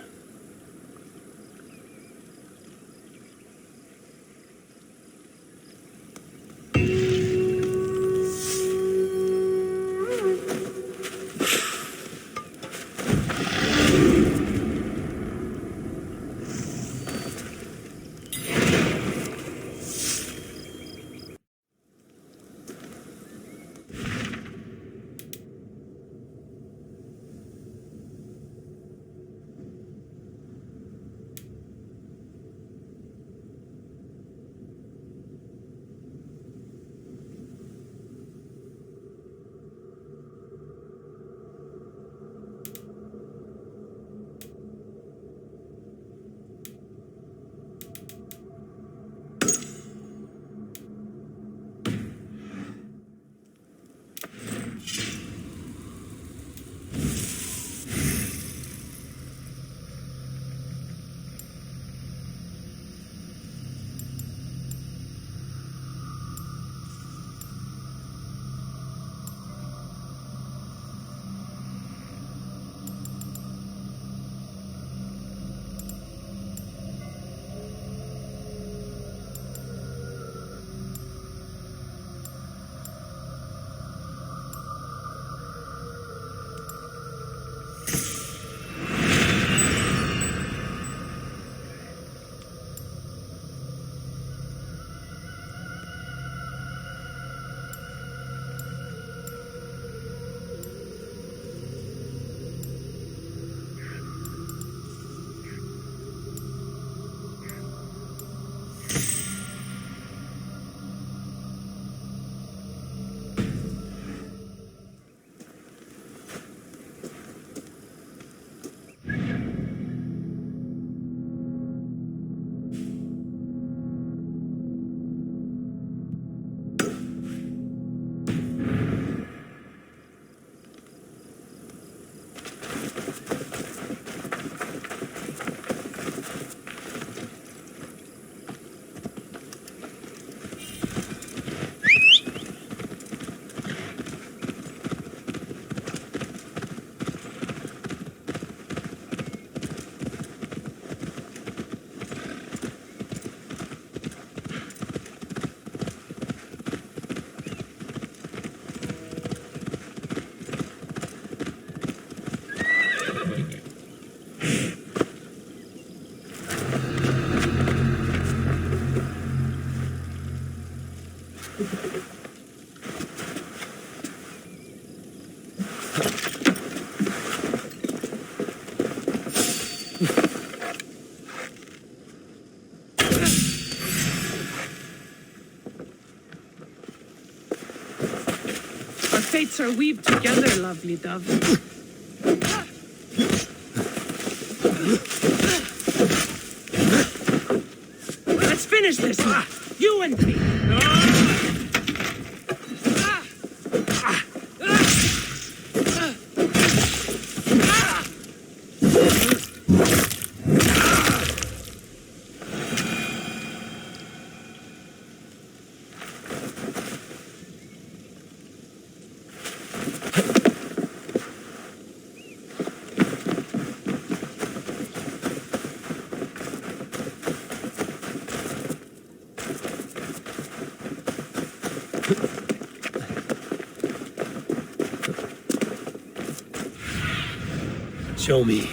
[SPEAKER 7] Fates are weaved together, lovely dove. Let's finish this, you and me.
[SPEAKER 4] Show me.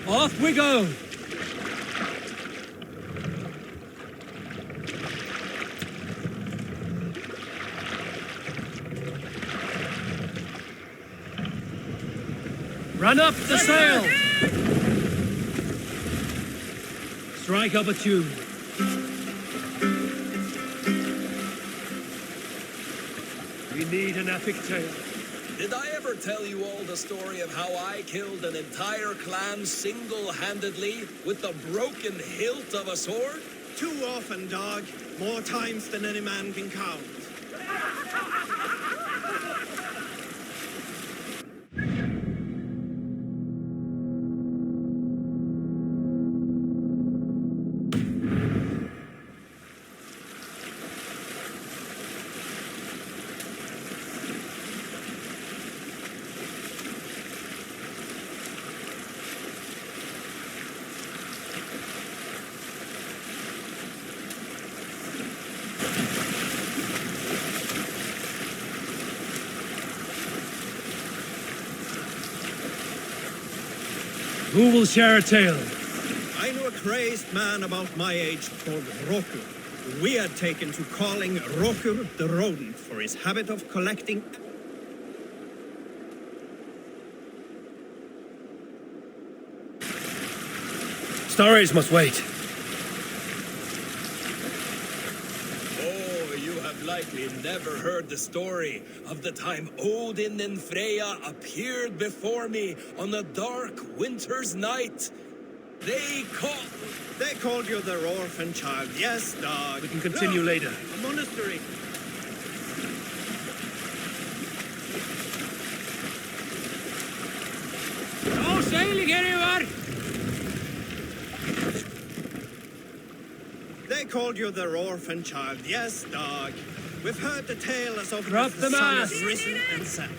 [SPEAKER 20] Off we go! Run up the sail! Strike up a tune. We need an epic tale.
[SPEAKER 12] Did I ever tell you all the story of how I killed an entire clan single-handedly with the broken hilt of a sword?
[SPEAKER 13] Too often, dog. More times than any man can count.
[SPEAKER 20] Who will share a tale?
[SPEAKER 13] I knew a crazed man about my age called Roku. We had taken to calling Roku the rodent for his habit of collecting...
[SPEAKER 20] Stories must wait.
[SPEAKER 12] Oh, you have liked We never heard the story of the time Odin and Freya appeared before me on a dark winter's night. They
[SPEAKER 13] called you their orphan child. Yes, dog.
[SPEAKER 20] We can continue later.
[SPEAKER 13] A monastery.
[SPEAKER 7] No sailing anywhere!
[SPEAKER 13] They called you their orphan child. Yes, dog. We've heard the tale as often
[SPEAKER 7] Drop
[SPEAKER 13] as the
[SPEAKER 7] the
[SPEAKER 13] sun
[SPEAKER 7] mast.
[SPEAKER 13] has risen and set.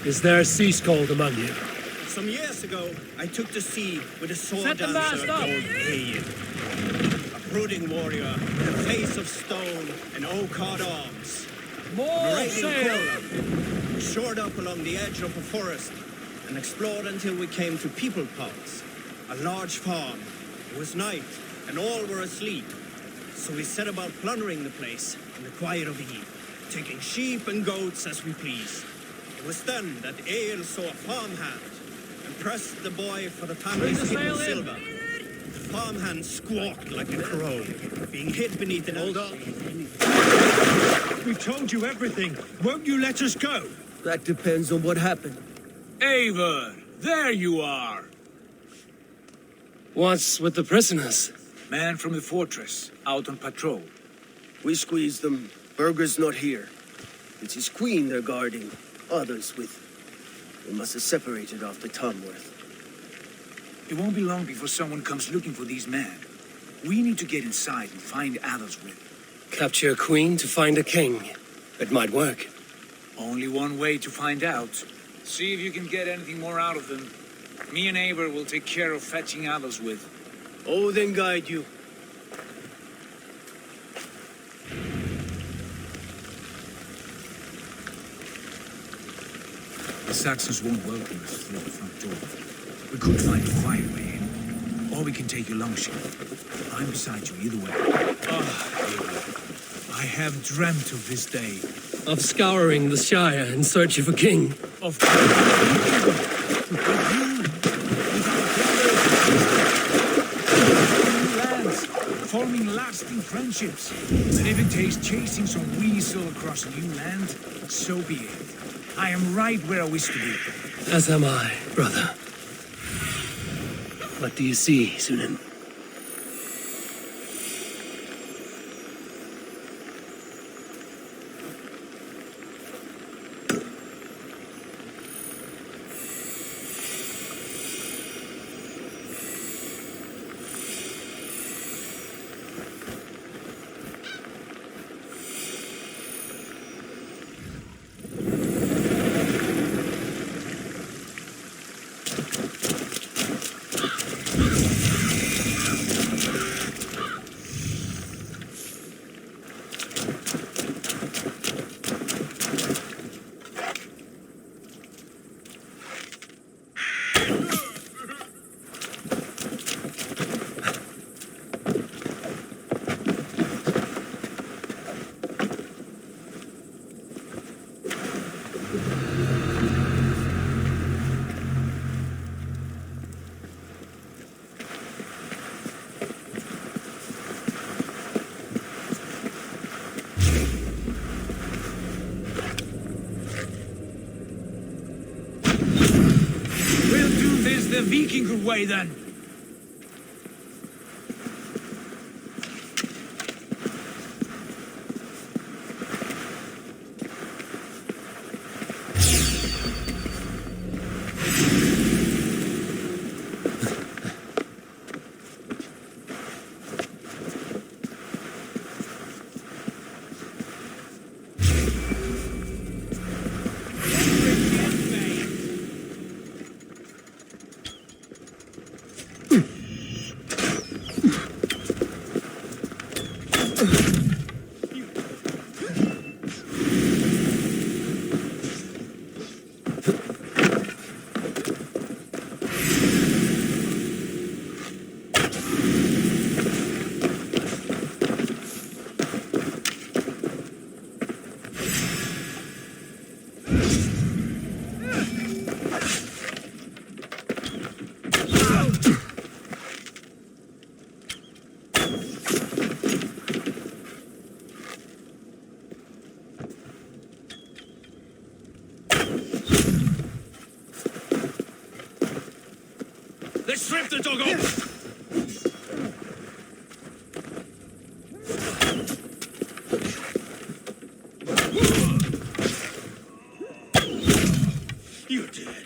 [SPEAKER 4] Is there a sea scald among you?
[SPEAKER 13] Some years ago, I took the sea with a sword
[SPEAKER 7] Set the mast
[SPEAKER 13] dancer
[SPEAKER 7] up.
[SPEAKER 13] called Eivor. A brooding warrior with a face of stone and oak-hard arms.
[SPEAKER 7] More
[SPEAKER 13] Raiding
[SPEAKER 7] sail!
[SPEAKER 13] coral, shored up along the edge of a forest and explored until we came to People Pots, a large farm. It was night and all were asleep, so we set about plundering the place in the quiet of the eve, taking sheep and goats as we pleased. It was then that Eil saw a farmhand and pressed the boy for the family's hidden silver. The farmhand squawked like a crow, being hid beneath an old...
[SPEAKER 5] We've told you everything. Won't you let us go?
[SPEAKER 15] That depends on what happened.
[SPEAKER 5] Eivor, there you are.
[SPEAKER 4] What's with the prisoners?
[SPEAKER 5] Man from the fortress, out on patrol.
[SPEAKER 15] We squeezed them. Burger's not here. It's his queen they're guarding. Others with... They must have separated after Tamworth.
[SPEAKER 5] It won't be long before someone comes looking for these men. We need to get inside and find Adelswith.
[SPEAKER 4] Capture a queen to find a king. It might work.
[SPEAKER 5] Only one way to find out. See if you can get anything more out of them. Me and Eivor will take care of fetching Adelswith.
[SPEAKER 15] Odin guide you.
[SPEAKER 5] The Saxons won't welcome us through the front door. We could find a quiet way in, or we can take your longship. I'm beside you either way. I have dreamt of this day.
[SPEAKER 4] Of scouring the Shire in search of a king.
[SPEAKER 5] Of lands, forming lasting friendships. And if it takes chasing some weasel across new land, so be it. I am right where I wish to be.
[SPEAKER 4] As am I, brother. What do you see, Sunan?
[SPEAKER 5] The Viking way then.
[SPEAKER 3] Strip the dog off! You're dead.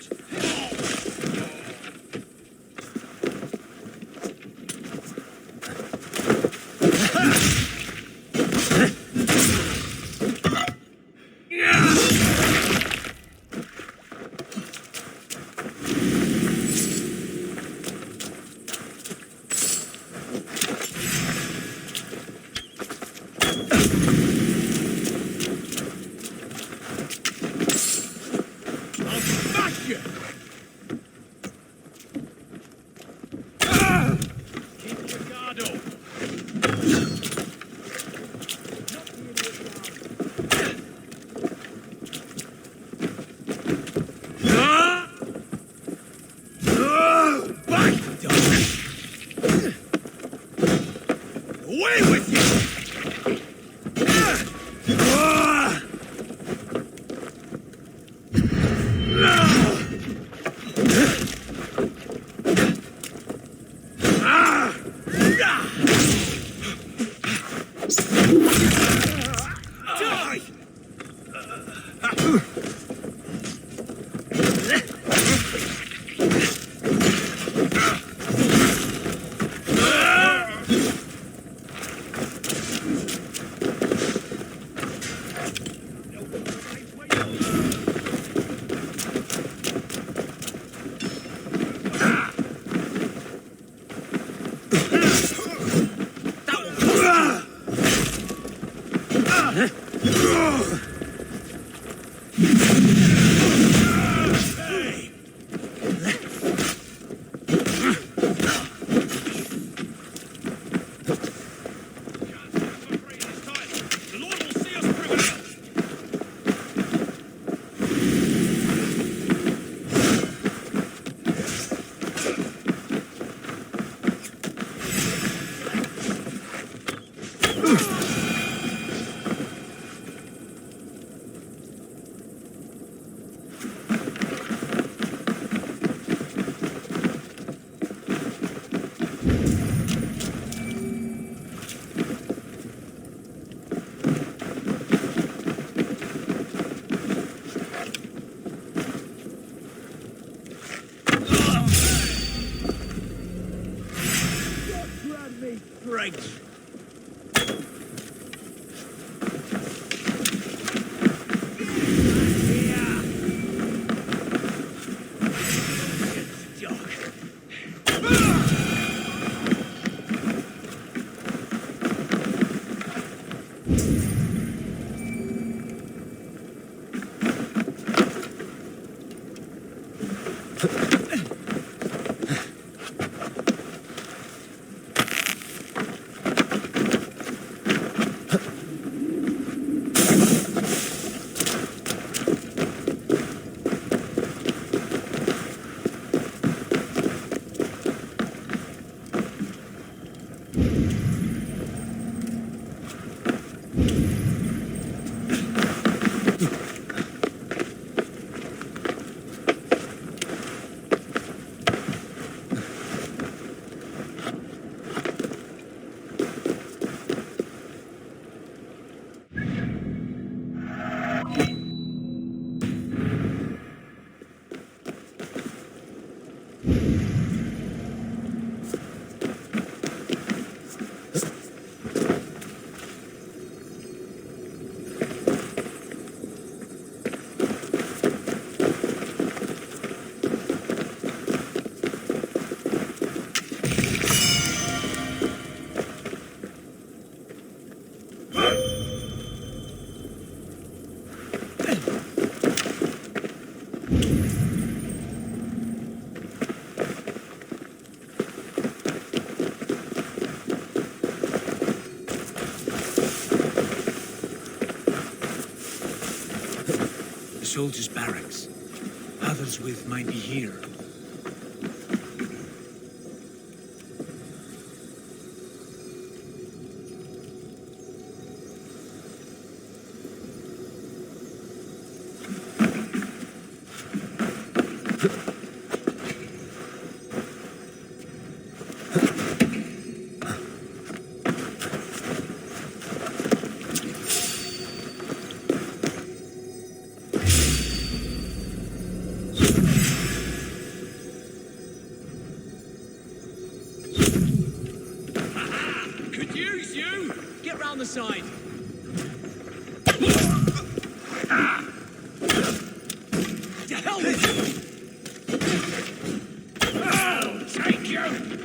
[SPEAKER 5] Soldiers' barracks. Others with might be here.
[SPEAKER 17] side. To hell with you!
[SPEAKER 20] I'll take you!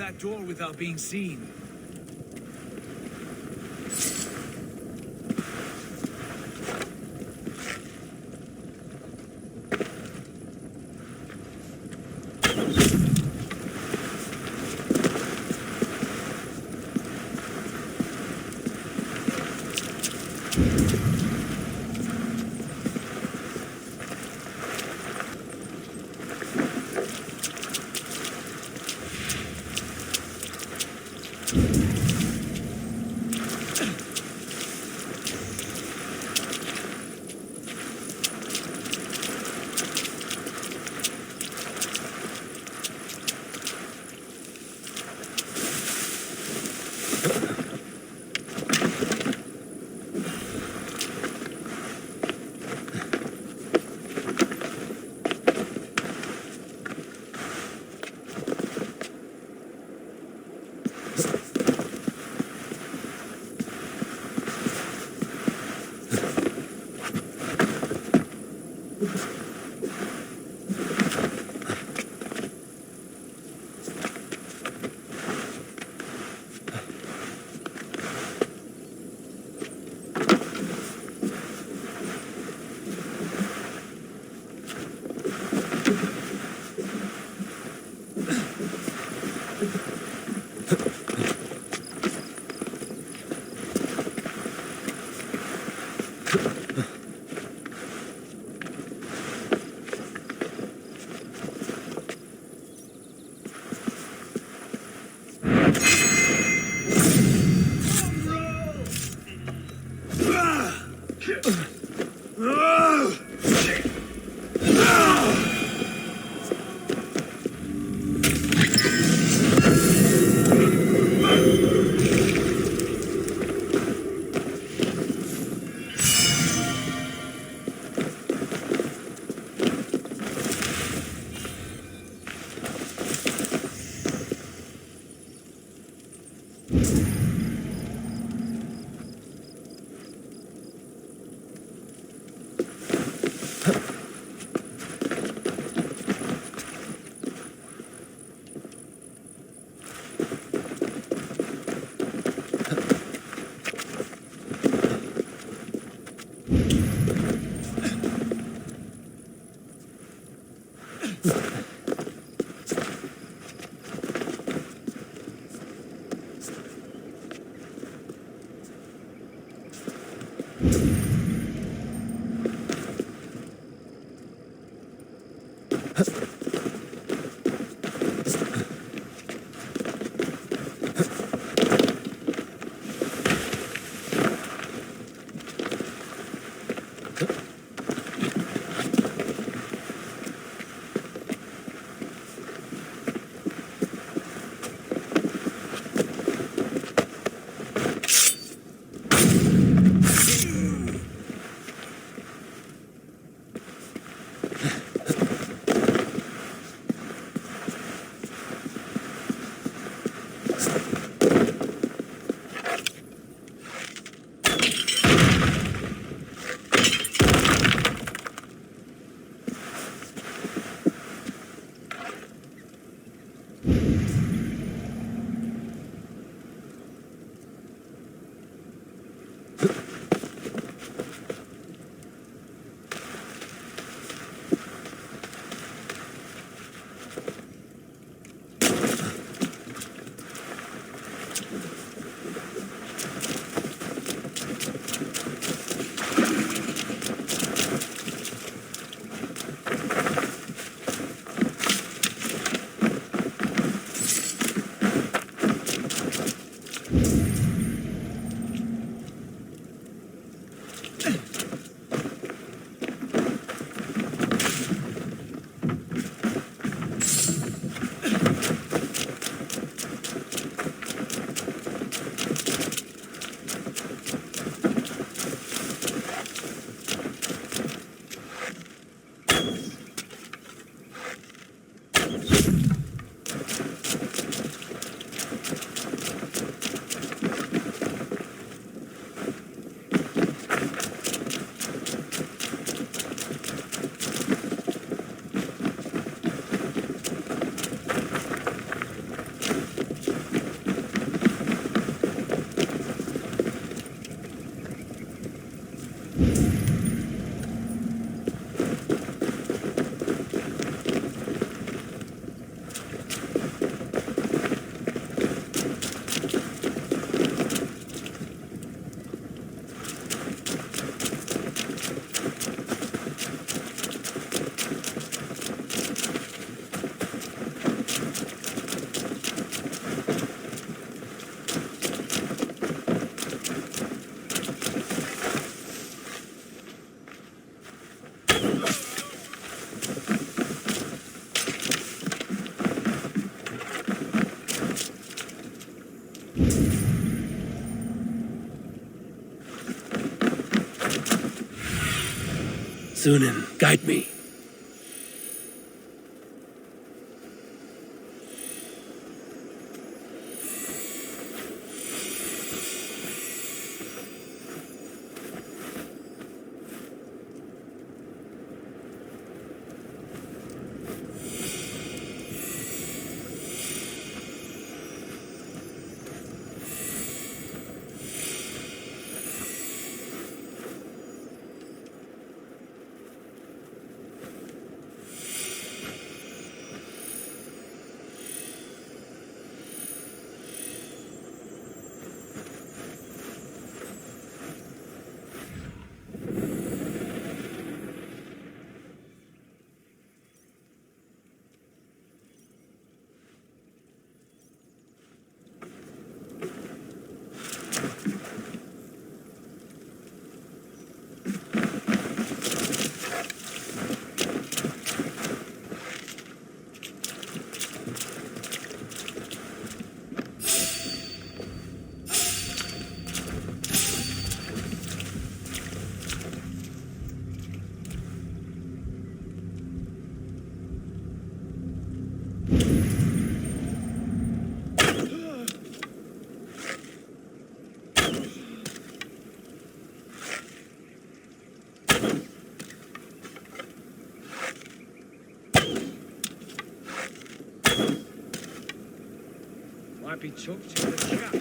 [SPEAKER 5] that door without being seen.
[SPEAKER 4] Sunan, guide me.
[SPEAKER 5] Might be tough to the chap.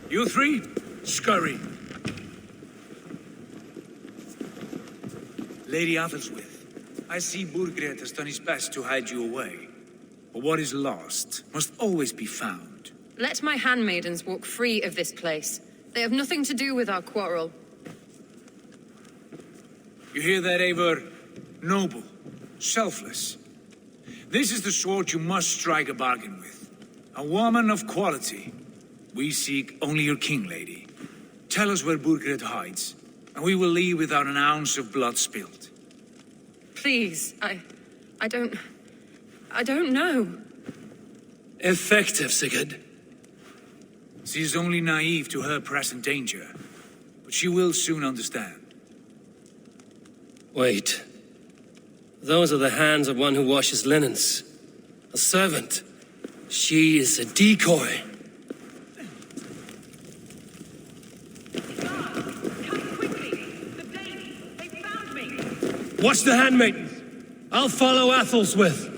[SPEAKER 5] You three, scurry. Lady Athelwith, I see Burgred has done his best to hide you away. But what is lost must always be found.
[SPEAKER 8] Let my handmaidens walk free of this place. They have nothing to do with our quarrel.
[SPEAKER 5] You hear that, Eivor? Noble, selfless. This is the sword you must strike a bargain with. A woman of quality. We seek only your king, lady. Tell us where Burgred hides, and we will leave without an ounce of blood spilled.
[SPEAKER 8] Please, I don't know.
[SPEAKER 4] Effective, Sigurd.
[SPEAKER 5] She is only naive to her present danger, but she will soon understand.
[SPEAKER 4] Wait. Those are the hands of one who washes linens. A servant. She is a decoy. Watch the handmaidens. I'll follow Athelwith.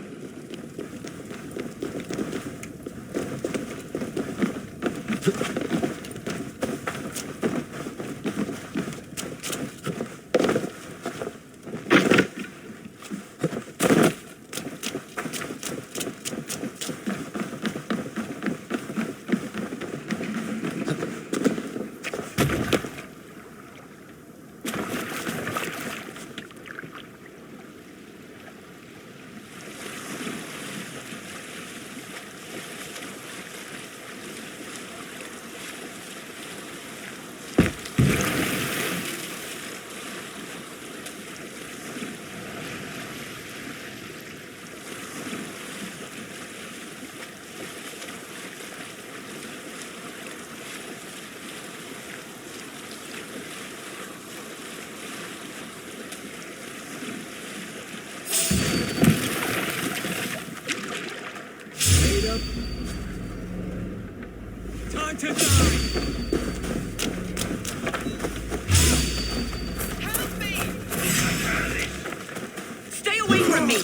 [SPEAKER 21] Stay away from me!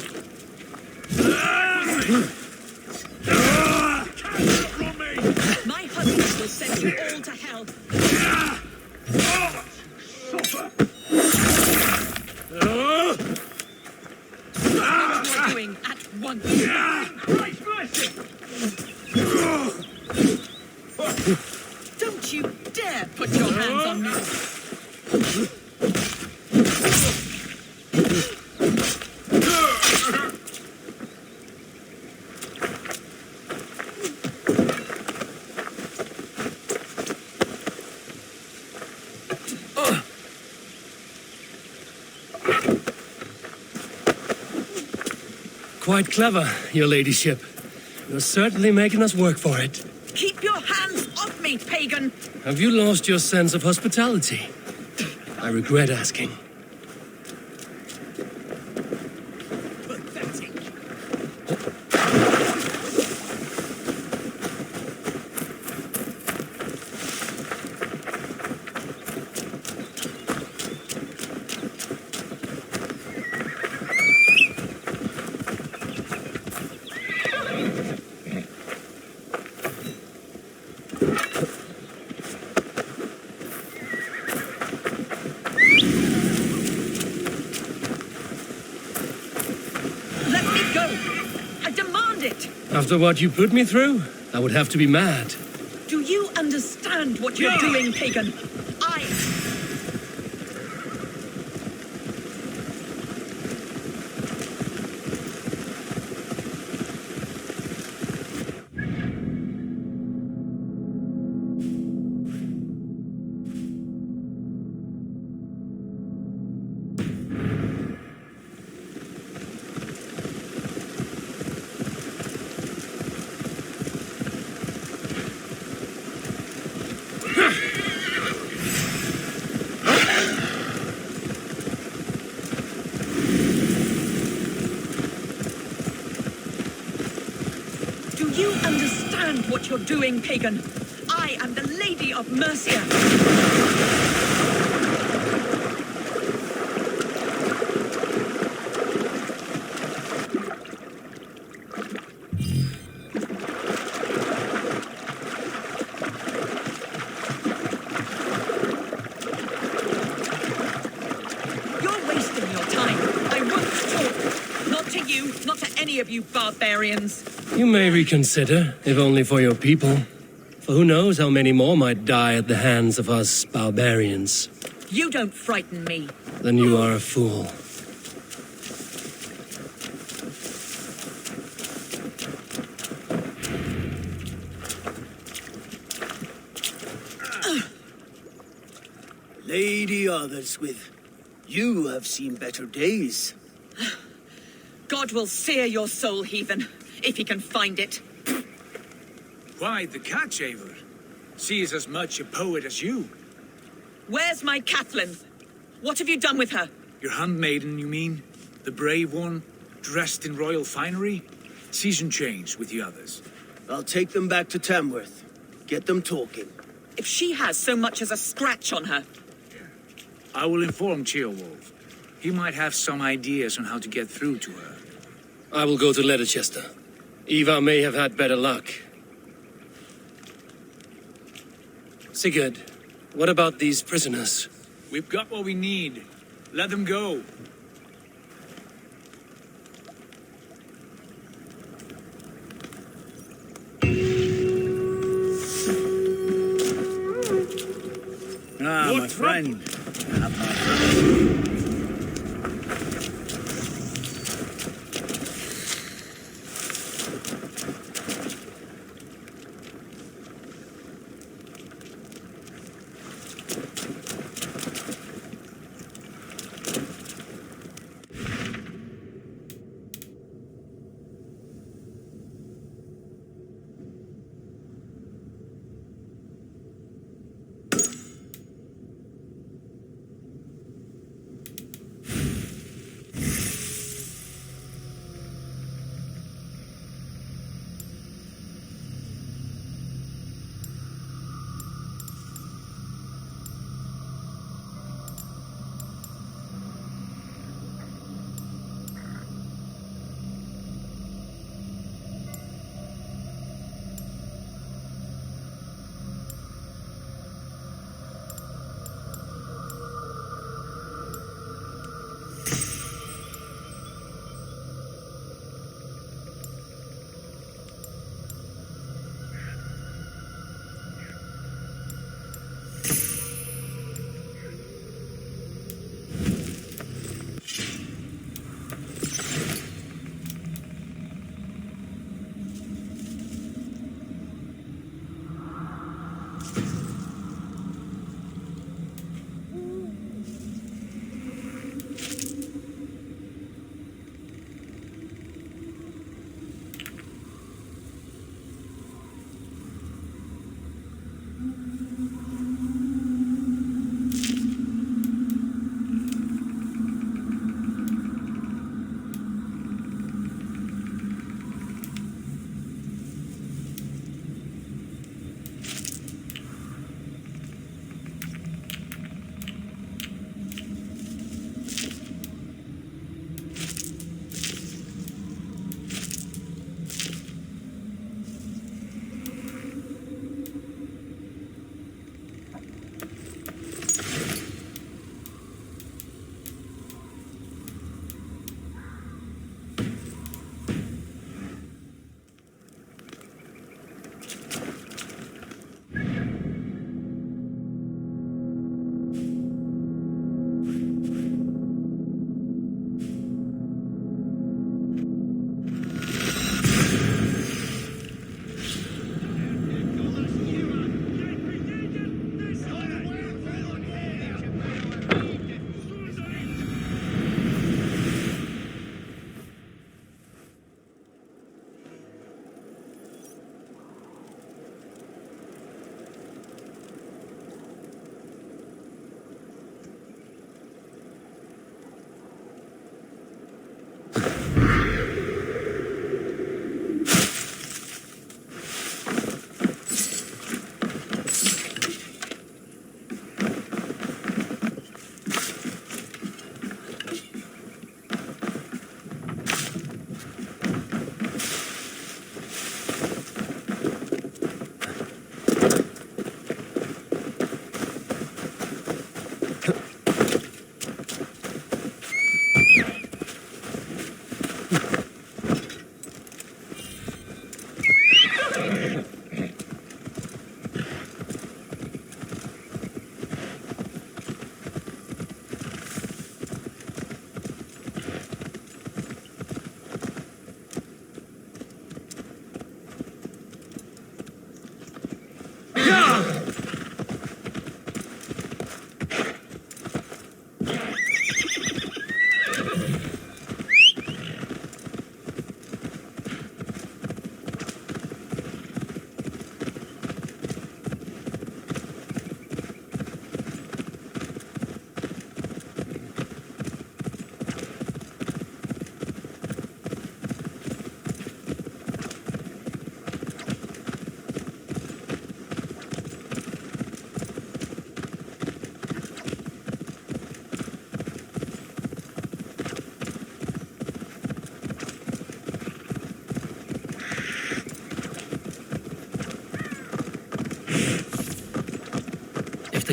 [SPEAKER 21] My husband will send you all to hell. Stop what you're doing at once. Christ mercy! Don't you dare put your hands on me!
[SPEAKER 4] Quite clever, your ladyship. You're certainly making us work for it.
[SPEAKER 21] Keep your hands off me, pagan!
[SPEAKER 4] Have you lost your sense of hospitality? I regret asking. After what you put me through, I would have to be mad.
[SPEAKER 21] Do you understand what you're doing, pagan? Do you understand what you're doing, pagan? I am the Lady of Mercia. You're wasting your time. I won't talk. Not to you, not to any of you barbarians.
[SPEAKER 4] You may reconsider, if only for your people. For who knows how many more might die at the hands of us barbarians.
[SPEAKER 21] You don't frighten me.
[SPEAKER 4] Then you are a fool.
[SPEAKER 15] Lady Otherswith, you have seen better days.
[SPEAKER 21] God will sear your soul, heathen, if he can find it.
[SPEAKER 5] Why the catch, Eivor? She is as much a poet as you.
[SPEAKER 21] Where's my Catherine? What have you done with her?
[SPEAKER 5] Your handmaiden, you mean? The brave one, dressed in royal finery? Season change with the others.
[SPEAKER 15] I'll take them back to Tamworth. Get them talking.
[SPEAKER 21] If she has so much as a scratch on her.
[SPEAKER 5] I will inform Ceolwulf. He might have some ideas on how to get through to her.
[SPEAKER 4] I will go to Leicester. Eivor may have had better luck. Sigurd, what about these prisoners?
[SPEAKER 5] We've got what we need. Let them go.
[SPEAKER 11] Ah, my friend.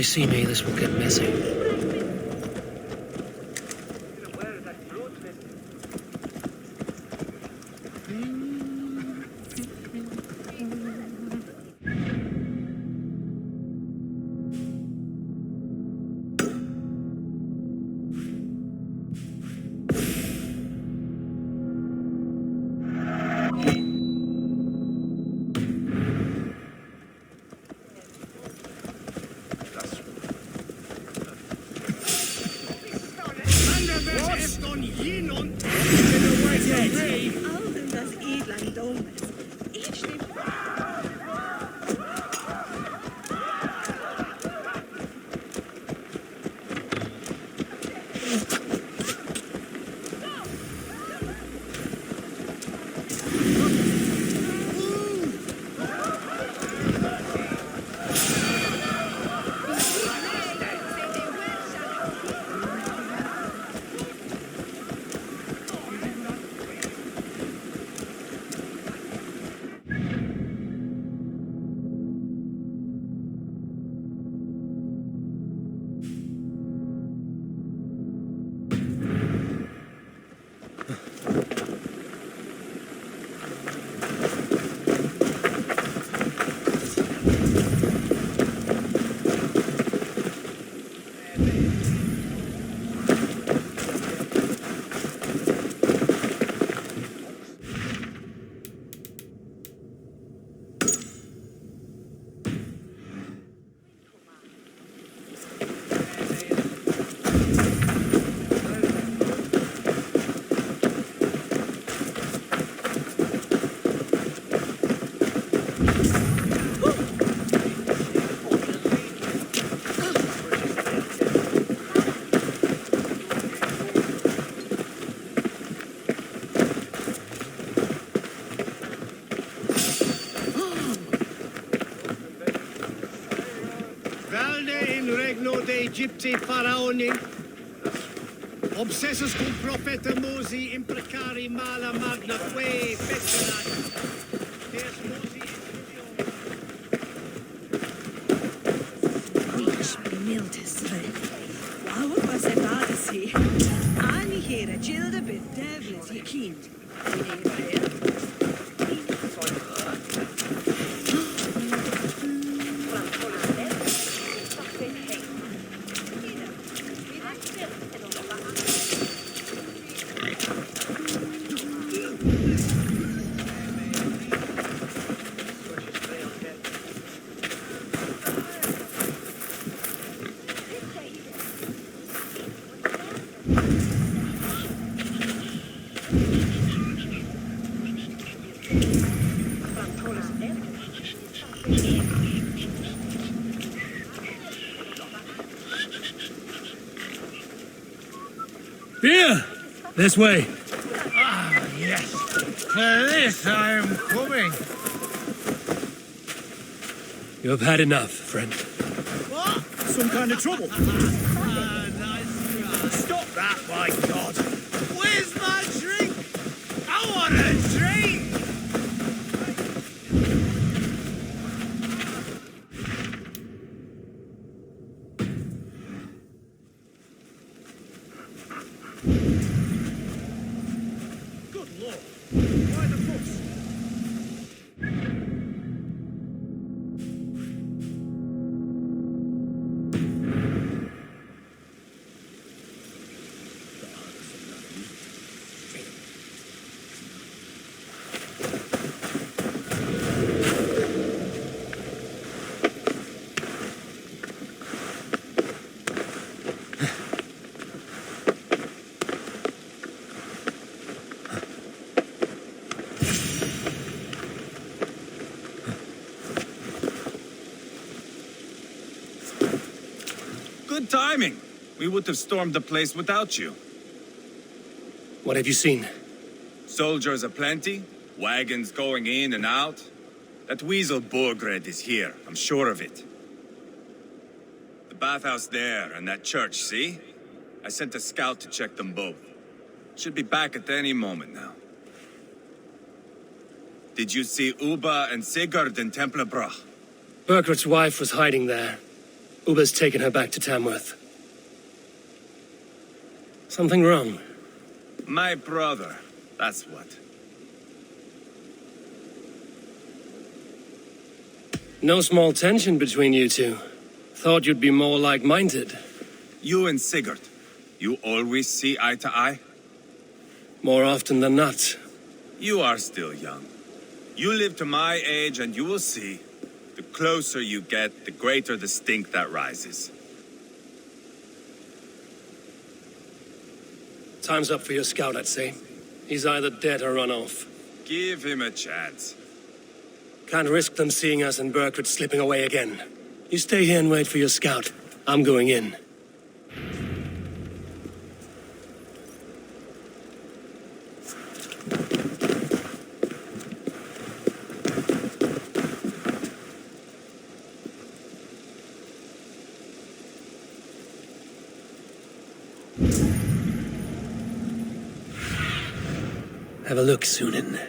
[SPEAKER 4] they see me, this will get messy.
[SPEAKER 20] Egypti faraoni, obsessus cum profeta Mosi imprecari mala magna que fecunat. Des Mosi
[SPEAKER 21] Miltisve. Wow, was a Odyssey. Ani here a Gilda bit devils ye keen.
[SPEAKER 4] Here! This way.
[SPEAKER 20] Ah, yes. For this I am coming.
[SPEAKER 4] You have had enough, friend.
[SPEAKER 11] What? Some kind of trouble?
[SPEAKER 20] Stop that, my God. Where's my drink? I want a drink.
[SPEAKER 14] Good timing. We would have stormed the place without you.
[SPEAKER 4] What have you seen?
[SPEAKER 14] Soldiers aplenty, wagons going in and out. That weasel Borgred is here, I'm sure of it. The bathhouse there and that church, see? I sent a scout to check them both. Should be back at any moment now. Did you see Uba and Sigurd in Templar Order?
[SPEAKER 4] Burgred's wife was hiding there. Uber's taken her back to Tamworth. Something wrong?
[SPEAKER 14] My brother, that's what.
[SPEAKER 4] No small tension between you two. Thought you'd be more like-minded.
[SPEAKER 14] You and Sigurd, you always see eye to eye?
[SPEAKER 4] More often than not.
[SPEAKER 14] You are still young. You live to my age and you will see. The closer you get, the greater the stink that rises.
[SPEAKER 4] Time's up for your scout, I'd say. He's either dead or run off.
[SPEAKER 14] Give him a chance.
[SPEAKER 4] Can't risk them seeing us and Burkred slipping away again. You stay here and wait for your scout. I'm going in. Have a look, Sunan.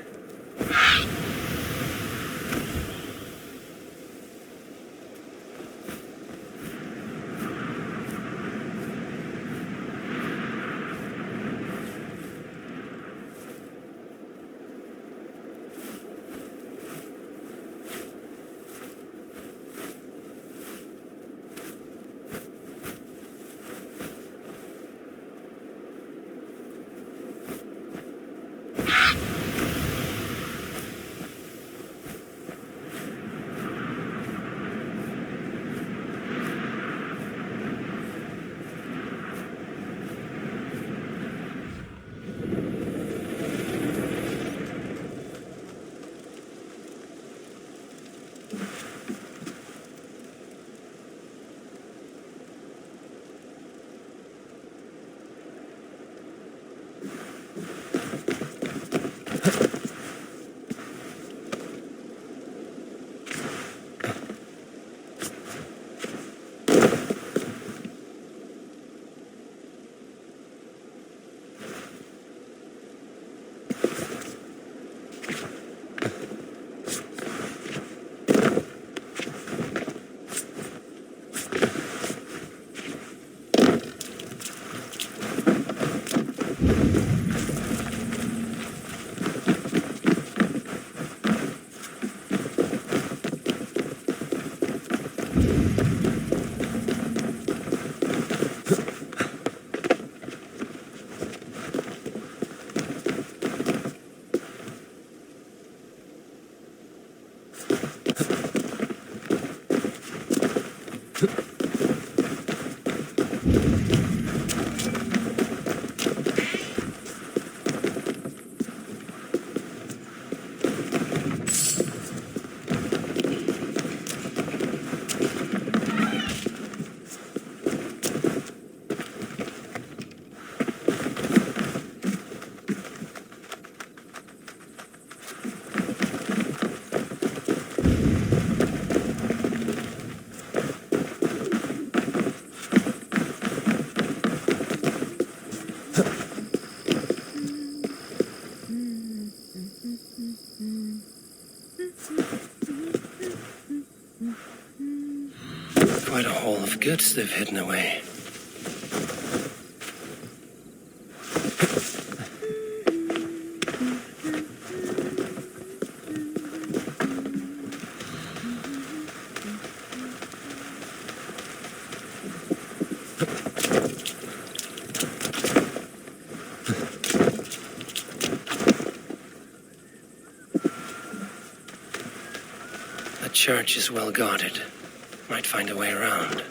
[SPEAKER 4] Quite a haul of goods they've hidden away. The church is well guarded. Might find a way around.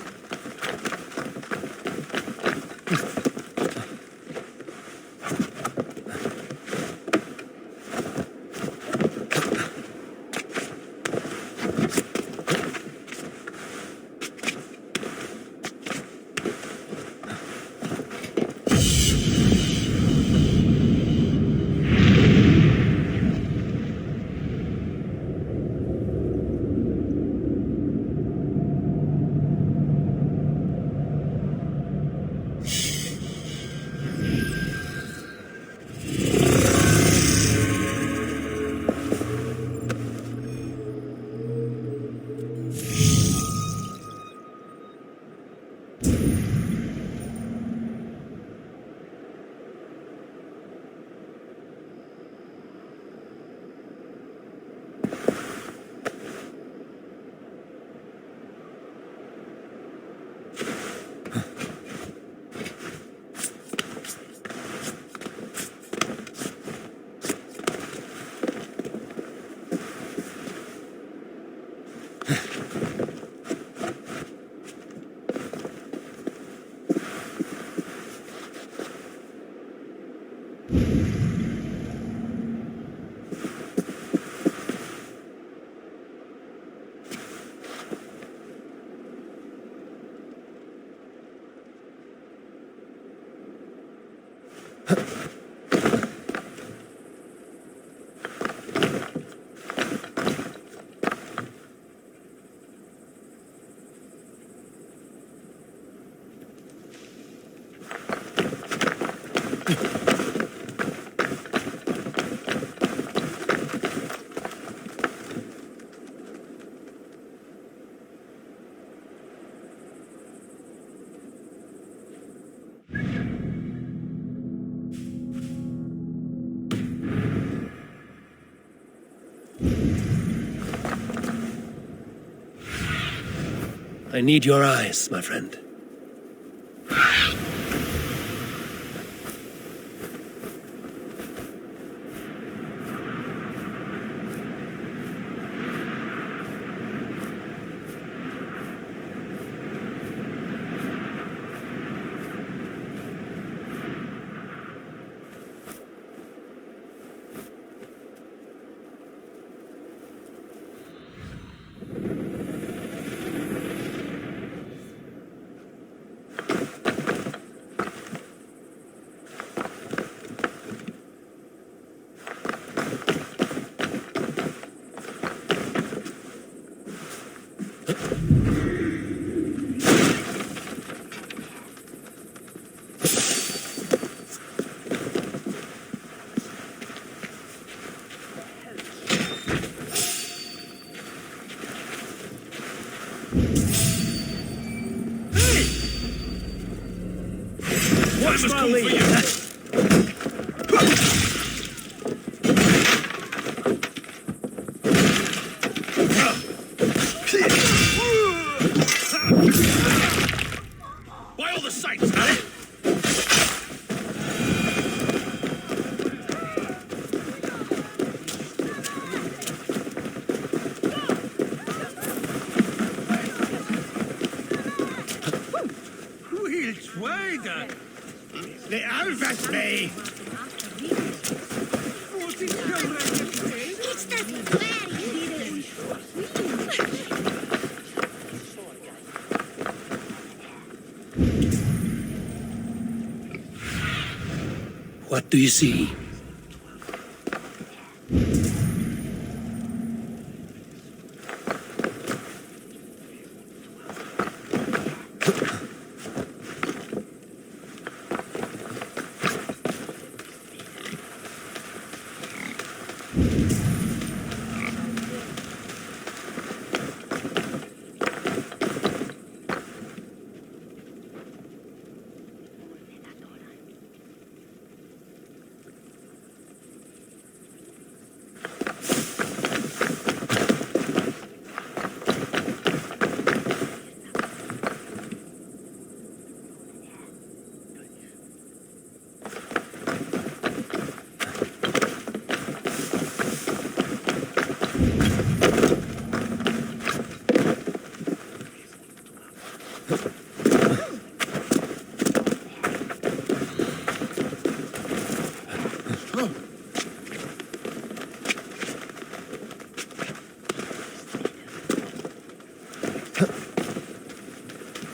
[SPEAKER 4] I need your eyes, my friend.
[SPEAKER 3] What's my lead?
[SPEAKER 1] By all the sights, man!
[SPEAKER 18] Which way then?
[SPEAKER 1] The Alves Bay!
[SPEAKER 2] It's the very
[SPEAKER 4] What do you see?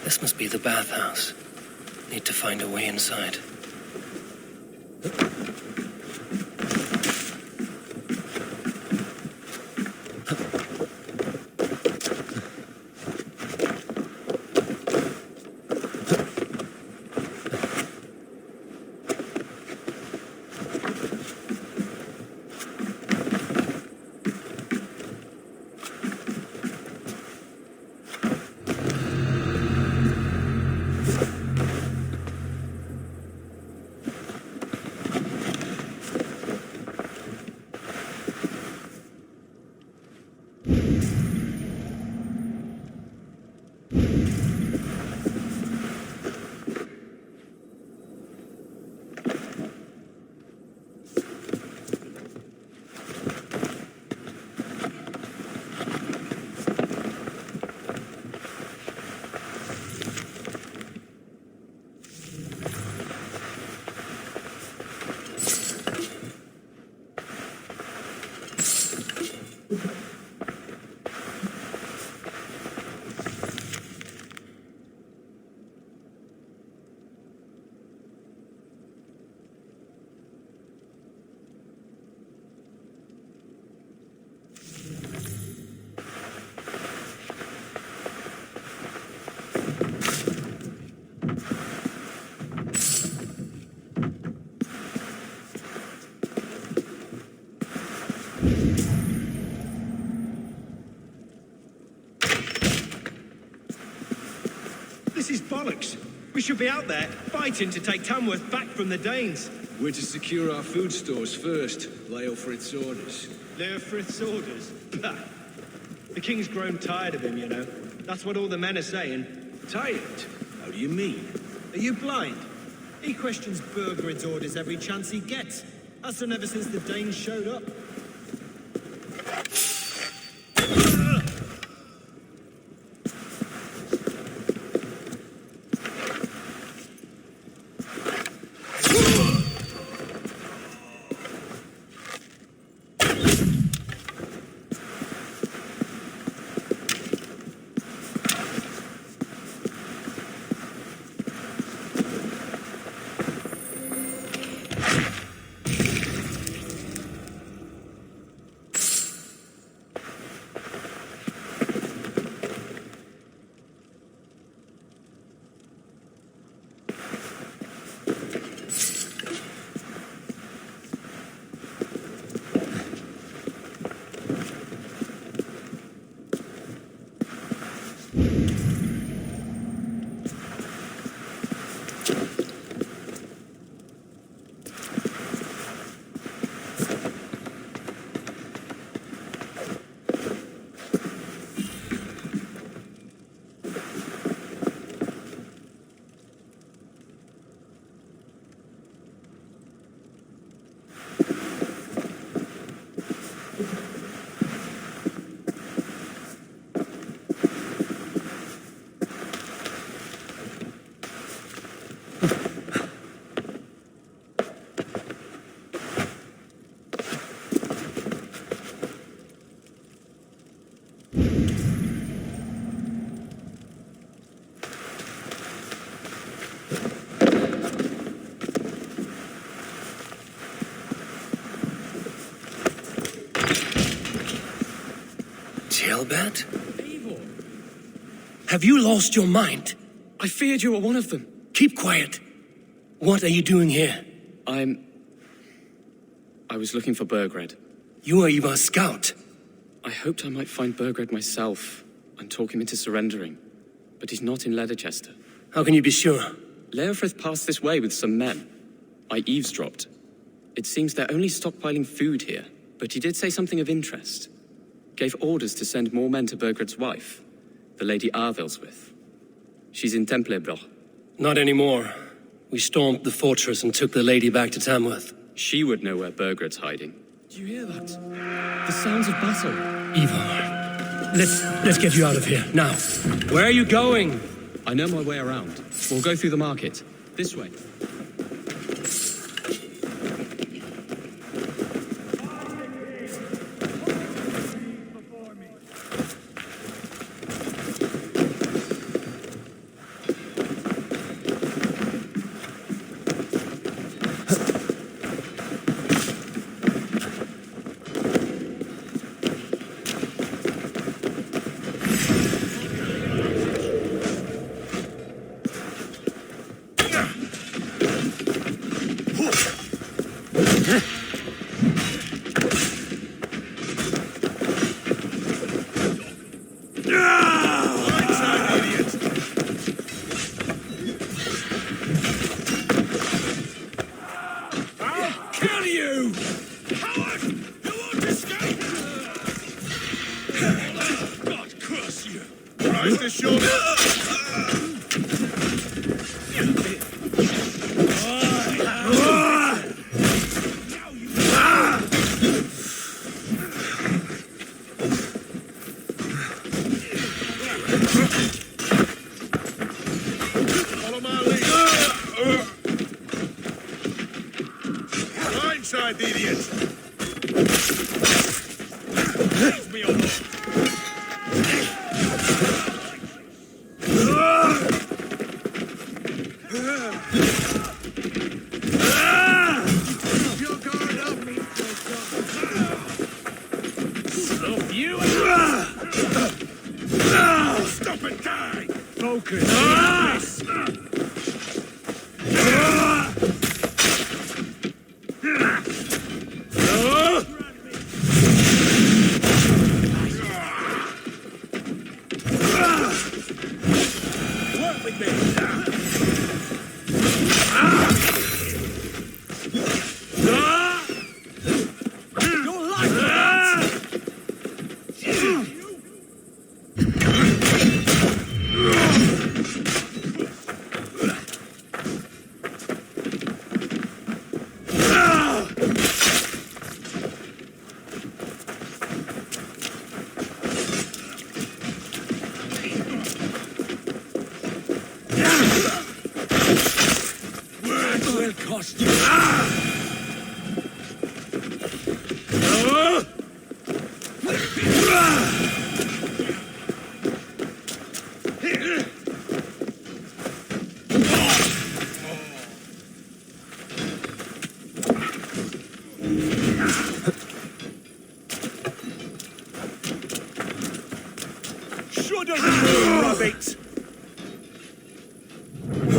[SPEAKER 4] This must be the bathhouse. Need to find a way inside.
[SPEAKER 13] This is bollocks. We should be out there fighting to take Tamworth back from the Danes.
[SPEAKER 9] We're to secure our food stores first. Leofrith's orders.
[SPEAKER 13] Leofrith's orders? Bah. The king's grown tired of him, you know. That's what all the men are saying.
[SPEAKER 9] Tired? How do you mean?
[SPEAKER 13] Are you blind? He questions Burgred's orders every chance he gets. That's done ever since the Danes showed up.
[SPEAKER 4] Tailbat? Eivor! Have you lost your mind?
[SPEAKER 17] I feared you were one of them.
[SPEAKER 4] Keep quiet. What are you doing here?
[SPEAKER 17] I was looking for Burgred.
[SPEAKER 4] You are Eivor's scout.
[SPEAKER 17] I hoped I might find Burgred myself and talk him into surrendering. But he's not in Leatherchester.
[SPEAKER 4] How can you be sure?
[SPEAKER 17] Leofrith passed this way with some men. I eavesdropped. It seems they're only stockpiling food here, but he did say something of interest. Gave orders to send more men to Burgred's wife, the Lady Arvelswith. She's in Templar Order.
[SPEAKER 4] Not anymore. We stormed the fortress and took the lady back to Tamworth.
[SPEAKER 17] She would know where Burgred's hiding. Do you hear that? The sounds of battle.
[SPEAKER 4] Eivor, let's get you out of here, now. Where are you going?
[SPEAKER 17] I know my way around. We'll go through the market. This way.
[SPEAKER 3] up with me!
[SPEAKER 18] You'll like that!
[SPEAKER 3] Words will cost you.
[SPEAKER 18] Should have been rabbit!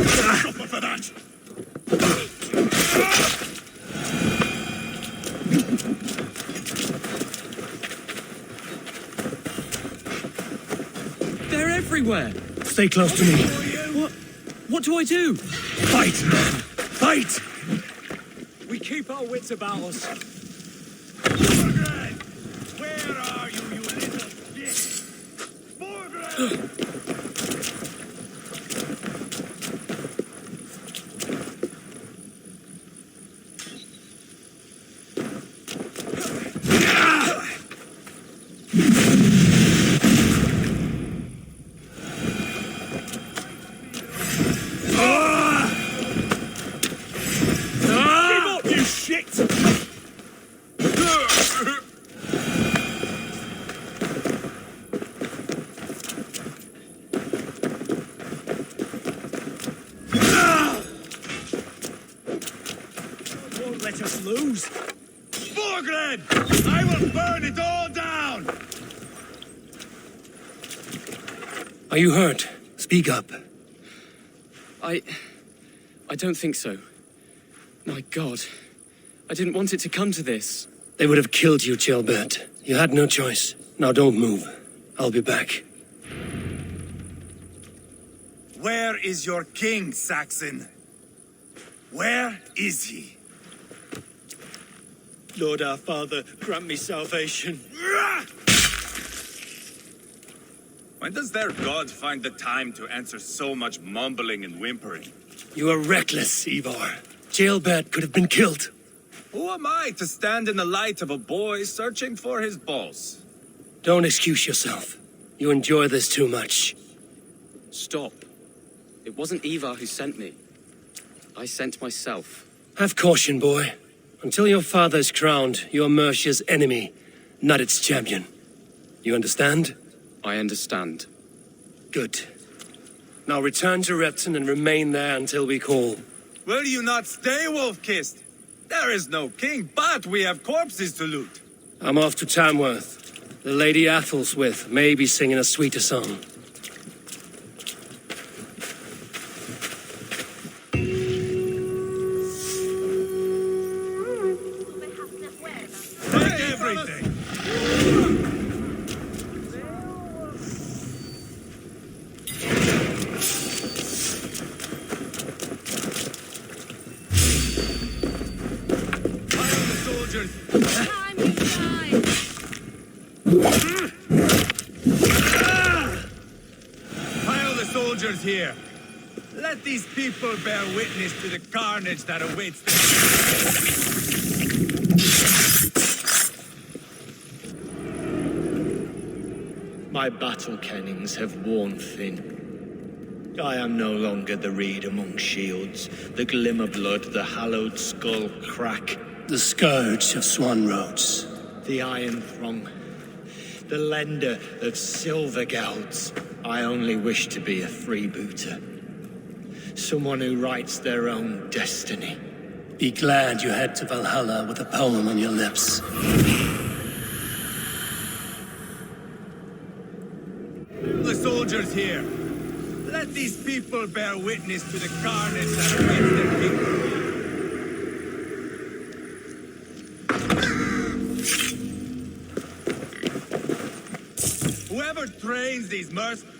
[SPEAKER 3] Suffer for that!
[SPEAKER 4] They're everywhere. Stay close to me. What do I do?
[SPEAKER 18] Fight, men! Fight! We keep our wits about us.
[SPEAKER 3] Borgred! Where are you, you little bitch? Borgred!
[SPEAKER 18] Give up, you shit! Won't let us lose.
[SPEAKER 3] Borgred! I will burn it all down!
[SPEAKER 4] Are you hurt? Speak up.
[SPEAKER 17] I don't think so. My God. I didn't want it to come to this.
[SPEAKER 4] They would have killed you, Gilbert. You had no choice. Now don't move. I'll be back.
[SPEAKER 18] Where is your king, Saxon? Where is he?
[SPEAKER 11] Lord our Father, grant me salvation.
[SPEAKER 14] When does their god find the time to answer so much mumbling and whimpering?
[SPEAKER 4] You are reckless, Eivor. Gilbert could have been killed.
[SPEAKER 14] Who am I to stand in the light of a boy searching for his balls?
[SPEAKER 4] Don't excuse yourself. You enjoy this too much.
[SPEAKER 17] Stop. It wasn't Eivor who sent me. I sent myself.
[SPEAKER 4] Have caution, boy. Until your father is crowned, you are Mercia's enemy, not its champion. You understand?
[SPEAKER 17] I understand.
[SPEAKER 4] Good. Now return to Repton and remain there until we call.
[SPEAKER 14] Will you not stay, Wolf-Kissed? There is no king, but we have corpses to loot.
[SPEAKER 4] I'm off to Tamworth. The Lady Athelstwith may be singing a sweeter song.
[SPEAKER 18] Take everything!
[SPEAKER 3] Fire the soldiers!
[SPEAKER 18] Pile the soldiers here. Let these people bear witness to the carnage that awaits them.
[SPEAKER 10] My battle kennings have worn thin. I am no longer the reed among shields, the glimmer blood, the hallowed skull crack.
[SPEAKER 4] The scourge of Swan Roads.
[SPEAKER 10] The iron throng. The lender of silver gelds. I only wish to be a freebooter. Someone who writes their own destiny.
[SPEAKER 4] Be glad you head to Valhalla with a poem on your lips.
[SPEAKER 18] The soldiers here. Let these people bear witness to the carnage that awaits their kingdom. Whoever trains these mercenaries...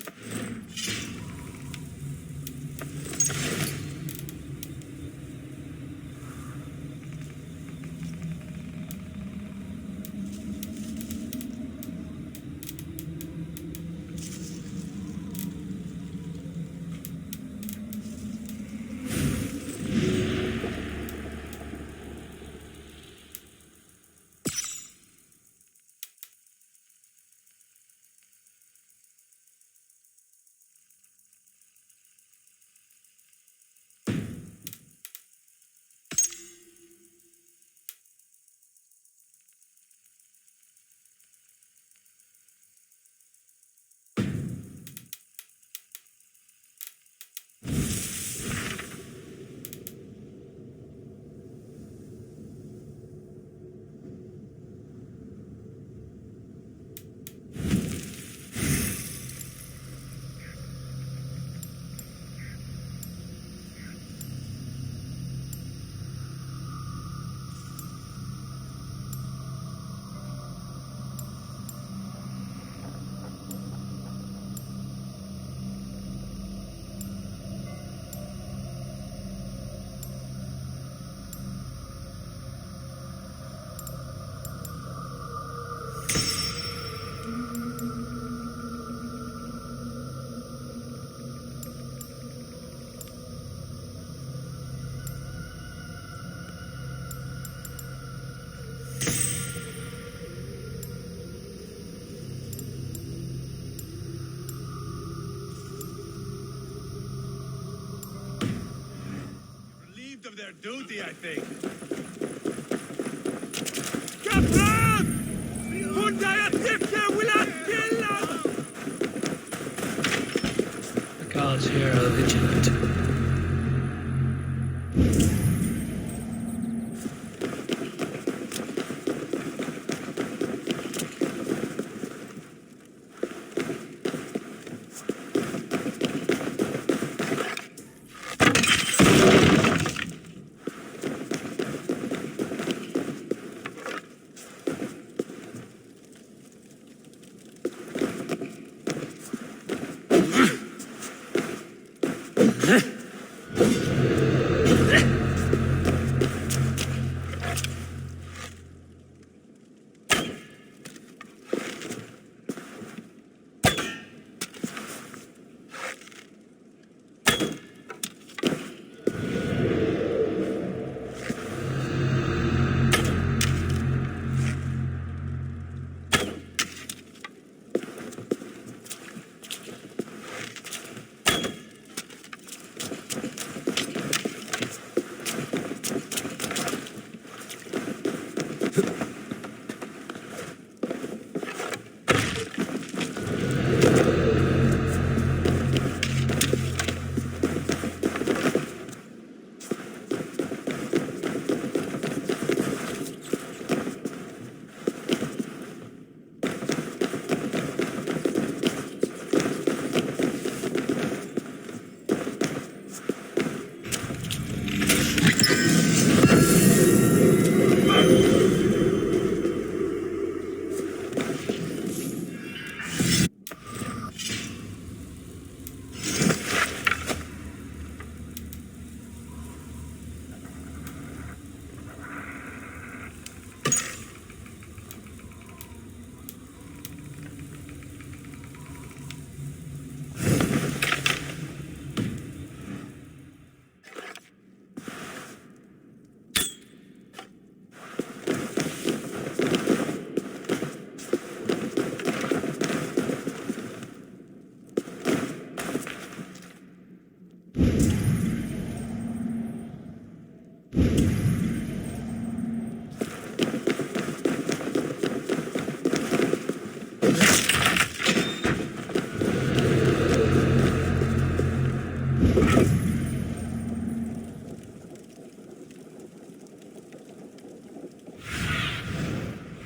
[SPEAKER 18] account of their duty, I think.
[SPEAKER 4] The guards here are vigilant.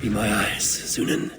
[SPEAKER 4] Be my eyes, Sunan.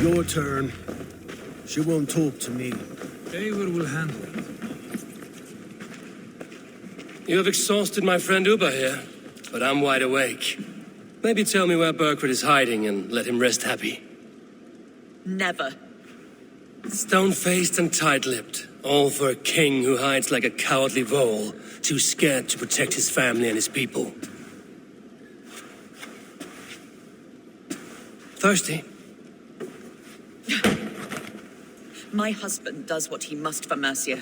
[SPEAKER 15] Your turn. She won't talk to me.
[SPEAKER 5] Eivor will handle it.
[SPEAKER 4] You have exhausted my friend Uba here, but I'm wide awake. Maybe tell me where Burkred is hiding and let him rest happy.
[SPEAKER 21] Never.
[SPEAKER 4] Stone-faced and tight-lipped, all for a king who hides like a cowardly vole, too scared to protect his family and his people. Thirsty?
[SPEAKER 6] My husband does what he must for Mercia.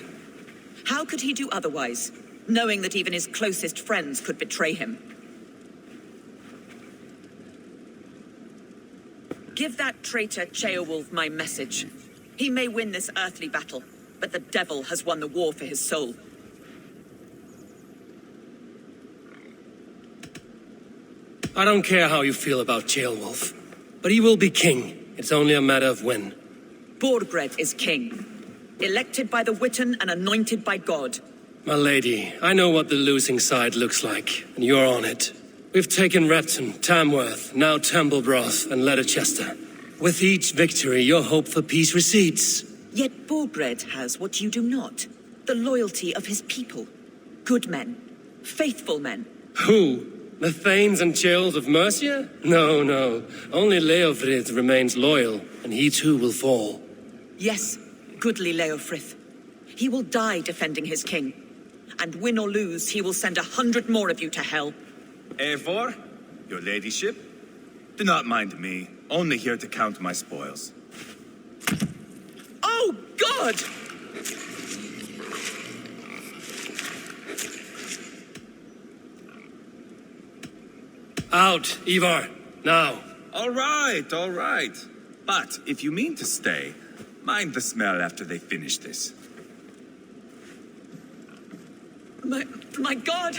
[SPEAKER 6] How could he do otherwise, knowing that even his closest friends could betray him? Give that traitor Ceolwulf my message. He may win this earthly battle, but the devil has won the war for his soul.
[SPEAKER 4] I don't care how you feel about Ceolwulf, but he will be king. It's only a matter of when.
[SPEAKER 6] Borgred is king, elected by the Witan and anointed by God.
[SPEAKER 4] My lady, I know what the losing side looks like, and you're on it. We've taken Repton, Tamworth, now Templebroth, and Leicester. With each victory, your hope for peace recedes.
[SPEAKER 6] Yet Borgred has what you do not. The loyalty of his people. Good men. Faithful men.
[SPEAKER 4] Who? The Thanes and Chills of Mercia? No, no. Only Leofrith remains loyal, and he too will fall.
[SPEAKER 6] Yes, goodly Leofrith. He will die defending his king. And win or lose, he will send 100 more of you to hell.
[SPEAKER 14] Eivor, your ladyship? Do not mind me. Only here to count my spoils.
[SPEAKER 6] Oh, God!
[SPEAKER 4] Out, Eivor, now.
[SPEAKER 14] All right. But if you mean to stay, mind the smell after they finish this.
[SPEAKER 6] My God!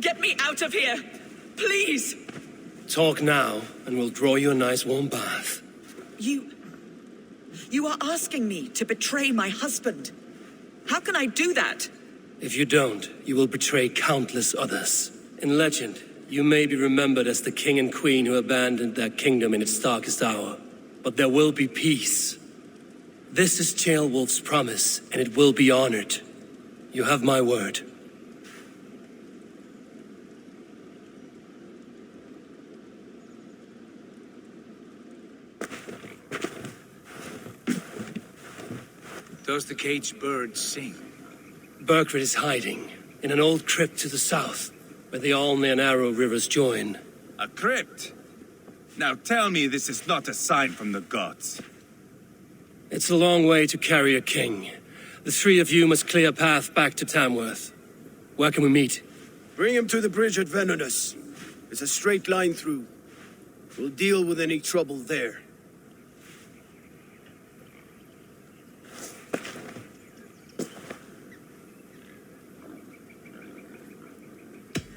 [SPEAKER 6] Get me out of here! Please!
[SPEAKER 4] Talk now, and we'll draw you a nice warm bath.
[SPEAKER 6] You are asking me to betray my husband. How can I do that?
[SPEAKER 4] If you don't, you will betray countless others. In legend, you may be remembered as the king and queen who abandoned their kingdom in its darkest hour. But there will be peace. This is Ceolwulf's promise, and it will be honored. You have my word.
[SPEAKER 5] Does the caged bird sing?
[SPEAKER 4] Burgred is hiding in an old crypt to the south, where the Alne and Arrow rivers join.
[SPEAKER 14] A crypt? Now tell me this is not a sign from the gods.
[SPEAKER 4] It's a long way to carry a king. The three of you must clear a path back to Tamworth. Where can we meet?
[SPEAKER 15] Bring him to the bridge at Venonus. It's a straight line through. We'll deal with any trouble there.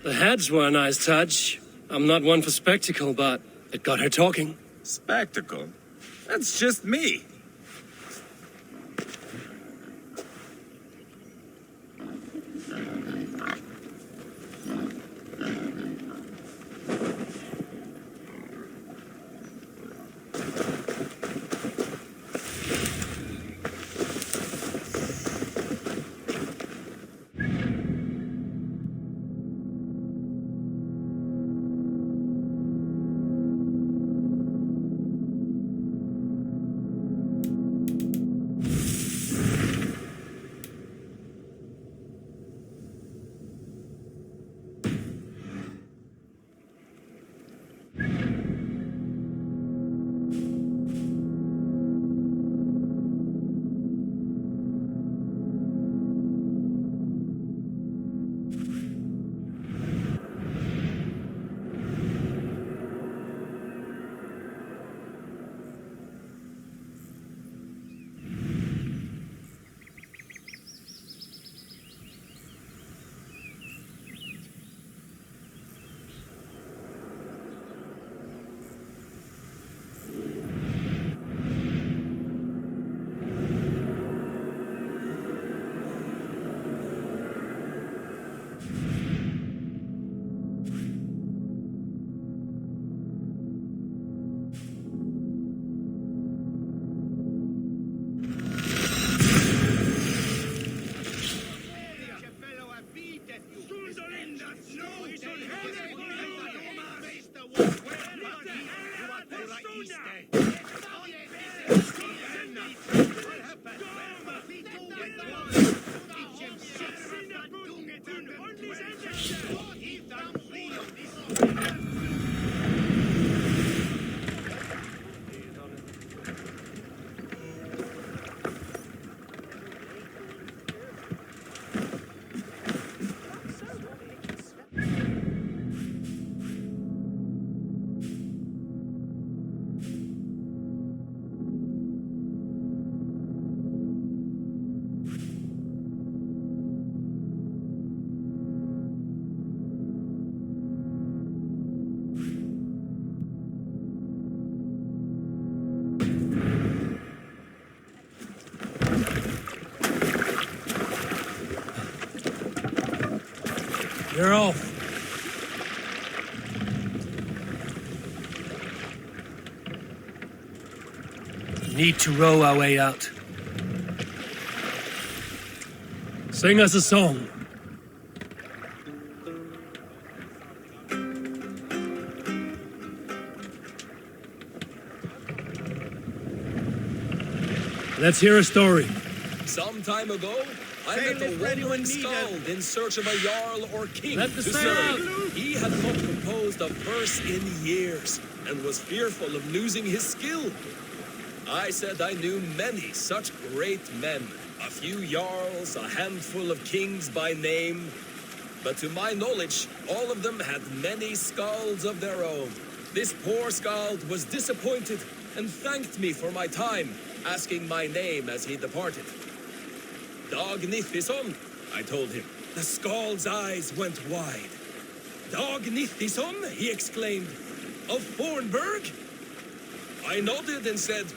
[SPEAKER 4] The heads were a nice touch. I'm not one for spectacle, but it got her talking.
[SPEAKER 14] Spectacle? That's just me.
[SPEAKER 4] They're off. Need to row our way out. Sing us a song. Let's hear a story.
[SPEAKER 12] Some time ago, I met a wandering skald in search of a jarl or king
[SPEAKER 4] Let the
[SPEAKER 12] to
[SPEAKER 4] sail out.
[SPEAKER 12] serve. He had not composed a verse in years and was fearful of losing his skill. I said I knew many such great men, a few jarls, a handful of kings by name, but to my knowledge, all of them had many skalds of their own. This poor skald was disappointed and thanked me for my time, asking my name as he departed. Dag Nithison, I told him. The skald's eyes went wide. Dag Nithison, he exclaimed. Of Fornburg? I nodded and said,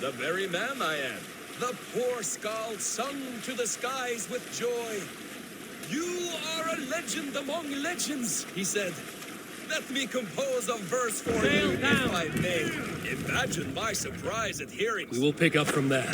[SPEAKER 12] the very man I am. The poor skald sung to the skies with joy. You are a legend among legends, he said. Let me compose a verse for you, if I may. Imagine my surprise at hearing.
[SPEAKER 4] We will pick up from there.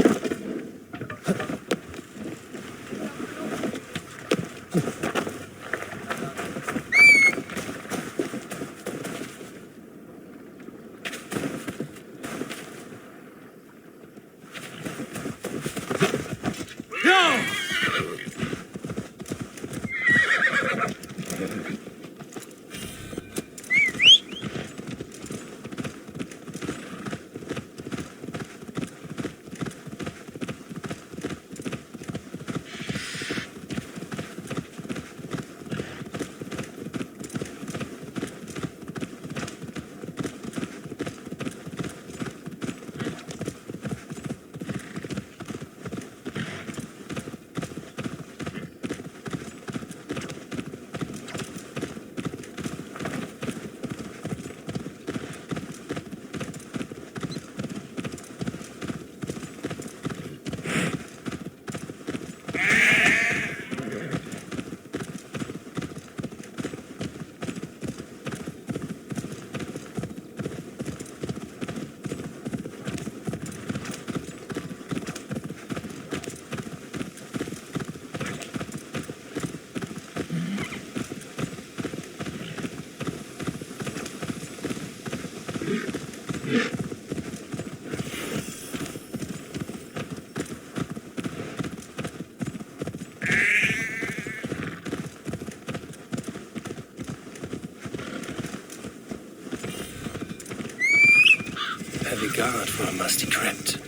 [SPEAKER 4] Heavy guard for a musty crypt.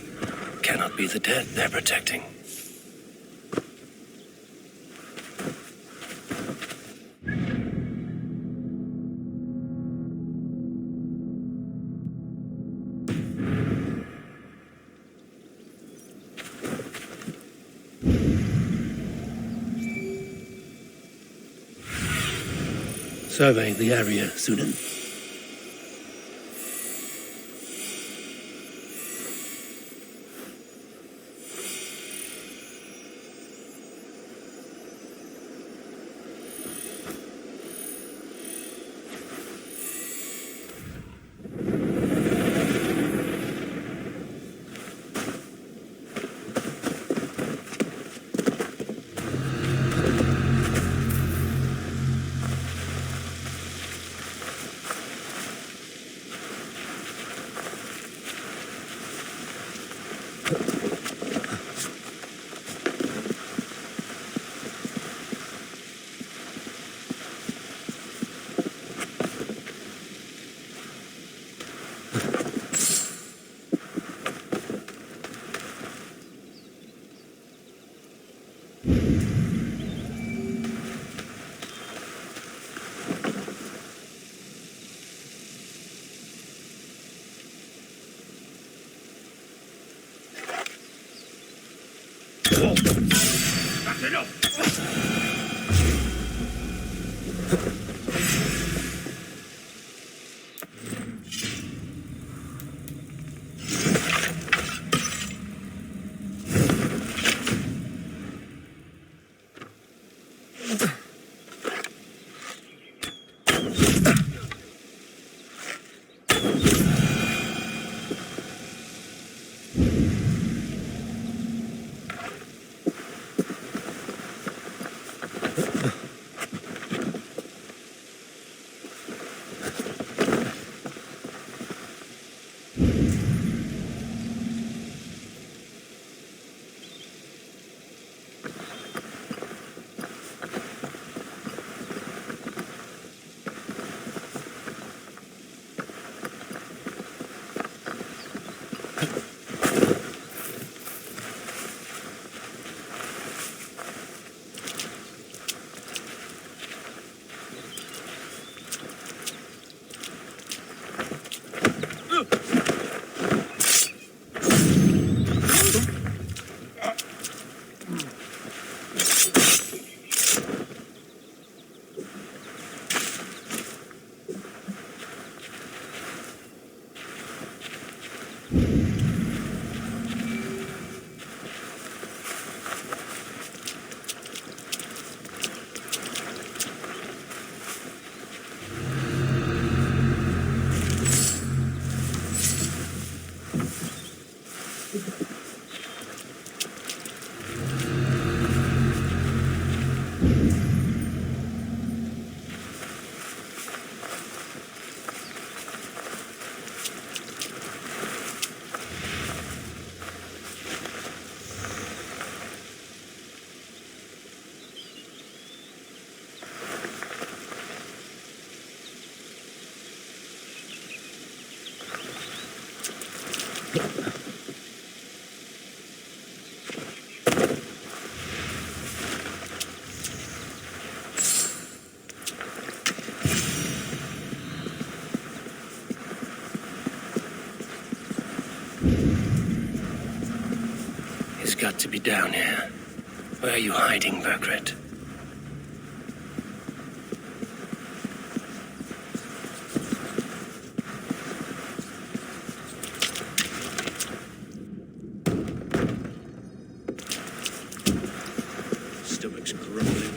[SPEAKER 4] Cannot be the dead they're protecting. Survey the area, Sunan.
[SPEAKER 18] That's enough!
[SPEAKER 4] got to be down here. Where are you hiding, Burgred?
[SPEAKER 15] Stomach's grumbling.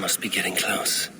[SPEAKER 4] Must be getting close.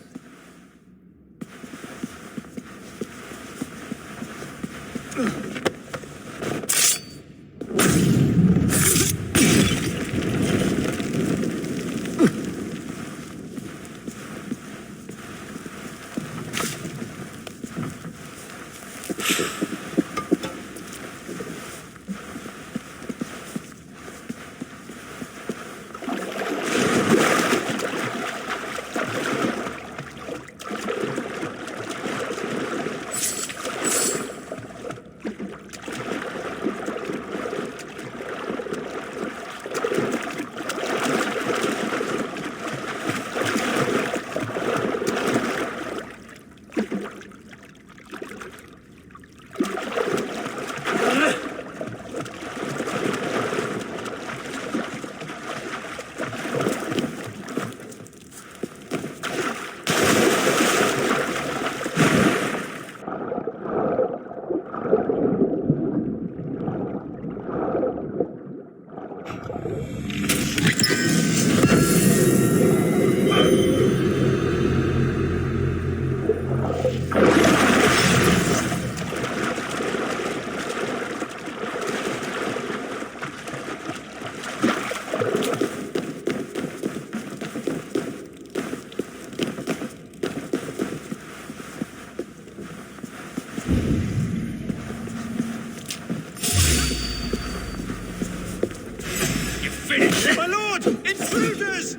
[SPEAKER 18] My lord! Intruders!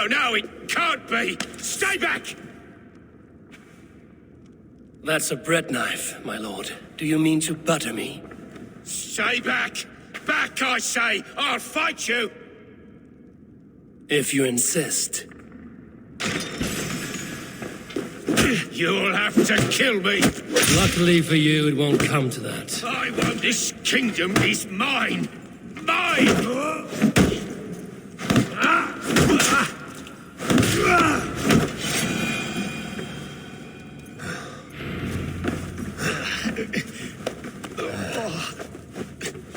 [SPEAKER 3] No, it can't be! Stay back!
[SPEAKER 4] That's a bread knife, my lord. Do you mean to butter me?
[SPEAKER 3] Stay back! Back, I say! I'll fight you!
[SPEAKER 4] If you insist.
[SPEAKER 3] You'll have to kill me!
[SPEAKER 4] Luckily for you, it won't come to that.
[SPEAKER 3] I won't. This kingdom is mine! Mine!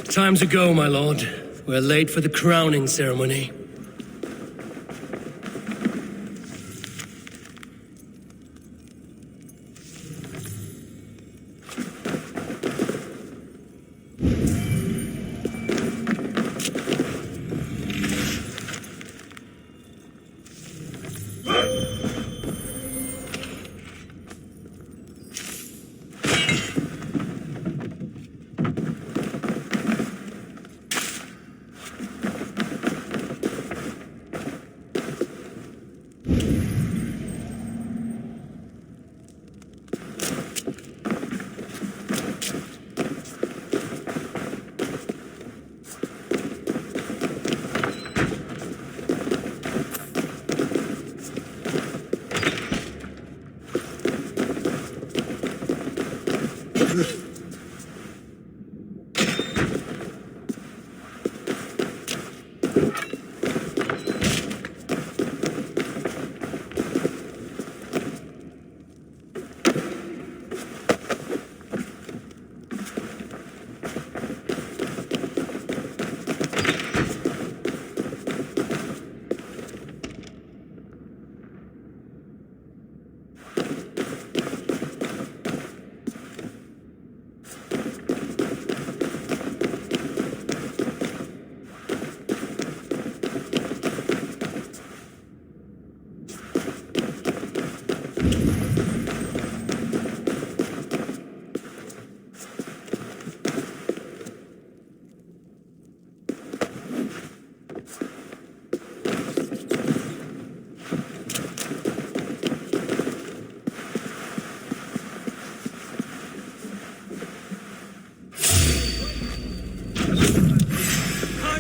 [SPEAKER 4] Time to go, my lord. We're late for the crowning ceremony.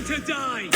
[SPEAKER 20] To die!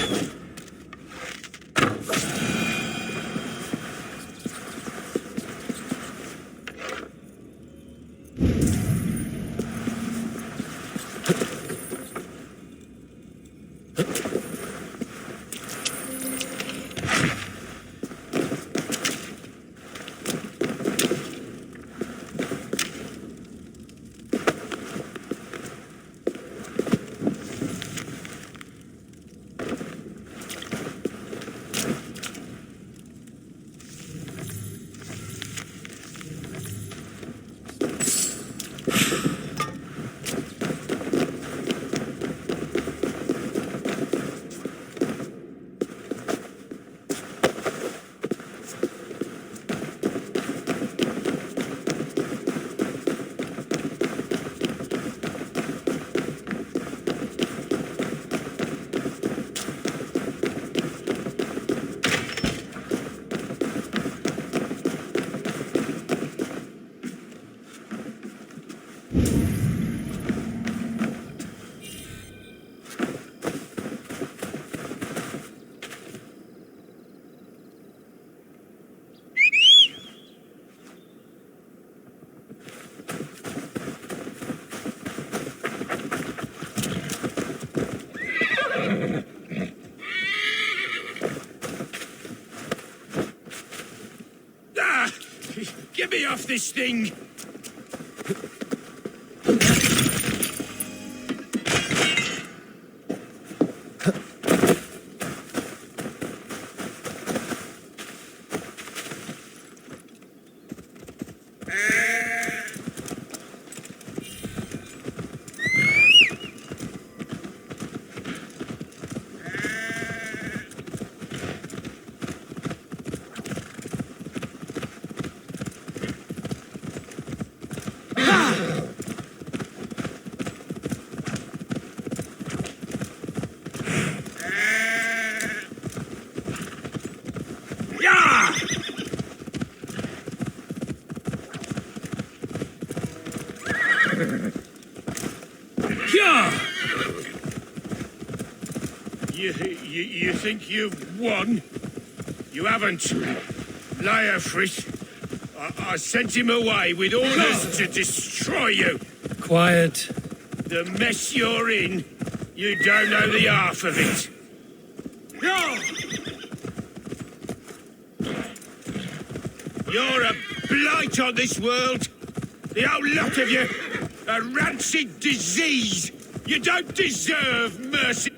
[SPEAKER 4] Get me off this thing! You think you've won? You haven't. Liar, Fritz. I sent him away with orders to destroy you. Quiet. The mess you're in, you don't know the half of it. You're a blight on this world. The whole lot of you. A rancid disease. You don't deserve mercy.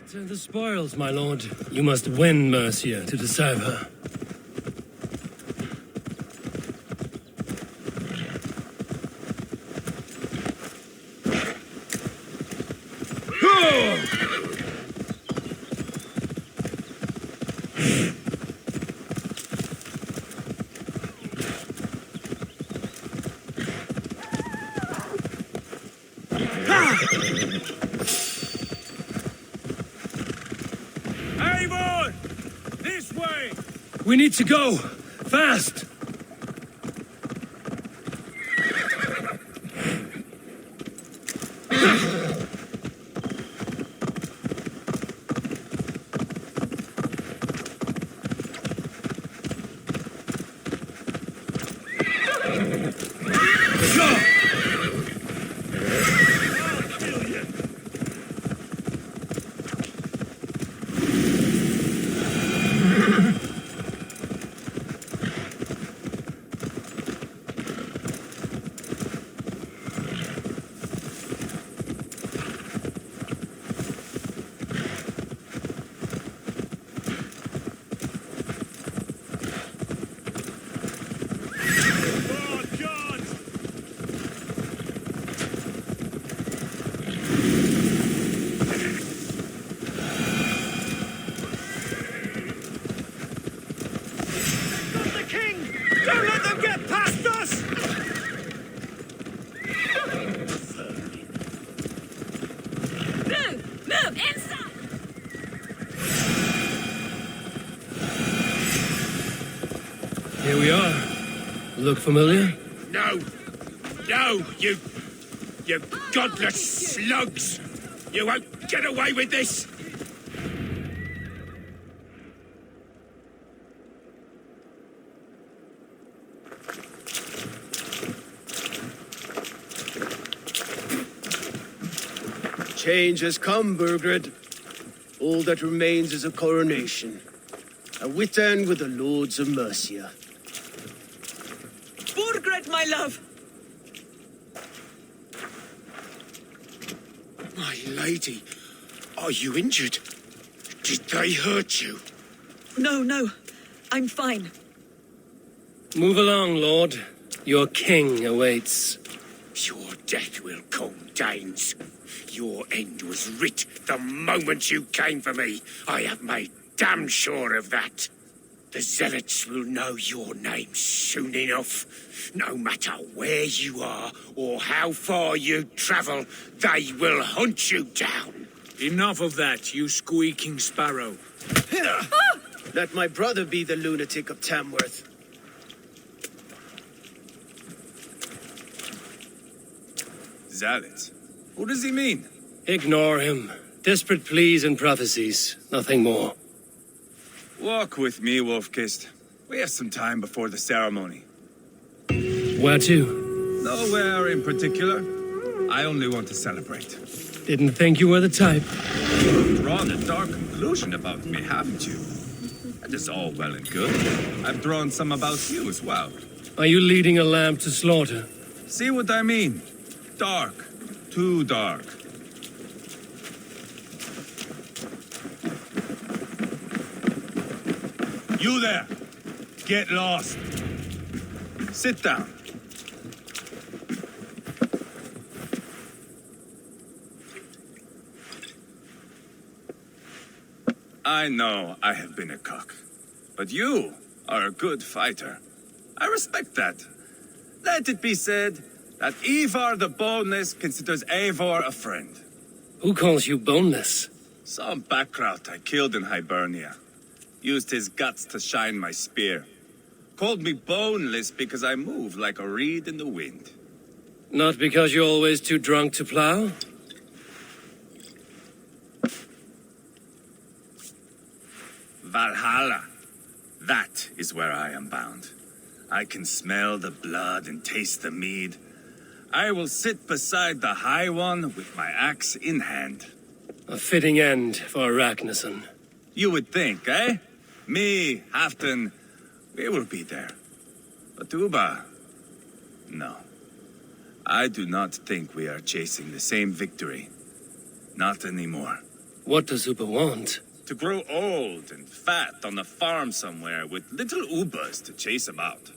[SPEAKER 4] Return the spoils, my lord. You must win Mercia to deserve her.
[SPEAKER 20] Eivor! This way!
[SPEAKER 4] We need to go! Fast! Here we are. Look familiar?
[SPEAKER 3] No! No, you godless slugs! You won't get away with this!
[SPEAKER 15] Change has come, Burgred. All that remains is a coronation. A witan with the Lords of Mercia.
[SPEAKER 6] Burgred, my love!
[SPEAKER 3] My lady, are you injured? Did they hurt you?
[SPEAKER 6] No, no. I'm fine.
[SPEAKER 4] Move along, Lord. Your king awaits.
[SPEAKER 3] Your death will come, Danes. Your end was writ the moment you came for me. I have made damn sure of that. The zealots will know your name soon enough. No matter where you are or how far you travel, they will hunt you down.
[SPEAKER 5] Enough of that, you squeaking sparrow.
[SPEAKER 15] Let my brother be the lunatic of Tamworth.
[SPEAKER 14] Zealots? What does he mean?
[SPEAKER 4] Ignore him. Desperate pleas and prophecies. Nothing more.
[SPEAKER 14] Walk with me, Wolfkist. We have some time before the ceremony.
[SPEAKER 4] Where to?
[SPEAKER 14] Nowhere in particular. I only want to celebrate.
[SPEAKER 4] Didn't think you were the type.
[SPEAKER 14] You've drawn a dark conclusion about me, haven't you? That is all well and good. I've drawn some about you as well.
[SPEAKER 4] Are you leading a lamb to slaughter?
[SPEAKER 14] See what I mean? Dark. Too dark. You there! Get lost! Sit down. I know I have been a cock, but you are a good fighter. I respect that. Let it be said that Eivor the Boneless considers Eivor a friend.
[SPEAKER 4] Who calls you boneless?
[SPEAKER 14] Some backrout I killed in Hibernia. Used his guts to shine my spear. Called me boneless because I move like a reed in the wind.
[SPEAKER 4] Not because you're always too drunk to plow?
[SPEAKER 14] Valhalla. That is where I am bound. I can smell the blood and taste the mead. I will sit beside the High One with my axe in hand.
[SPEAKER 4] A fitting end for Ragnarsson.
[SPEAKER 14] You would think, eh? Me, Halfdan, we will be there. But Uba, no. I do not think we are chasing the same victory. Not anymore.
[SPEAKER 4] What does Uba want?
[SPEAKER 14] To grow old and fat on a farm somewhere with little Ubas to chase him out.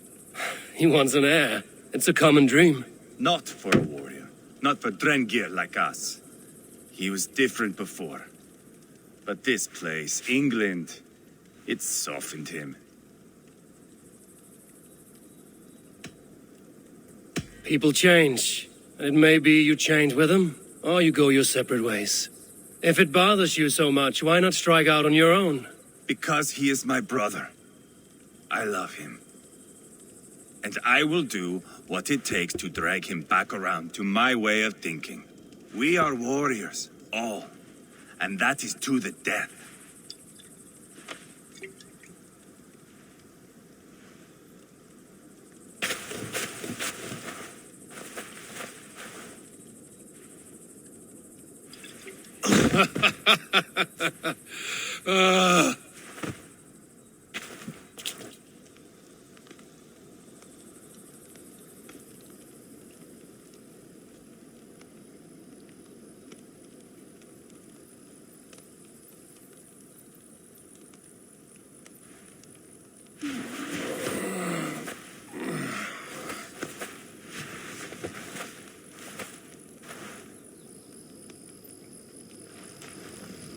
[SPEAKER 4] He wants an heir. It's a common dream.
[SPEAKER 14] Not for a warrior. Not for Drengir like us. He was different before. But this place, England, it softened him.
[SPEAKER 4] People change. It may be you change with them, or you go your separate ways. If it bothers you so much, why not strike out on your own?
[SPEAKER 14] Because he is my brother. I love him. And I will do what it takes to drag him back around to my way of thinking. We are warriors, all. And that is to the death.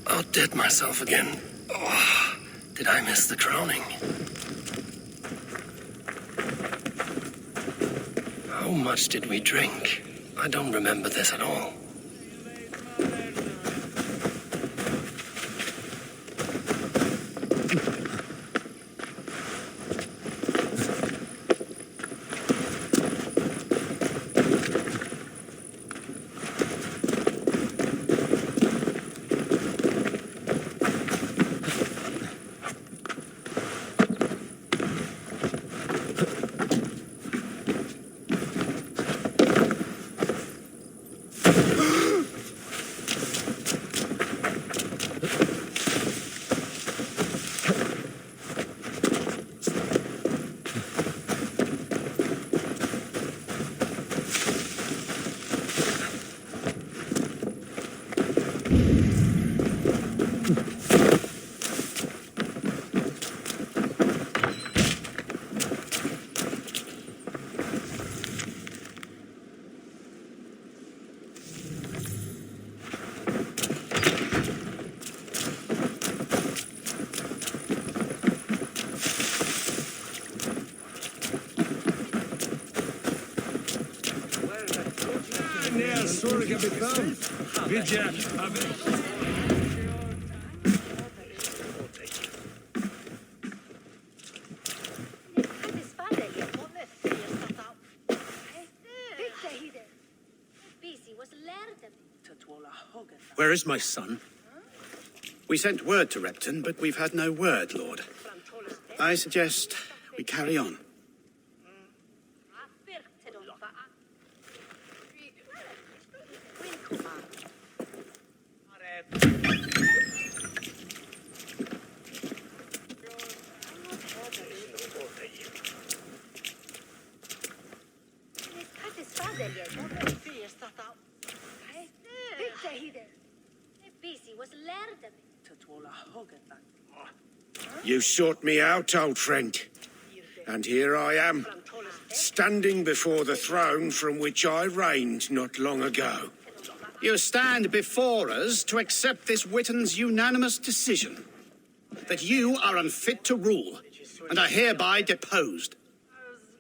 [SPEAKER 4] Outdid myself again. Oh, did I miss the crowning? How much did we drink? I don't remember this at all.
[SPEAKER 9] can be found. Vidya,
[SPEAKER 16] Where is my son?
[SPEAKER 19] We sent word to Repton, but we've had no word, Lord. I suggest we carry on.
[SPEAKER 15] You sought me out, old friend. And here I am, standing before the throne from which I reigned not long ago.
[SPEAKER 19] You stand before us to accept this Witten's unanimous decision that you are unfit to rule and are hereby deposed.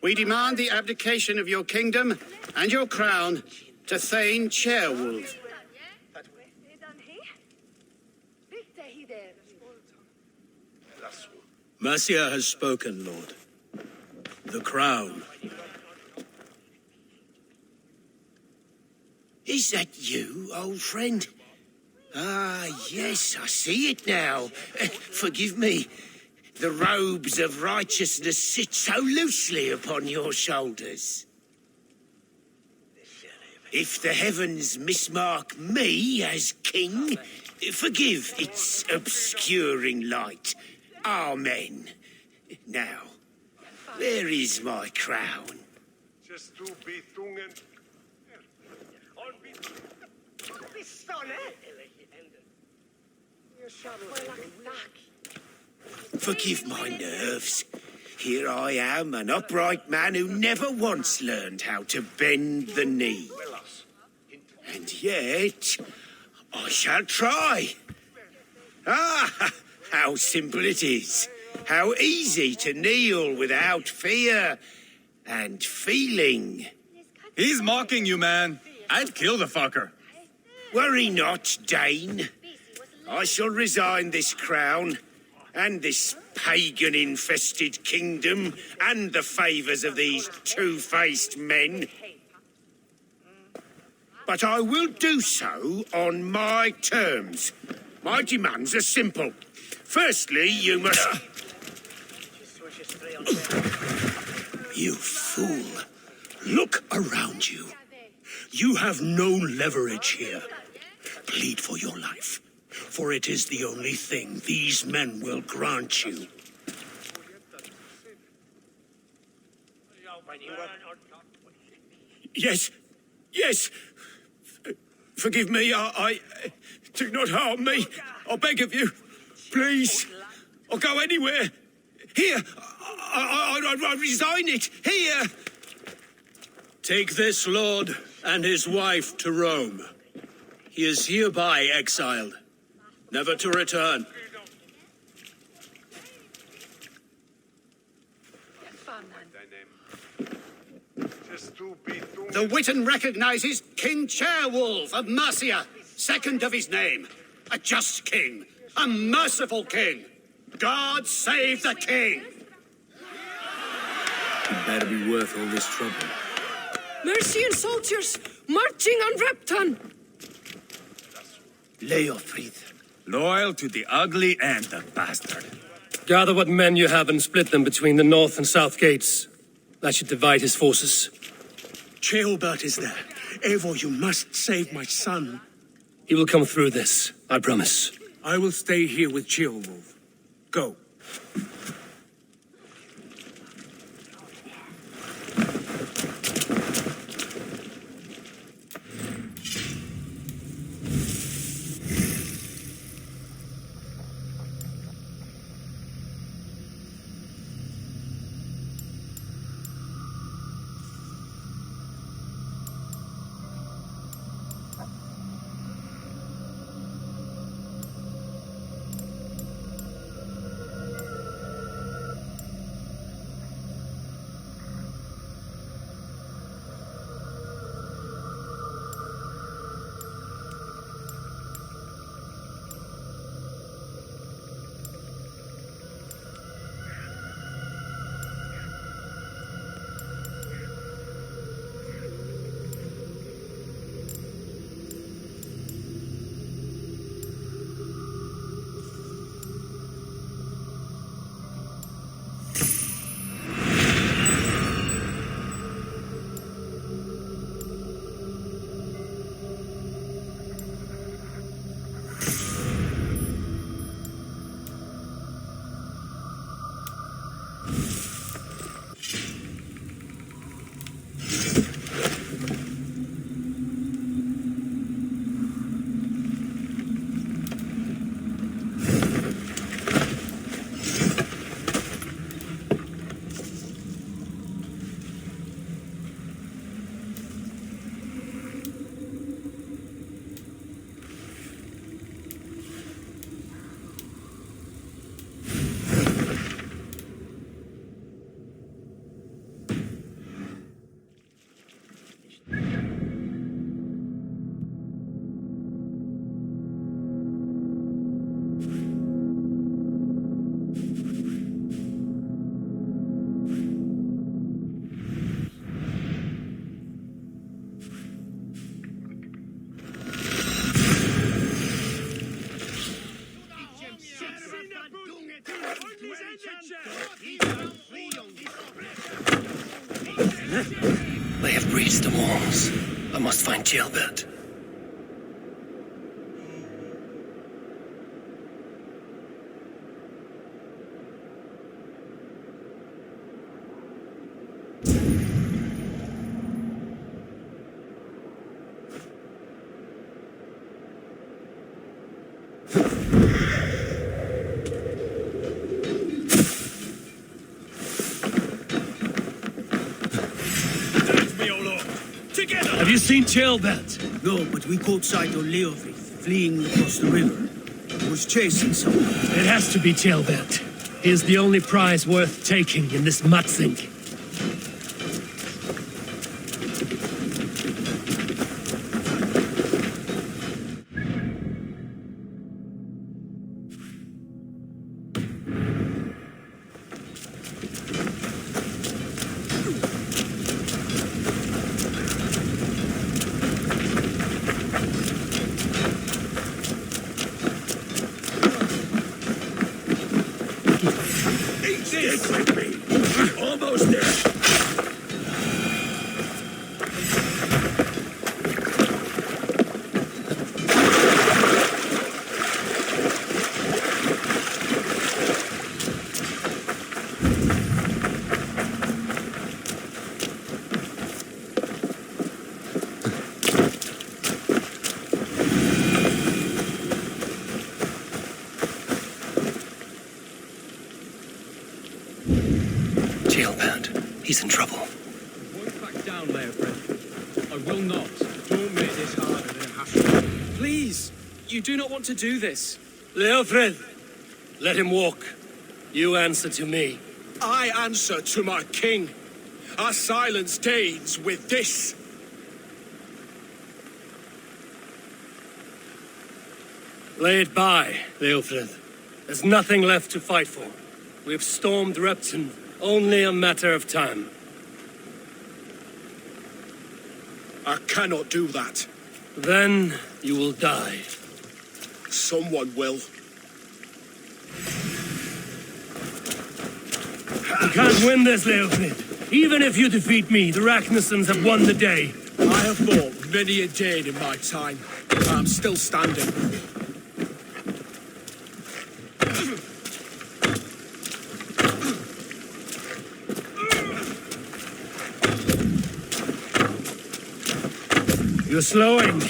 [SPEAKER 19] We demand the abdication of your kingdom and your crown to Thane Chairwolf.
[SPEAKER 16] Mercia has spoken, Lord. The crown.
[SPEAKER 15] Is that you, old friend? Ah, yes, I see it now. Forgive me. The robes of righteousness sit so loosely upon your shoulders. If the heavens mismark me as king, forgive its obscuring light. Amen. Now, where is my crown? Forgive my nerves. Here I am, an upright man who never once learned how to bend the knee. And yet, I shall try. Ah, how simple it is. How easy to kneel without fear and feeling.
[SPEAKER 14] He's mocking you, man. I'd kill the fucker.
[SPEAKER 15] Worry not, Dane. I shall resign this crown and this pagan-infested kingdom and the favours of these two-faced men. But I will do so on my terms. My demands are simple. Firstly, you must...
[SPEAKER 16] You fool. Look around you. You have no leverage here. Plead for your life, for it is the only thing these men will grant you.
[SPEAKER 15] Yes, yes. Forgive me, I do not harm me. I beg of you. Please. I'll go anywhere. Here. I resign it. Here.
[SPEAKER 16] Take this lord and his wife to Rome. He is hereby exiled, never to return.
[SPEAKER 19] The Witten recognizes King Chairwolf of Mercia, second of his name. A just king, a merciful king. God save the king!
[SPEAKER 16] It better be worth all this trouble.
[SPEAKER 7] Mercian soldiers marching on Repton!
[SPEAKER 15] Leofrid.
[SPEAKER 14] Loyal to the ugly and the bastard.
[SPEAKER 4] Gather what men you have and split them between the north and south gates. That should divide his forces.
[SPEAKER 16] Ceolbert is there. Eivor, you must save my son.
[SPEAKER 4] He will come through this, I promise.
[SPEAKER 5] I will stay here with Ceolwolf. Go.
[SPEAKER 4] They have breached the walls. I must find Gilbert.
[SPEAKER 15] Have you seen Gilbert? No, but we caught sight of Leofrith fleeing across the river. He was chasing someone.
[SPEAKER 4] It has to be Gilbert. He is the only prize worth taking in this mudsink.
[SPEAKER 3] Almost there.
[SPEAKER 4] He's in trouble.
[SPEAKER 9] Won't back down, Leofrith. I will not. Don't make this harder than it has to be.
[SPEAKER 17] Please! You do not want to do this.
[SPEAKER 4] Leofrith, let him walk. You answer to me.
[SPEAKER 15] I answer to my king. Our silence Danes with this.
[SPEAKER 4] Lay it by, Leofrith. There's nothing left to fight for. We've stormed Repton. Only a matter of time.
[SPEAKER 15] I cannot do that.
[SPEAKER 4] Then you will die.
[SPEAKER 15] Someone will.
[SPEAKER 4] You can't win this, Leofrith. Even if you defeat me, the Ragnarsons have won the day.
[SPEAKER 15] I have fought many a Dane in my time. I'm still standing.
[SPEAKER 4] You're slowing.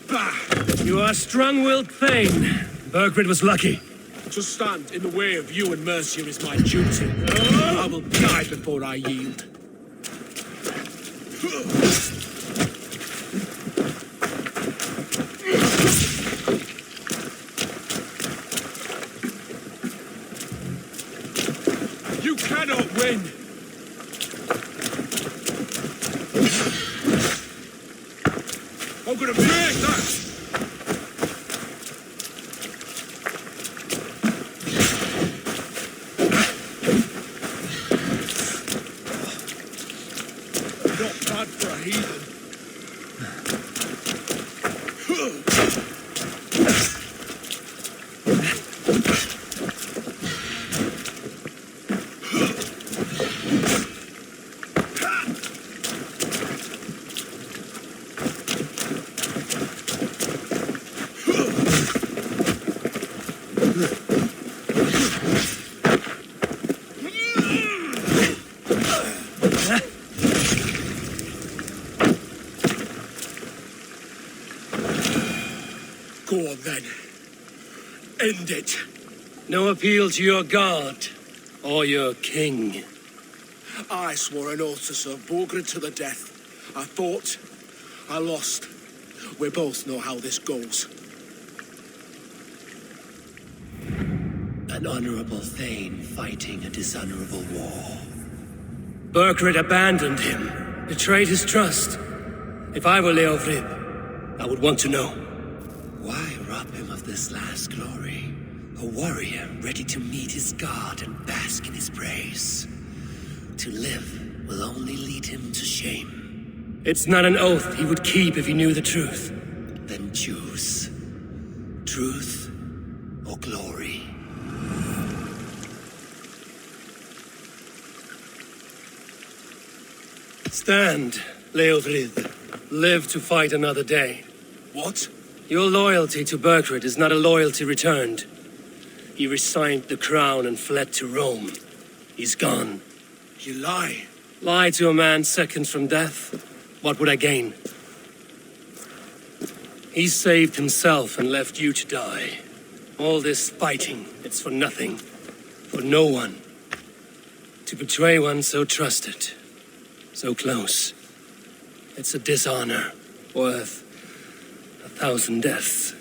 [SPEAKER 4] Bah! You are a strong-willed thane. Burgred was lucky.
[SPEAKER 15] To stand in the way of you and Mercia is my duty. I will die before I yield. You cannot win! I'm gonna break that! Not bad for a heathen.
[SPEAKER 4] end it. No appeal to your god or your king.
[SPEAKER 8] I swore an oath to serve Borgred to the death. I fought. I lost. We both know how this goes.
[SPEAKER 4] An honorable thane fighting a dishonorable war. Burgred abandoned him, betrayed his trust. If I were Leofrid, I would want to know. Why rob him of this last glory? A warrior ready to meet his god and bask in his praise. To live will only lead him to shame. It's not an oath he would keep if he knew the truth. Then choose. Truth or glory. Stand, Leofrid. Live to fight another day.
[SPEAKER 8] What?
[SPEAKER 4] Your loyalty to Burgred is not a loyalty returned. He resigned the crown and fled to Rome. He's gone.
[SPEAKER 8] You lie.
[SPEAKER 4] Lie to a man seconds from death? What would I gain? He saved himself and left you to die. All this fighting, it's for nothing. For no one. To betray one so trusted. So close. It's a dishonor worth 1,000 deaths.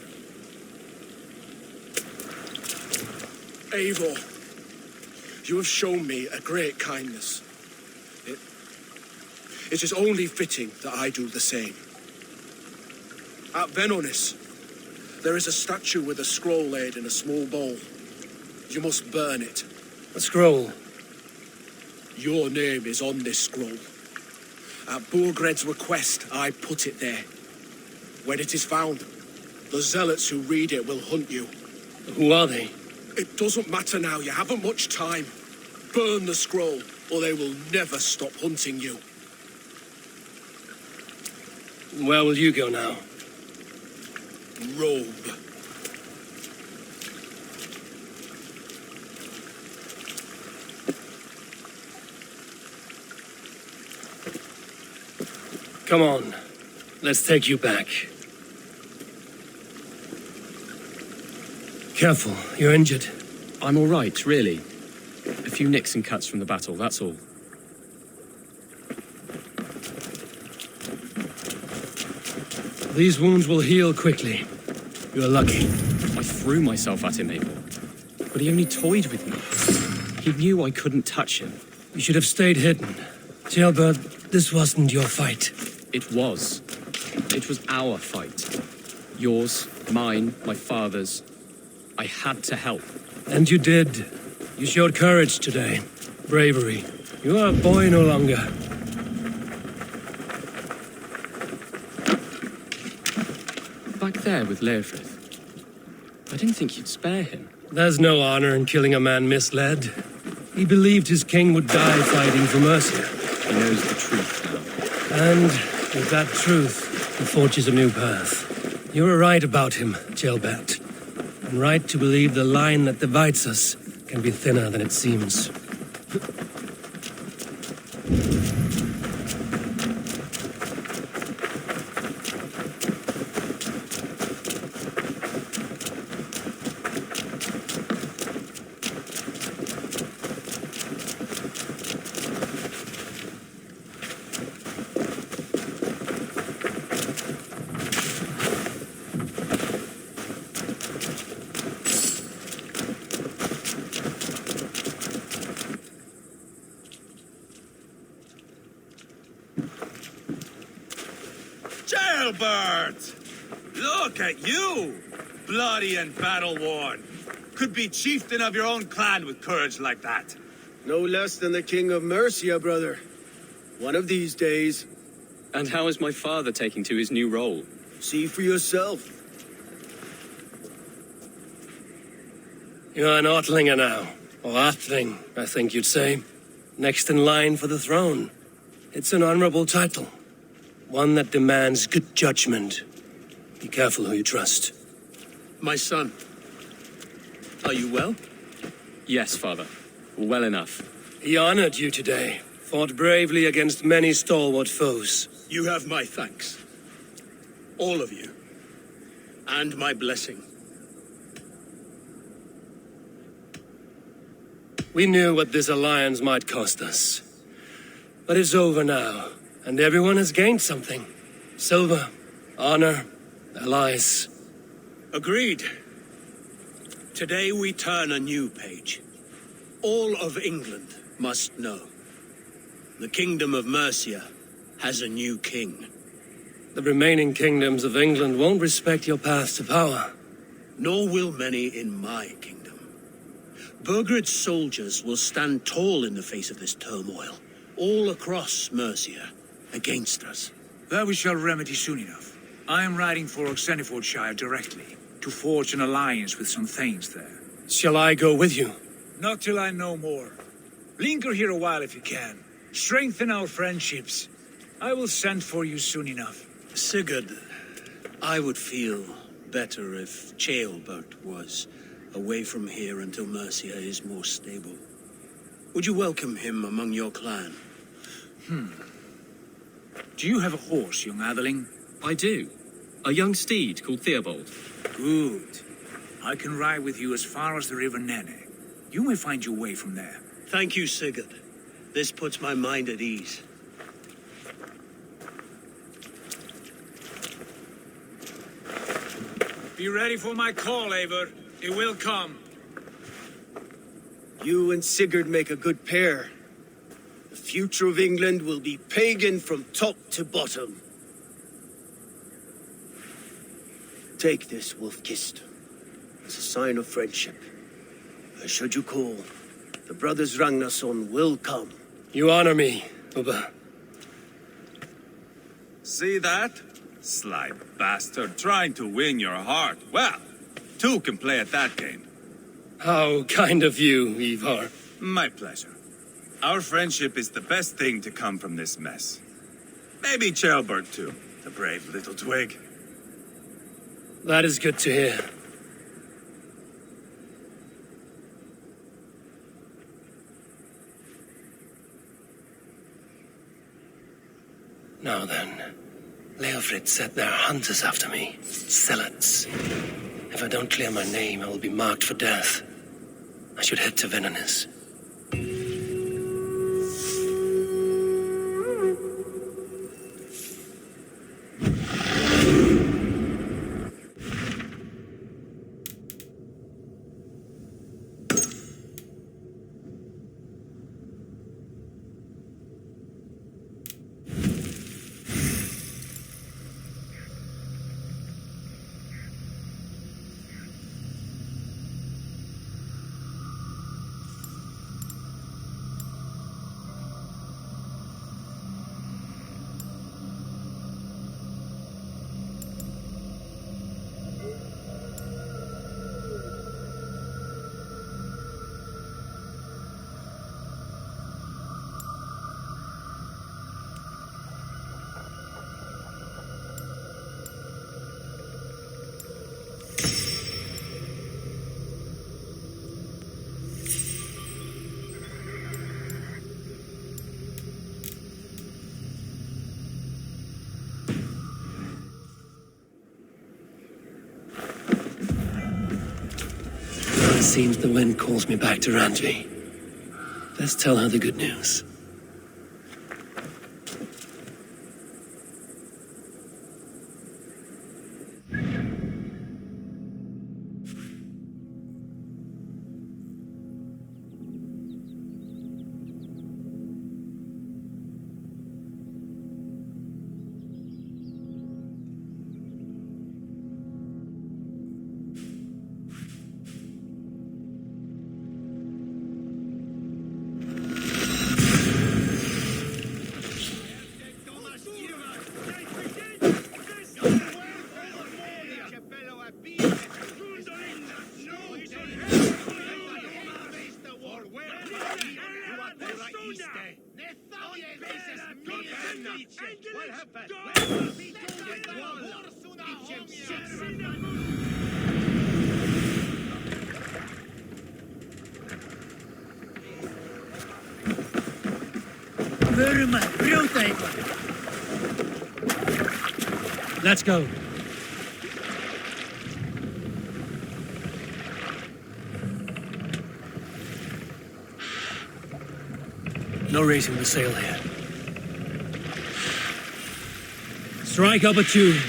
[SPEAKER 8] Eivor, you have shown me a great kindness. It is only fitting that I do the same. At Venonis, there is a statue with a scroll laid in a small bowl. You must burn it.
[SPEAKER 4] A scroll?
[SPEAKER 8] Your name is on this scroll. At Borgred's request, I put it there. When it is found, the zealots who read it will hunt you.
[SPEAKER 4] Who are they?
[SPEAKER 8] It doesn't matter now, you haven't much time. Burn the scroll, or they will never stop hunting you.
[SPEAKER 4] Where will you go now?
[SPEAKER 8] Rome.
[SPEAKER 4] Come on. Let's take you back. Careful, you're injured.
[SPEAKER 17] I'm all right, really. A few nicks and cuts from the battle, that's all.
[SPEAKER 4] These wounds will heal quickly. You're lucky.
[SPEAKER 17] I threw myself at him, Eivor. But he only toyed with me. He knew I couldn't touch him.
[SPEAKER 4] You should have stayed hidden. Jailbird, this wasn't your fight.
[SPEAKER 17] It was. It was our fight. Yours, mine, my father's. I had to help.
[SPEAKER 4] And you did. You showed courage today. Bravery. You are a boy no longer.
[SPEAKER 17] Back there with Leofrid. I didn't think you'd spare him.
[SPEAKER 4] There's no honor in killing a man misled. He believed his king would die fighting for Mercia.
[SPEAKER 17] He knows the truth now.
[SPEAKER 4] And with that truth, he forges a new path. You were right about him, Jailbert. And right to believe the line that divides us can be thinner than it seems.
[SPEAKER 18] Jailbird! Look at you! Bloody and battle-worn. Could be chieftain of your own clan with courage like that.
[SPEAKER 15] No less than the king of Mercia, brother. One of these days.
[SPEAKER 17] And how is my father taking to his new role?
[SPEAKER 15] See for yourself.
[SPEAKER 4] You're an Ortlinger now. Or Atling, I think you'd say. Next in line for the throne. It's an honorable title. One that demands good judgment. Be careful who you trust.
[SPEAKER 16] My son. Are you well?
[SPEAKER 17] Yes, father. Well enough.
[SPEAKER 4] He honored you today. Fought bravely against many stalwart foes.
[SPEAKER 16] You have my thanks. All of you. And my blessing.
[SPEAKER 4] We knew what this alliance might cost us. But it's over now, and everyone has gained something. Silver, honor, allies.
[SPEAKER 16] Agreed. Today we turn a new page. All of England must know. The Kingdom of Mercia has a new king.
[SPEAKER 4] The remaining kingdoms of England won't respect your path to power.
[SPEAKER 16] Nor will many in my kingdom. Burgred's soldiers will stand tall in the face of this turmoil, all across Mercia, against us.
[SPEAKER 5] That we shall remedy soon enough. I am riding for Oxenfordshire directly, to forge an alliance with some thanes there.
[SPEAKER 4] Shall I go with you?
[SPEAKER 5] Not till I know more. Linger here a while if you can. Strengthen our friendships. I will send for you soon enough.
[SPEAKER 16] Sigurd, I would feel better if Ceolbert was away from here until Mercia is more stable. Would you welcome him among your clan?
[SPEAKER 5] Do you have a horse, young Atheling?
[SPEAKER 17] I do. A young steed called Theobald.
[SPEAKER 5] Good. I can ride with you as far as the River Nene. You may find your way from there.
[SPEAKER 16] Thank you, Sigurd. This puts my mind at ease.
[SPEAKER 5] Be ready for my call, Eivor. It will come.
[SPEAKER 15] You and Sigurd make a good pair. The future of England will be pagan from top to bottom. Take this, Wolf-Kissed, as a sign of friendship. Should you call, the brothers Ragnarsson will come.
[SPEAKER 4] You honor me, Ubba.
[SPEAKER 14] See that? Sly bastard, trying to win your heart. Well, two can play at that game.
[SPEAKER 4] How kind of you, Eivor.
[SPEAKER 14] My pleasure. Our friendship is the best thing to come from this mess. Maybe Ceolbert too, the brave little twig.
[SPEAKER 4] That is good to hear. Now then, Leofrid said there are hunters after me. Zealots. If I don't clear my name, I will be marked for death. I should head to Venanis. It seems the wind calls me back to Ranji. Let's tell her the good news. Let's go. No raising the sail here. Strike up a tune.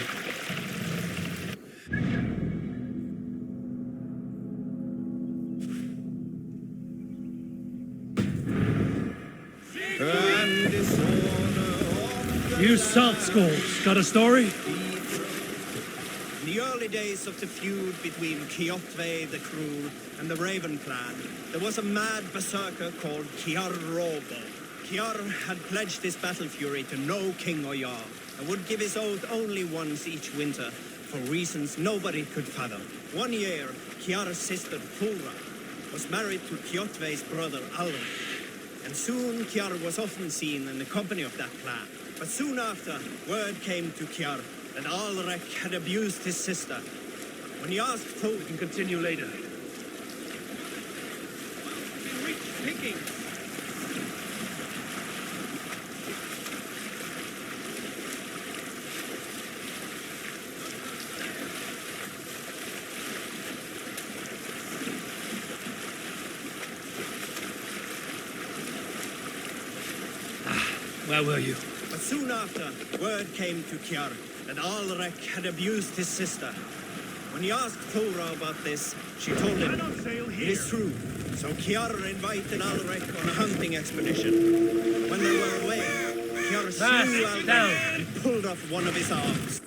[SPEAKER 4] You salt skulls, got a story?
[SPEAKER 13] In the early days of the feud between Kjotve the Cruel and the Raven clan, there was a mad berserker called Kiar Robo. Kiar had pledged his battle fury to no king or jarl, and would give his oath only once each winter, for reasons nobody could fathom. One year, Kiar's sister Thora was married to Kjotve's brother Alrik, and soon Kiar was often seen in the company of that clan. But soon after, word came to Kiar that Alrik had abused his sister. When he asked Thor... We
[SPEAKER 4] can continue later.
[SPEAKER 13] Picking.
[SPEAKER 4] Where were you?
[SPEAKER 13] But soon after, word came to Kiar that Alrik had abused his sister. When he asked Thora about this, she told him, it is true. So Kiar invited Alrik on a hunting expedition. When they were away, Kiar slew Alrik and pulled off one of his arms.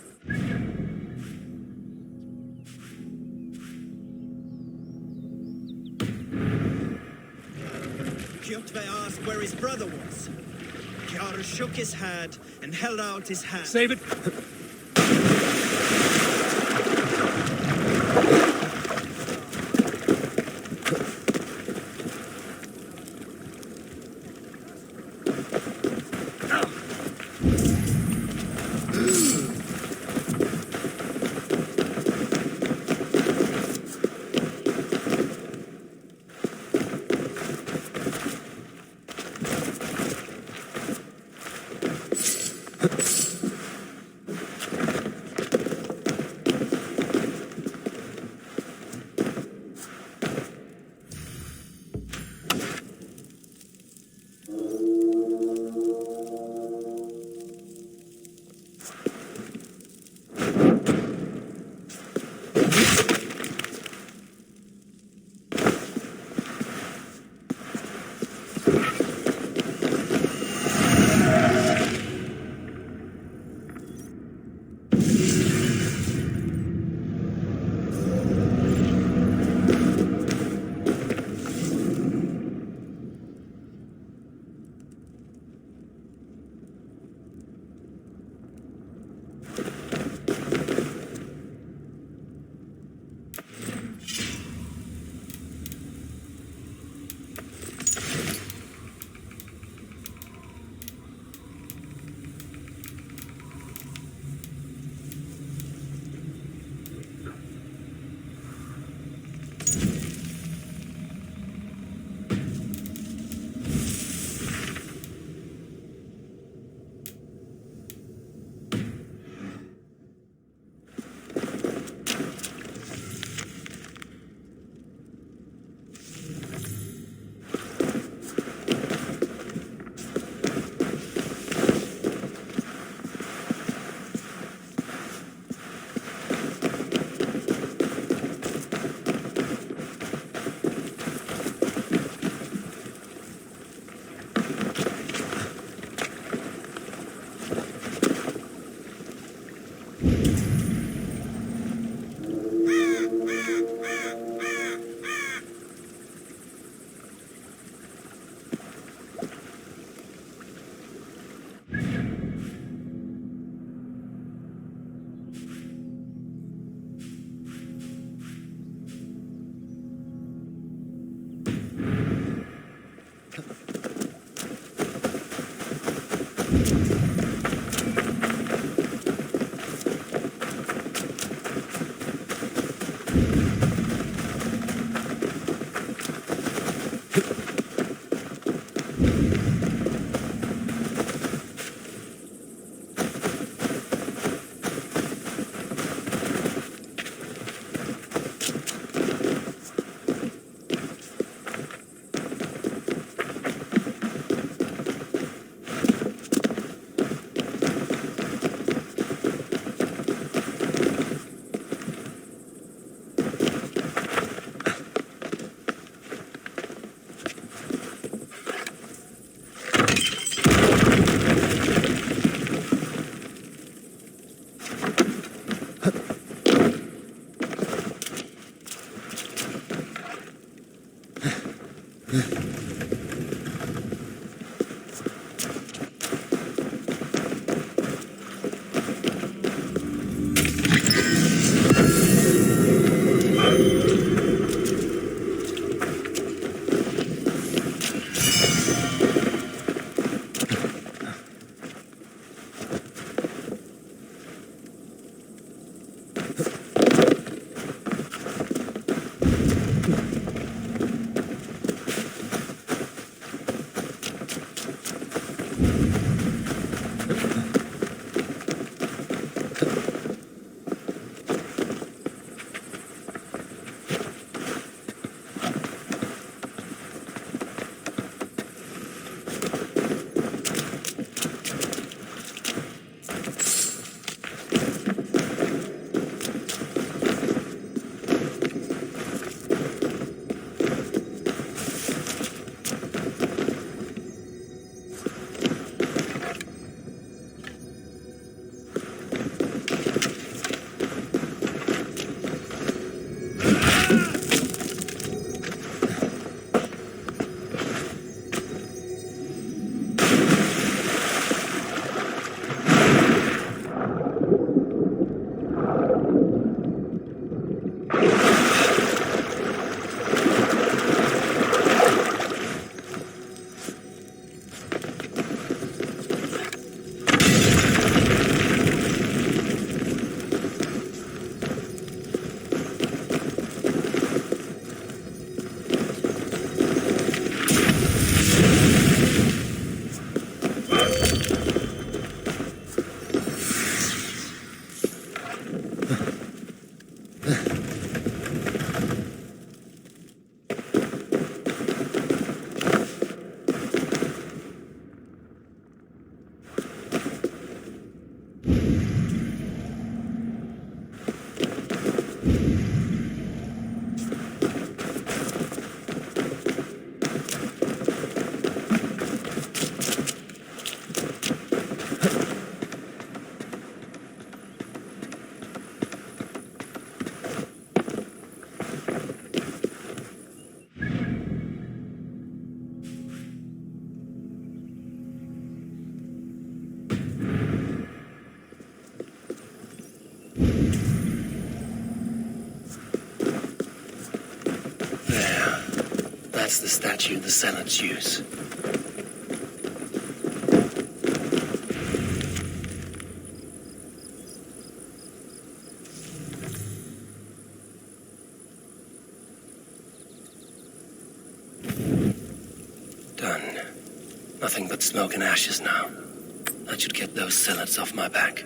[SPEAKER 13] Kjotve asked where his brother was. Kiar shook his head and held out his hand.
[SPEAKER 4] Save it. That's the statue the Zealots use. Done. Nothing but smoke and ashes now. That should get those Zealots off my back.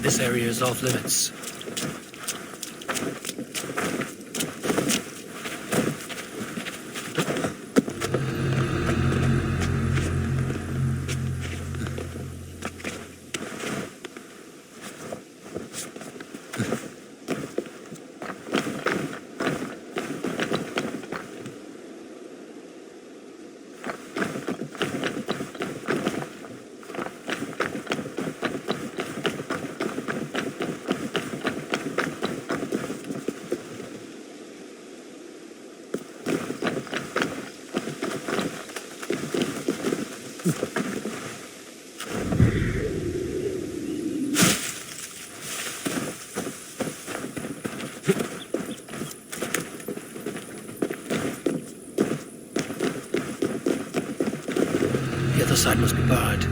[SPEAKER 4] This area is off limits. The other side must be barred.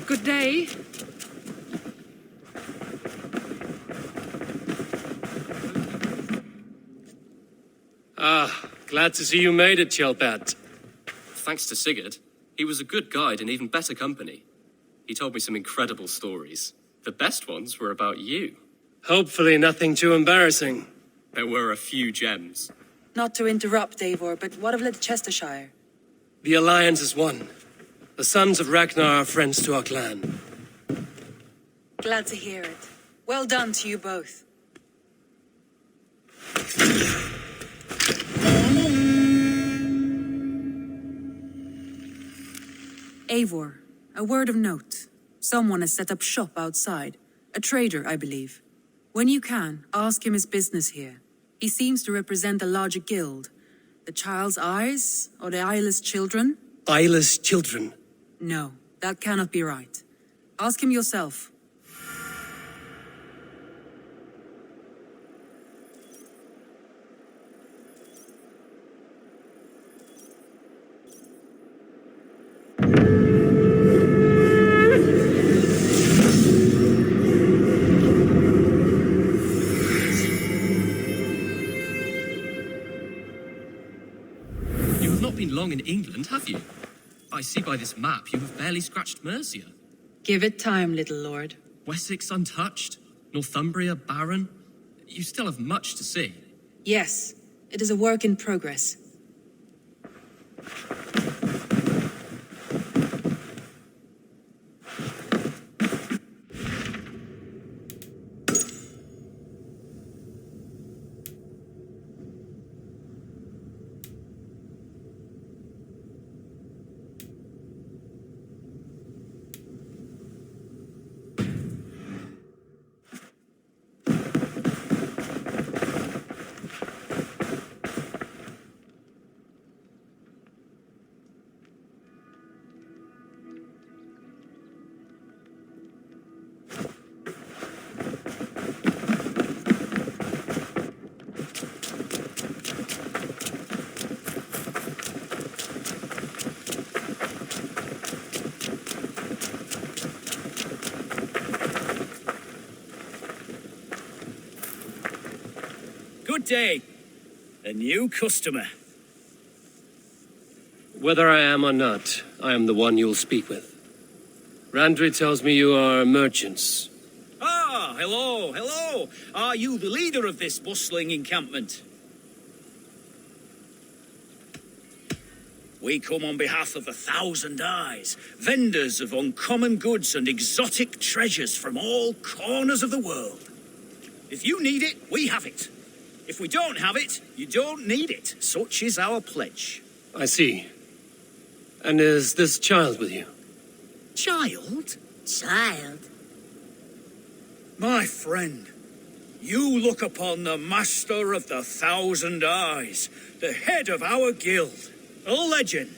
[SPEAKER 7] Good day.
[SPEAKER 4] Ah, glad to see you made it, Chelpat.
[SPEAKER 17] Thanks to Sigurd. He was a good guide and even better company. He told me some incredible stories. The best ones were about you.
[SPEAKER 4] Hopefully nothing too embarrassing.
[SPEAKER 17] There were a few gems.
[SPEAKER 1] Not to interrupt, Eivor, but what of Leicestershire?
[SPEAKER 4] The Alliance is one. The sons of Ragnar are friends to our clan.
[SPEAKER 1] Glad to hear it. Well done to you both. Eivor, a word of note. Someone has set up shop outside. A trader, I believe. When you can, ask him his business here. He seems to represent a larger guild. The Child's Eyes, or the Eyeless Children?
[SPEAKER 4] Eyeless children?
[SPEAKER 1] No, that cannot be right. Ask him yourself.
[SPEAKER 17] You have not been long in England, have you? I see by this map you have barely scratched Mercia.
[SPEAKER 1] Give it time, little lord.
[SPEAKER 17] Wessex untouched, Northumbria barren. You still have much to see.
[SPEAKER 1] Yes, it is a work in progress.
[SPEAKER 22] Good day. A new customer.
[SPEAKER 4] Whether I am or not, I am the one you'll speak with. Randri tells me you are merchants.
[SPEAKER 22] Ah, hello, hello. Are you the leader of this bustling encampment? We come on behalf of 1,000 Eyes, vendors of uncommon goods and exotic treasures from all corners of the world. If you need it, we have it. If we don't have it, you don't need it. Such is our pledge.
[SPEAKER 4] I see. And is this child with you?
[SPEAKER 22] Child?
[SPEAKER 2] Child?
[SPEAKER 22] My friend, you look upon the master of the 1,000 Eyes, the head of our guild, a legend,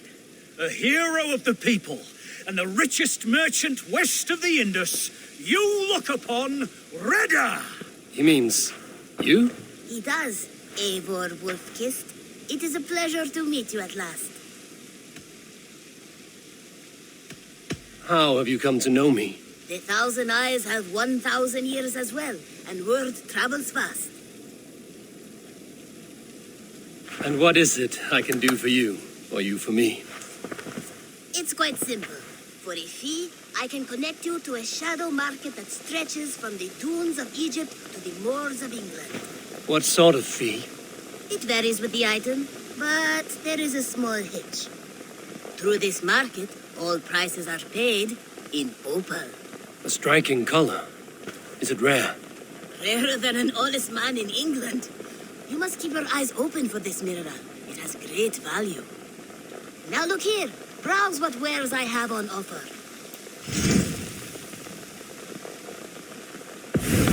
[SPEAKER 22] a hero of the people, and the richest merchant west of the Indus. You look upon Reda!
[SPEAKER 4] He means you?
[SPEAKER 2] He does, Eivor Wolf-Kissed. It is a pleasure to meet you at last.
[SPEAKER 4] How have you come to know me?
[SPEAKER 2] The 1,000 Eyes have 1,000 years as well, and word travels fast.
[SPEAKER 4] And what is it I can do for you, or you for me?
[SPEAKER 2] It's quite simple. For a fee, I can connect you to a shadow market that stretches from the dunes of Egypt to the moors of England.
[SPEAKER 4] What sort of fee?
[SPEAKER 2] It varies with the item, but there is a small hitch. Through this market, all prices are paid in opal.
[SPEAKER 4] A striking color. Is it rare?
[SPEAKER 2] Rarer than an honest man in England. You must keep your eyes open for this mirror. It has great value. Now look here. Browse what wares I have on offer.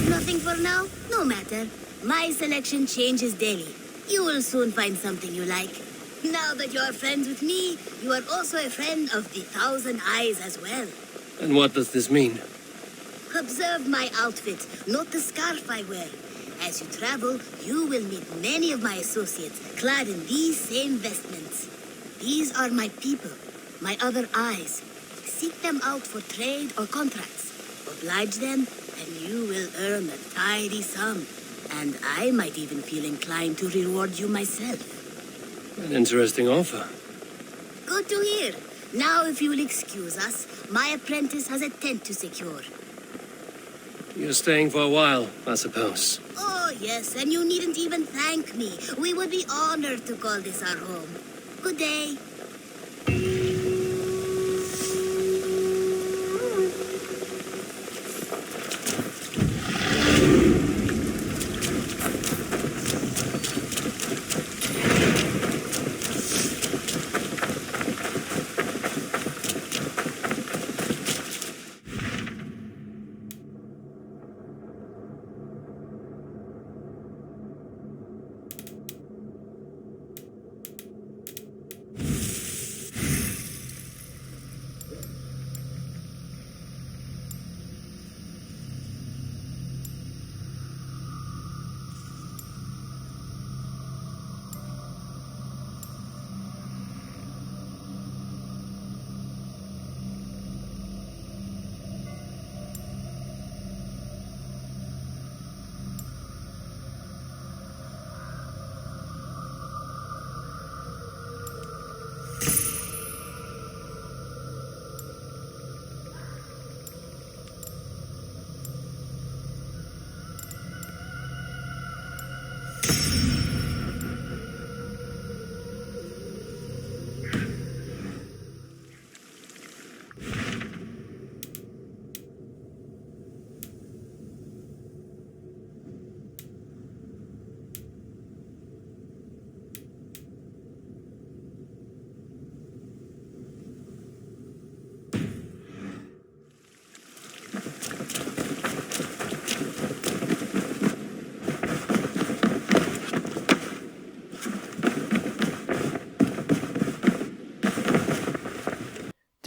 [SPEAKER 2] Nothing for now? No matter. My selection changes daily. You will soon find something you like. Now that you are friends with me, you are also a friend of the Thousand Eyes as well.
[SPEAKER 4] And what does this mean?
[SPEAKER 2] Observe my outfit, not the scarf I wear. As you travel, you will meet many of my associates clad in these same vestments. These are my people, my other eyes. Seek them out for trade or contracts. Oblige them, and you will earn a tidy sum. And I might even feel inclined to reward you myself.
[SPEAKER 4] An interesting offer.
[SPEAKER 2] Good to hear. Now, if you will excuse us, my apprentice has a tent to secure.
[SPEAKER 4] You're staying for a while, I suppose.
[SPEAKER 2] Oh, yes, and you needn't even thank me. We would be honored to call this our home. Good day.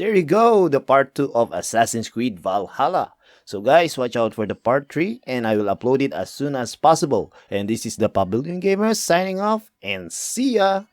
[SPEAKER 10] There you go, the part 2 of Assassin's Creed Valhalla. So guys, watch out for the part 3 and I will upload it as soon as possible. And this is the Pavilion Gamer signing off and see ya!